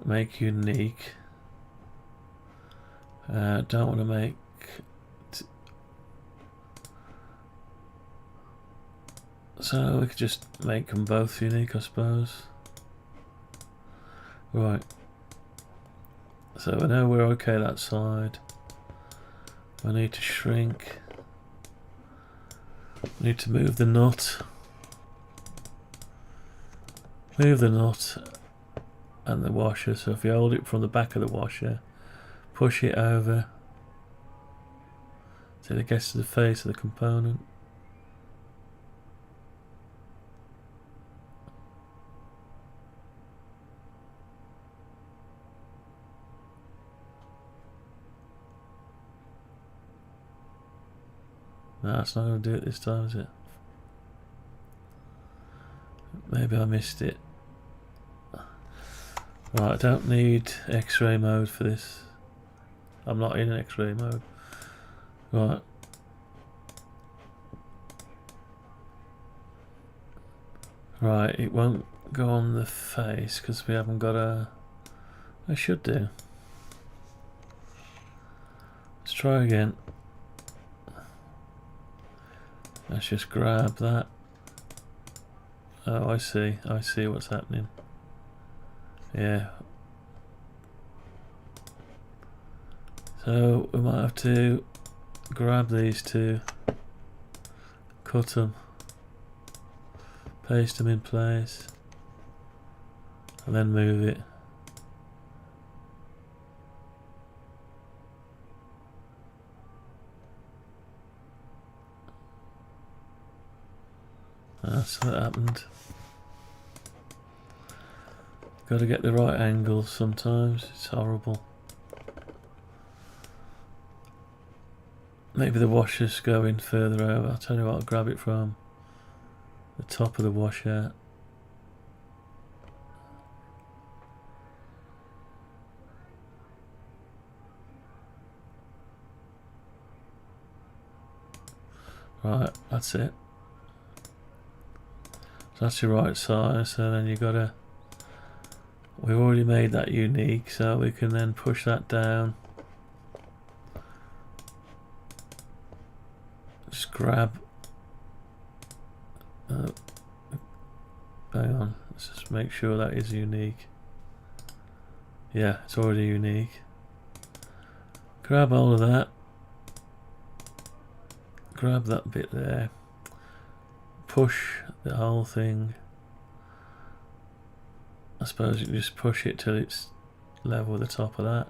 Make unique. Don't want to make... So we could just make them both unique, I suppose. Right. So I know we're okay that side. I need to shrink. I need to move the nut. Move the nut and the washer. So if you hold it from the back of the washer, push it over till it gets to the face of the component. No, it's not going to do it this time, is it? Maybe I missed it. Right, I don't need X-ray mode for this. I'm not in X-ray mode. Right. Right, it won't go on the face because we haven't got a... I should do. Let's try again. Let's just grab that. Oh, I see what's happening. Yeah. So we might have to grab these two, cut them, paste them in place, and then move it. That's what happened. Got to get the right angle sometimes, it's horrible. Maybe the washer's going further over. I'll tell you what, I'll grab it from the top of the washer. Right, that's it. So that's your right size, so then you gotta... We've already made that unique, so we can then push that down. Just grab... hang on, let's just make sure that is unique. Yeah, it's already unique. Grab all of that. Grab that bit there. Push the whole thing. I suppose you just push it till it's level with the top of that.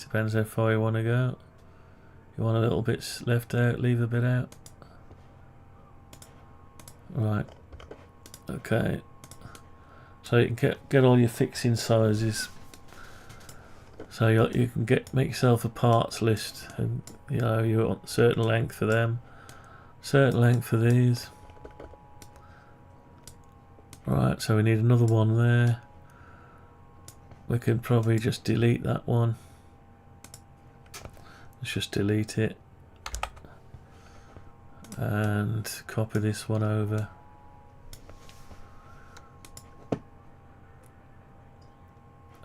Depends how far you want to go. You want a little bit left out, leave a bit out. Right. Okay. So you can get all your fixing sizes. So you can make yourself a parts list, and you know you want a certain length for them, certain length for these. Right, so we need another one there. We could probably just delete that one. Let's just delete it and copy this one over.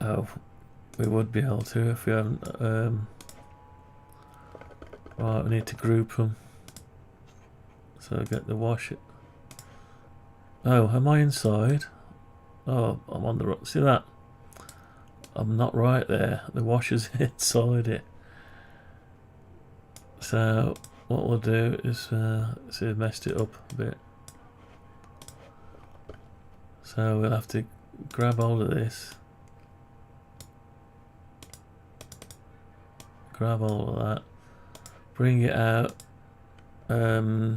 Oh, we would be able to if we haven't. Right, we need to group them. So get the wash. Oh, am I inside? Oh, I'm on the right. See that? I'm not right there. The washer's inside it. So what we'll do is see, I've messed it up a bit. So we'll have to grab hold of this. Grab all of that. Bring it out.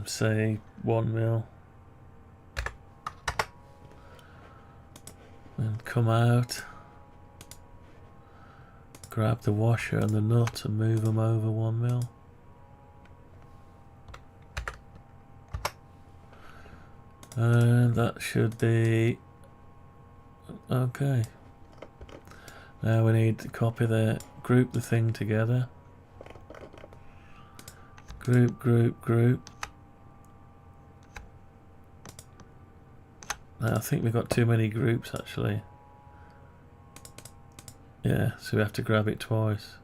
Say 1 mil. And come out. Grab the washer and the nut and move them over 1 mil. And that should be okay. Now we need to copy group the thing together. Group, group, group. Now I think we've got too many groups actually. Yeah, so we have to grab it twice.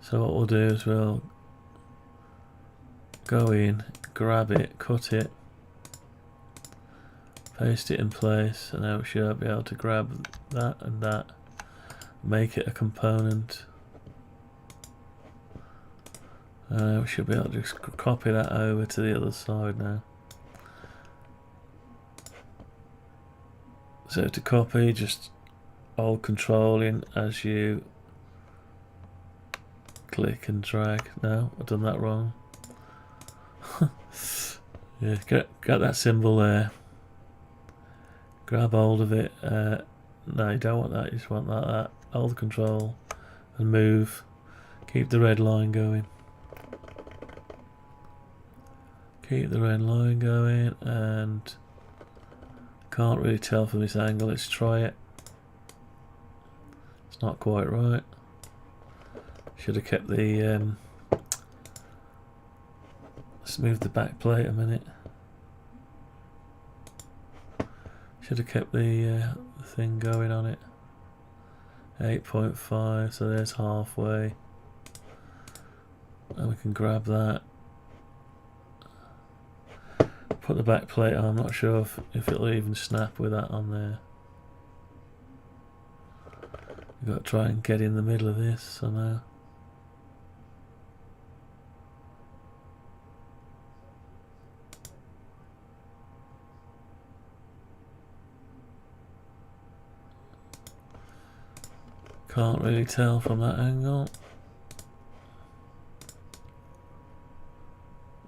So what we'll do is we'll go in, grab it, cut it, paste it in place, and now we should be able to grab that and that. make it a component. We should be able to just copy that over to the other side now. So to copy, just hold Control in as you click and drag. No, I've done that wrong. Yeah, get that symbol there. Grab hold of it. No, you don't want that. You just want that. Hold Control and move. Keep the red line going. Keep the red line going, and can't really tell from this angle. Let's try it. It's not quite right. Should have kept the. Let's move the back plate a minute. Should have kept the thing going on it. 8.5, so there's halfway. And we can grab that. Put the back plate on. I'm not sure if it'll even snap with that on there. We've got to try and get in the middle of this somehow. Can't really tell from that angle.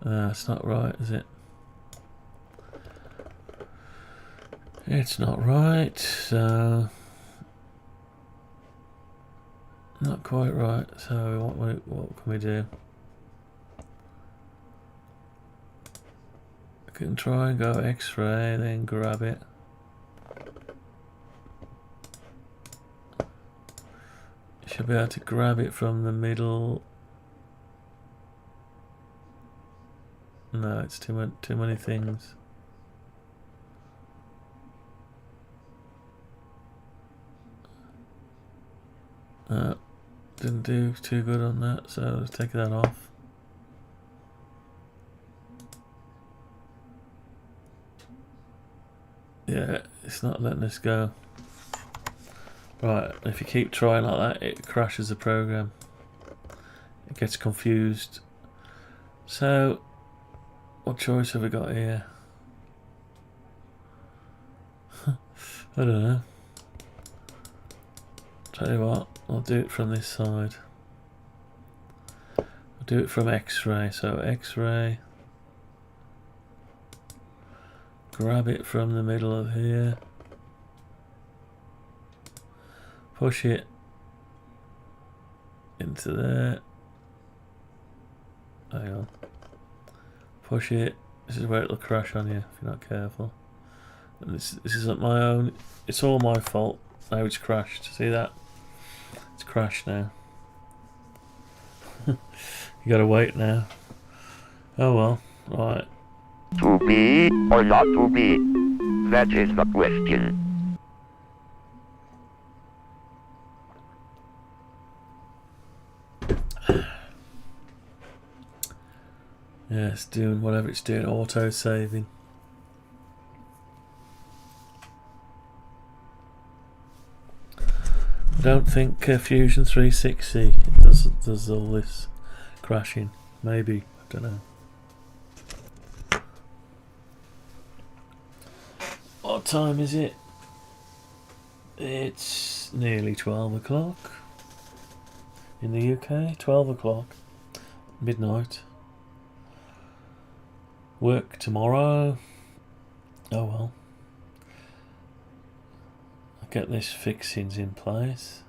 It's not right, is it? It's not right, so not quite right. So what can we do? I can try and go X-ray, then grab it. Should be able to grab it from the middle. No, it's too many things. Didn't do too good on that, so let's take that off. Yeah, it's not letting us go. Right, if you keep trying like that, it crashes the program. It gets confused. So, what choice have we got here? I don't know. Tell you what, I'll do it from this side. I'll do it from X-ray. So X-ray. Grab it from the middle of here. Push it into there. Hang on. Push it. This is where it'll crash on you if you're not careful. And this isn't my own. It's all my fault. Now it's crashed. See that? It's crashed now. You gotta wait now. Oh well. Right. To be or not to be? That is the question. Yeah, it's doing whatever it's doing, auto saving. I don't think Fusion 360 does all this crashing. Maybe, I don't know. What time is it? It's nearly 12 o'clock in the UK. 12 o'clock, midnight. Work tomorrow. Oh well. I'll get this fixings in place.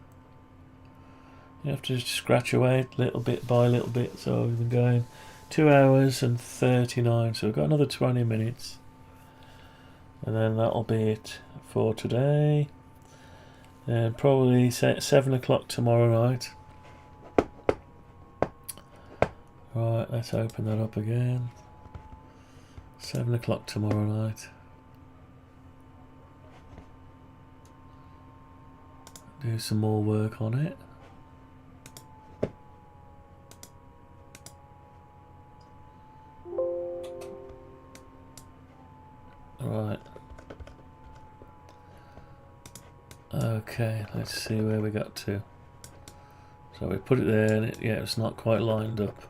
You have to scratch away little bit by little bit. So we've been going 2 hours and 39. So we've got another 20 minutes. And then that'll be it for today. And probably 7 o'clock tomorrow night. Right, let's open that up again. 7 o'clock tomorrow night. Do some more work on it. Right. Okay, let's see where we got to. So we put it there, and yeah, it's not quite lined up.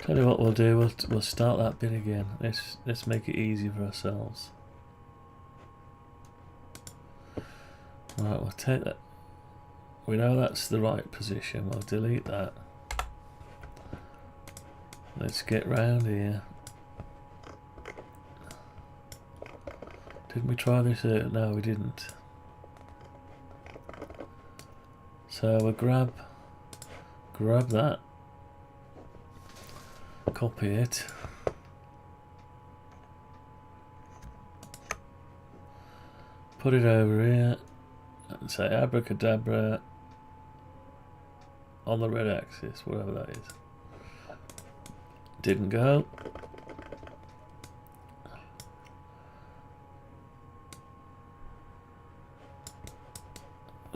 Tell you what we'll do. We'll start that bit again. Let's make it easy for ourselves. Right, we'll take that. We know that's the right position. We'll delete that. Let's get round here. Didn't we try this out? No, we didn't. So we'll grab that, copy it, put it over here, and say abracadabra on the red axis, whatever that is. Didn't go.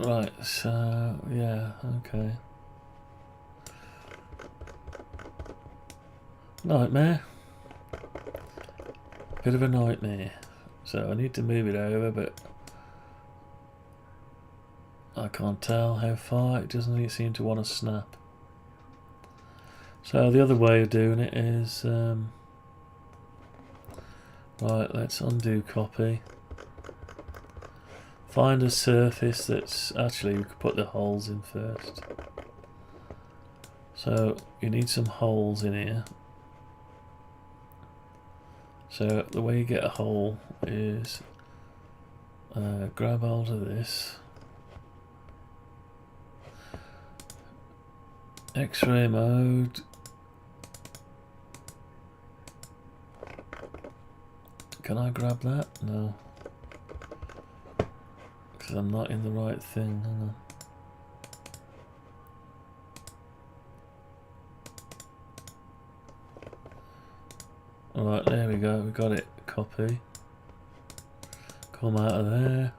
Right, so yeah, okay. Nightmare. Bit of a nightmare. So I need to move it over, but I can't tell how far. It doesn't seem to want to snap. So the other way of doing it is right, let's undo copy. Find a surface that's actually, we could put the holes in first. So you need some holes in here. So the way you get a hole is grab hold of this. X-ray mode. Can I grab that? No. Because I'm not in the right thing. Hang on. Alright, there we go. We got it. Copy. Come out of there.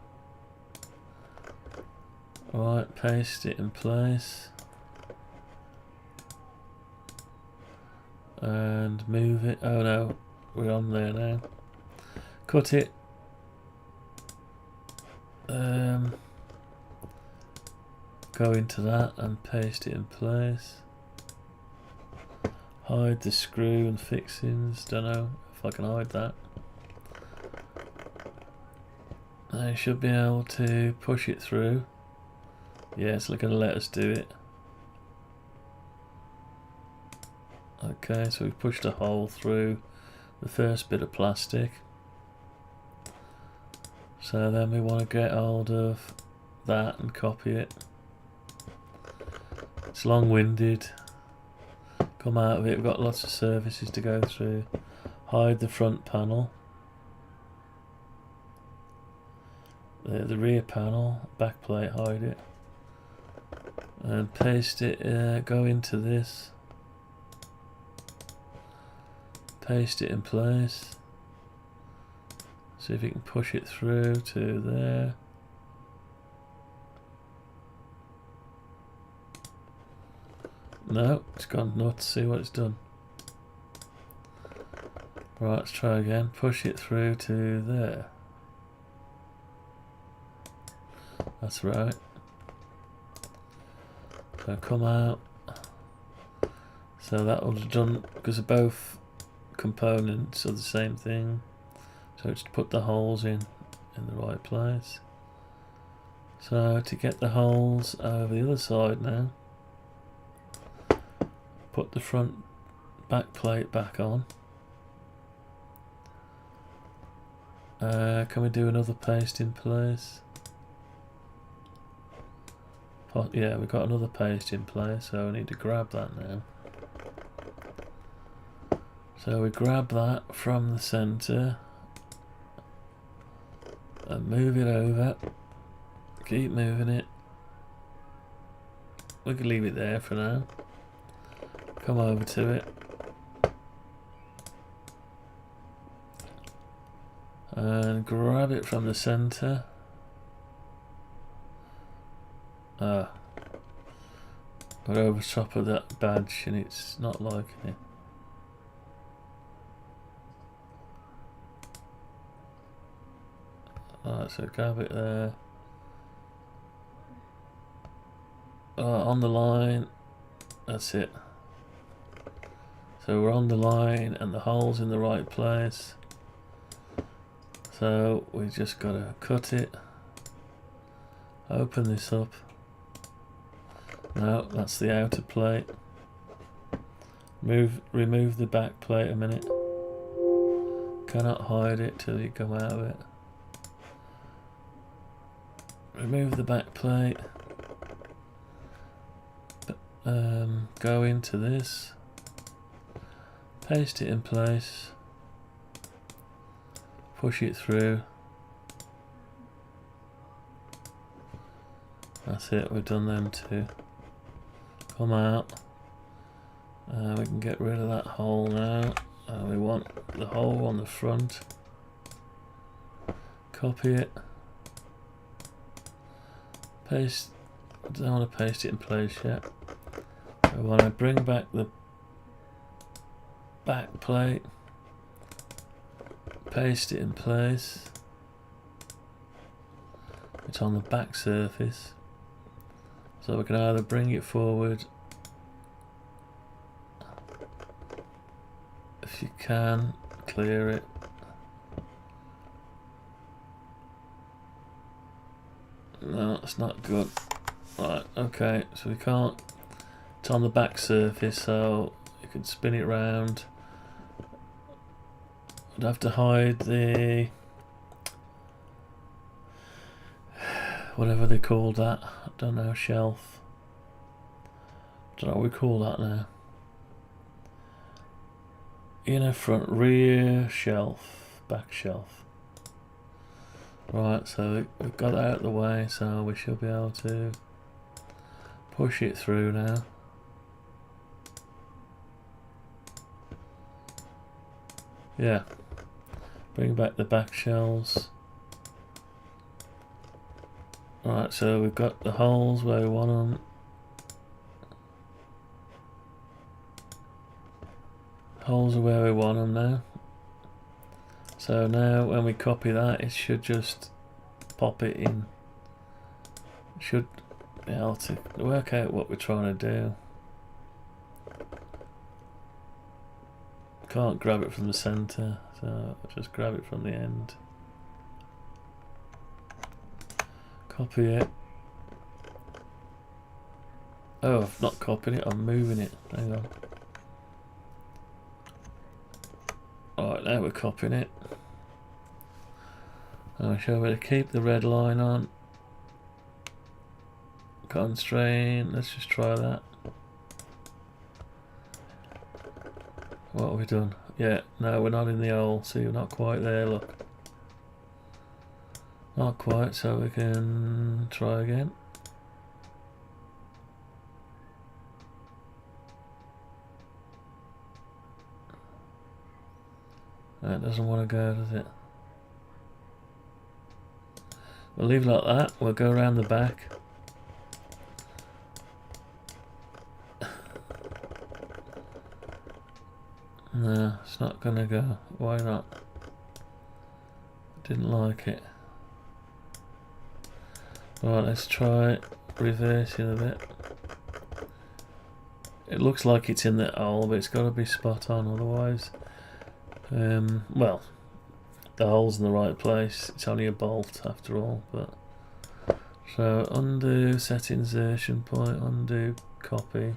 Alright, paste it in place. And move it. Oh no, we're on there now. Cut it. Go into that and paste it in place. Hide the screw and fixings. Don't know if I can hide that. I should be able to push it through. Yeah, it's going to let us do it. Okay, so we pushed a hole through the first bit of plastic. So then we want to get hold of that and copy it. It's long-winded. Come out of it, we've got lots of surfaces to go through. Hide the front panel. The rear panel, back plate, hide it. And paste it, go into this. Paste it in place. See if you can push it through to there. No, it's gone nuts. See what it's done. Right, let's try again. Push it through to there. That's right. So come out. So that will have done, because both components are the same thing. So just put the holes in the right place. So to get the holes over the other side now, put the front back plate back on. Can we do another paste in place? Yeah, we've got another paste in place, so we need to grab that now. So we grab that from the centre and move it over. Keep moving it. We can leave it there for now. Come over to it. And grab it from the centre. Got over top of that badge and it's not liking it. Alright, so grab it there. On the line. That's it. So we're on the line and the hole's in the right place. So we just got to cut it. Open this up. No, that's the outer plate. Remove the back plate a minute. Cannot hide it till you come out of it. Remove the back plate. Go into this. Paste it in place. Push it through. That's it, we've done them two. Come out. We can get rid of that hole now. We want the hole on the front. Copy it. Paste. I don't want to paste it in place yet. I want to bring back the back plate. Paste it in place. It's on the back surface. So we can either bring it forward, if you can, clear it. No, it's not good. Right, okay, so we can't, it's on the back surface, so you can spin it round. I'd have to hide the, whatever they call that, I don't know, shelf. I don't know what we call that now. Inner, front, rear shelf, back shelf. Right, so we've got that out of the way, so we should be able to push it through now. Yeah, bring back the back shelves. Right, so we've got the holes where we want them. Holes are where we want them now. So now when we copy that, it should just pop it in. It should be able to work out what we're trying to do. Can't grab it from the center, so I'll just grab it from the end. Copy it. Oh, I've not copied it, I'm moving it. Hang on. Alright, now we're copying it. I'm sure we're to keep the red line on. Constraint, let's just try that. What have we done? Yeah, no, we're not in the hole. See, we're not quite there, look. Not quite, so we can try again. That doesn't want to go, does it? We'll leave it like that. We'll go around the back. No, it's not gonna go. Why not? Didn't like it. Right, let's try reversing a bit. It looks like it's in the hole, but it's got to be spot on, otherwise. Well, the hole's in the right place. It's only a bolt after all, but so undo, set insertion point, undo, copy.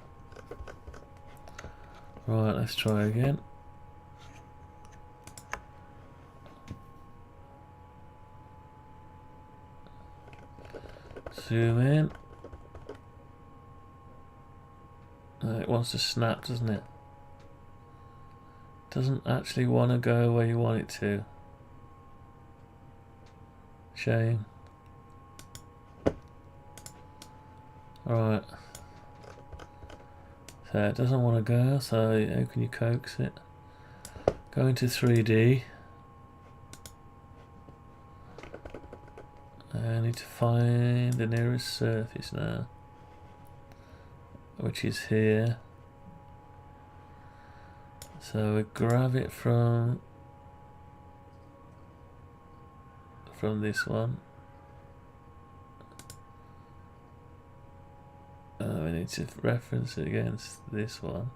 Right, let's try again. Zoom in. It wants to snap, doesn't it? Doesn't actually want to go where you want it to. Shame. Alright. So it doesn't want to go, so how can you coax it? Go into 3D. I need to find the nearest surface now, which is here. So we grab it from from this one. We need to reference it against this one.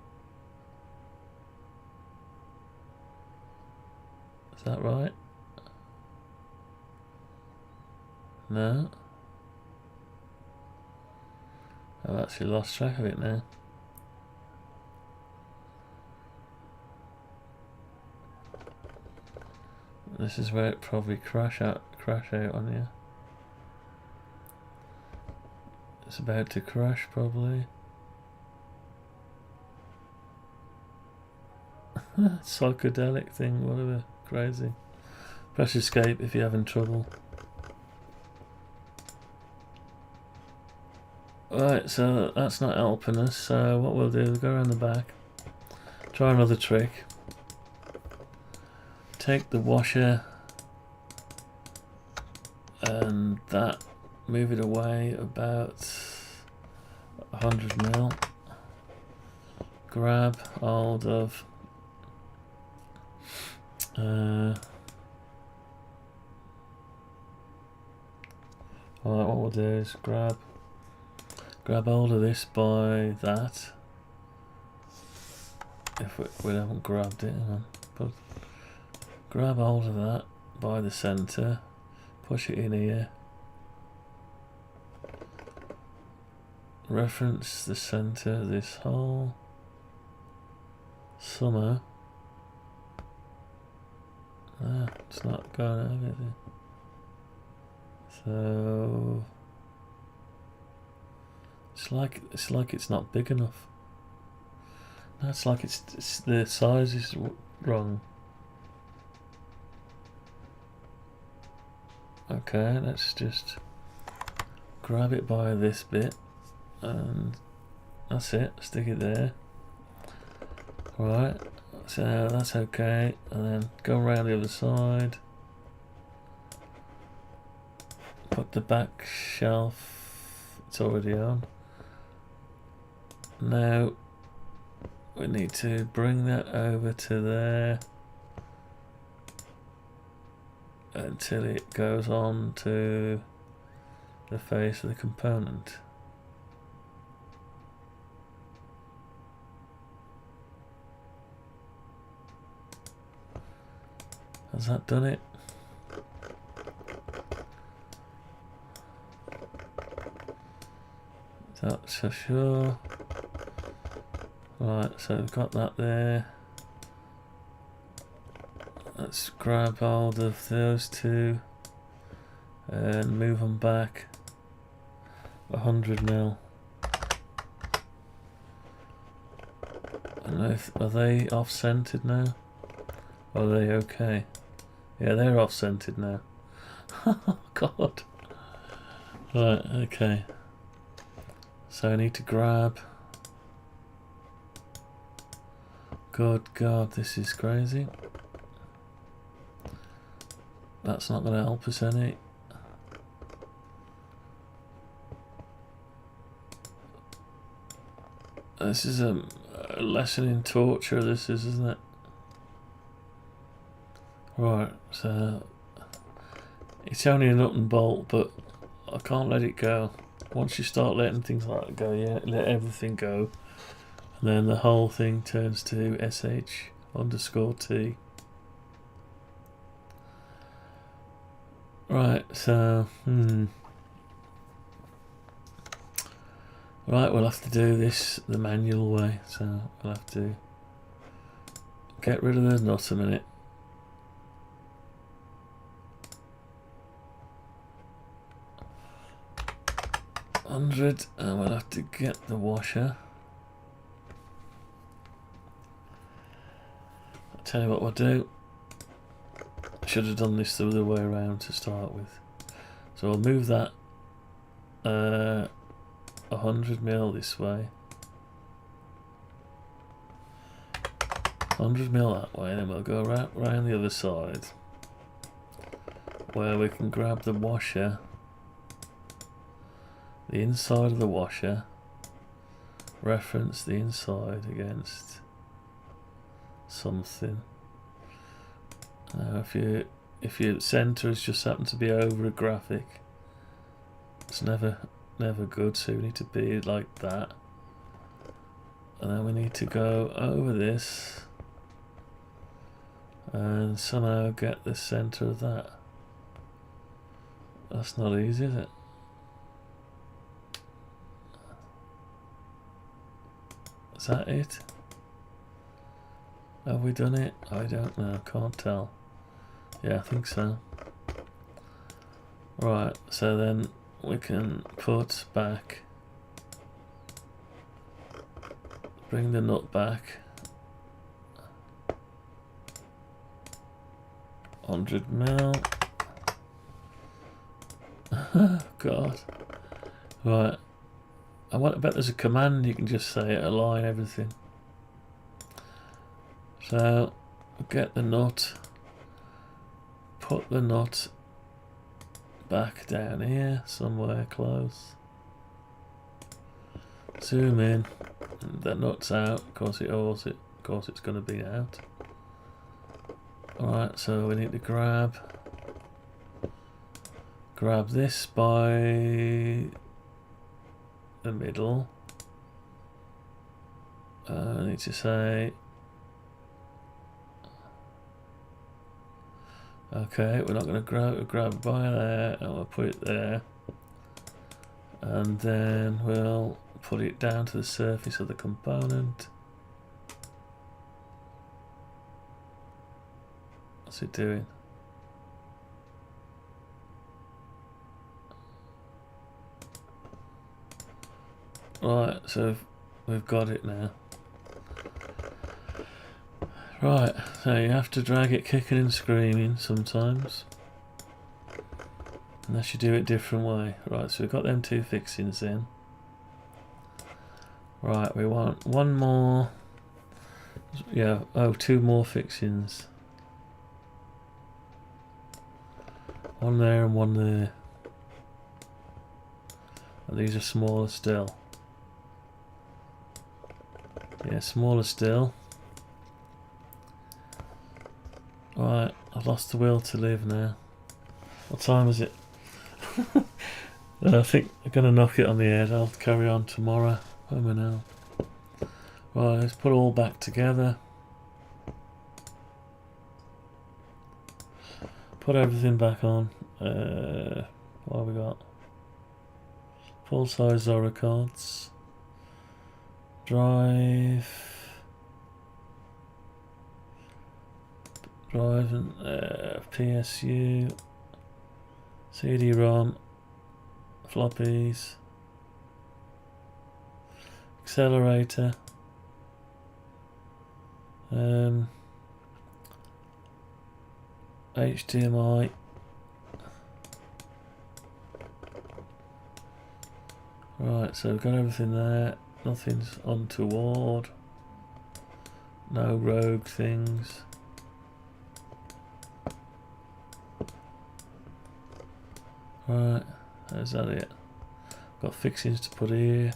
Is that right? No. I've actually lost track of it now. This is where it probably crash out on you. It's about to crash probably. Psychedelic thing, whatever, crazy. Press escape if you're having trouble. Right, so that's not helping us, so what we'll do is go around the back, try another trick, take the washer and that, move it away about 100 mil, grab hold of alright, what we'll do is grab hold of this by that. If we haven't grabbed it, hang on. But grab hold of that by the centre, push it in here, reference the centre of this hole somehow. It's not going out of it. So it's like it's not big enough. No, it's like it's the size is wrong. Okay, let's just grab it by this bit and that's it, stick it there. Right, so that's okay, and then go around the other side, put the back shelf, it's already on. Now we need to bring that over to there until it goes on to the face of the component. Has that done it? That's for sure. Right, so we've got that there. Let's grab hold of those two and move them back 100 mil. I don't know if, are they off-centered now? Or are they okay? Yeah, they're off-centered now. Oh God. Right, okay. So I need to grab. Good God, this is crazy. That's not going to help us any. This is a lesson in torture, this is, isn't it? Right, so it's only a nut and bolt, but I can't let it go. Once you start letting things like that go, yeah, let everything go. And then the whole thing turns to sh_t. Right, so, right, we'll have to do this the manual way. So we'll have to get rid of the nut a minute. And we'll have to get the washer. I'll tell you what we'll do. I should have done this the other way around to start with. So I'll move that 100 mil this way, 100 mil that way, and then we'll go right round the other side where we can grab the washer, the inside of the washer, reference the inside against something. Now if you if your centre has just happened to be over a graphic, it's never good, so we need to be like that. And then we need to go over this and somehow get the centre of that. That's not easy, is it? Is that it? Have we done it? I don't know, can't tell. Yeah, I think so. Right, so then we can put back, bring the nut back 100 mil. God. Right. I bet there's a command you can just say it, align everything. So get the nut, put the nut back down here somewhere close. Zoom in. The nut's out. Of course it's going to be out. Alright, so we need to grab this by the middle. I need to say, okay, we're not going to grab by there, and we'll put it there, and then we'll put it down to the surface of the component. What's it doing? Right, so we've got it now. Right, so you have to drag it kicking and screaming sometimes, unless you do it a different way. Right, so we've got them two fixings in. Right, we want one more. Yeah, oh, two more fixings. One there and one there. And these are smaller still. Yeah, smaller still. Right, I've lost the will to live now. What time is it? I think I'm going to knock it on the head. I'll carry on tomorrow. Where am I now? Right, let's put it all back together. Put everything back on. What have we got? Full size Zora cards. Drive and PSU, CD-ROM, floppies, accelerator, HDMI, right, so we've got everything there. Nothing's untoward. No rogue things. Right, is that it? Got fixings to put here.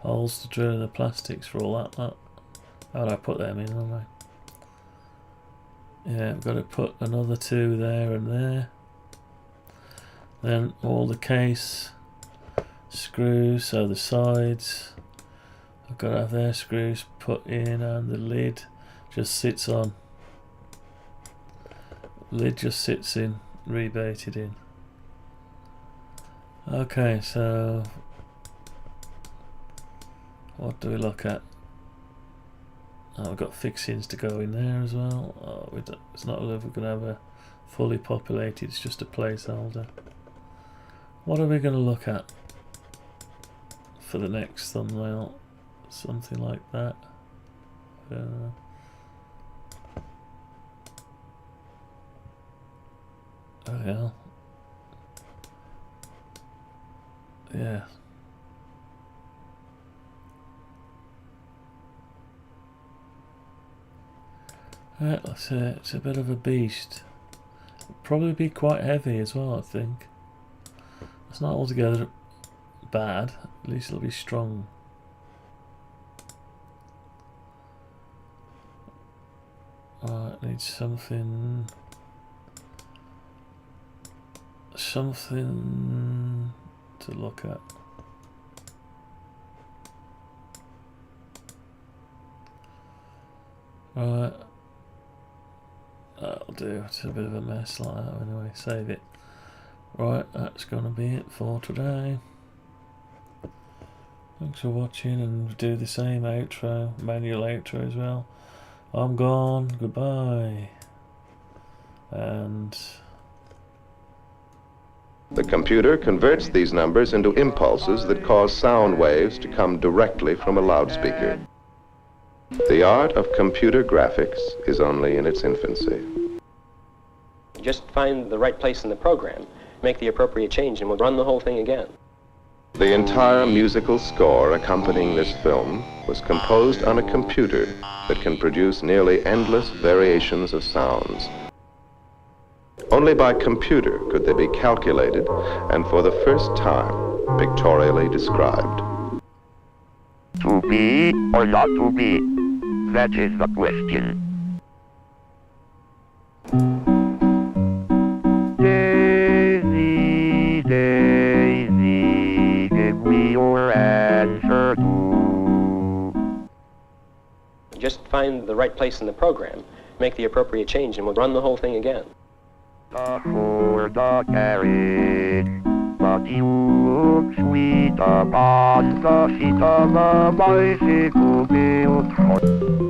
Holes to drill in the plastics for all that. How would I put them in, haven't I? Yeah, I've got to put another two there and there. Then all the case screws, so the sides, I've got to have their screws put in, and the lid just sits on. Lid just sits in, rebaited in. Okay, so what do we look at? Oh, we've got fixings to go in there as well. Oh, it's not as if we're going to have a fully populated, it's just a placeholder. What are we going to look at for the next thumbnail? Something like that. Oh hell. Yeah. Right, it's a bit of a beast. It'll probably be quite heavy as well, I think. It's not altogether bad, at least it'll be strong. Right, need something something to look at. Right. That'll do. It's a bit of a mess like that anyway. Save it. Right, that's going to be it for today. Thanks for watching, and do the same outro, manual outro as well. I'm gone. Goodbye. And The computer converts these numbers into impulses that cause sound waves to come directly from a loudspeaker. The art of computer graphics is only in its infancy. Just find the right place in the program, make the appropriate change, and we'll run the whole thing again. The entire musical score accompanying this film was composed on a computer that can produce nearly endless variations of sounds. Only by computer could they be calculated and for the first time pictorially described. To be or not to be? That is the question. Daisy, Daisy, give me your answer to. Just find the right place in the program, make the appropriate change, and we'll run the whole thing again. For the carriage, but you look sweet upon the seat of a bicycle wheel.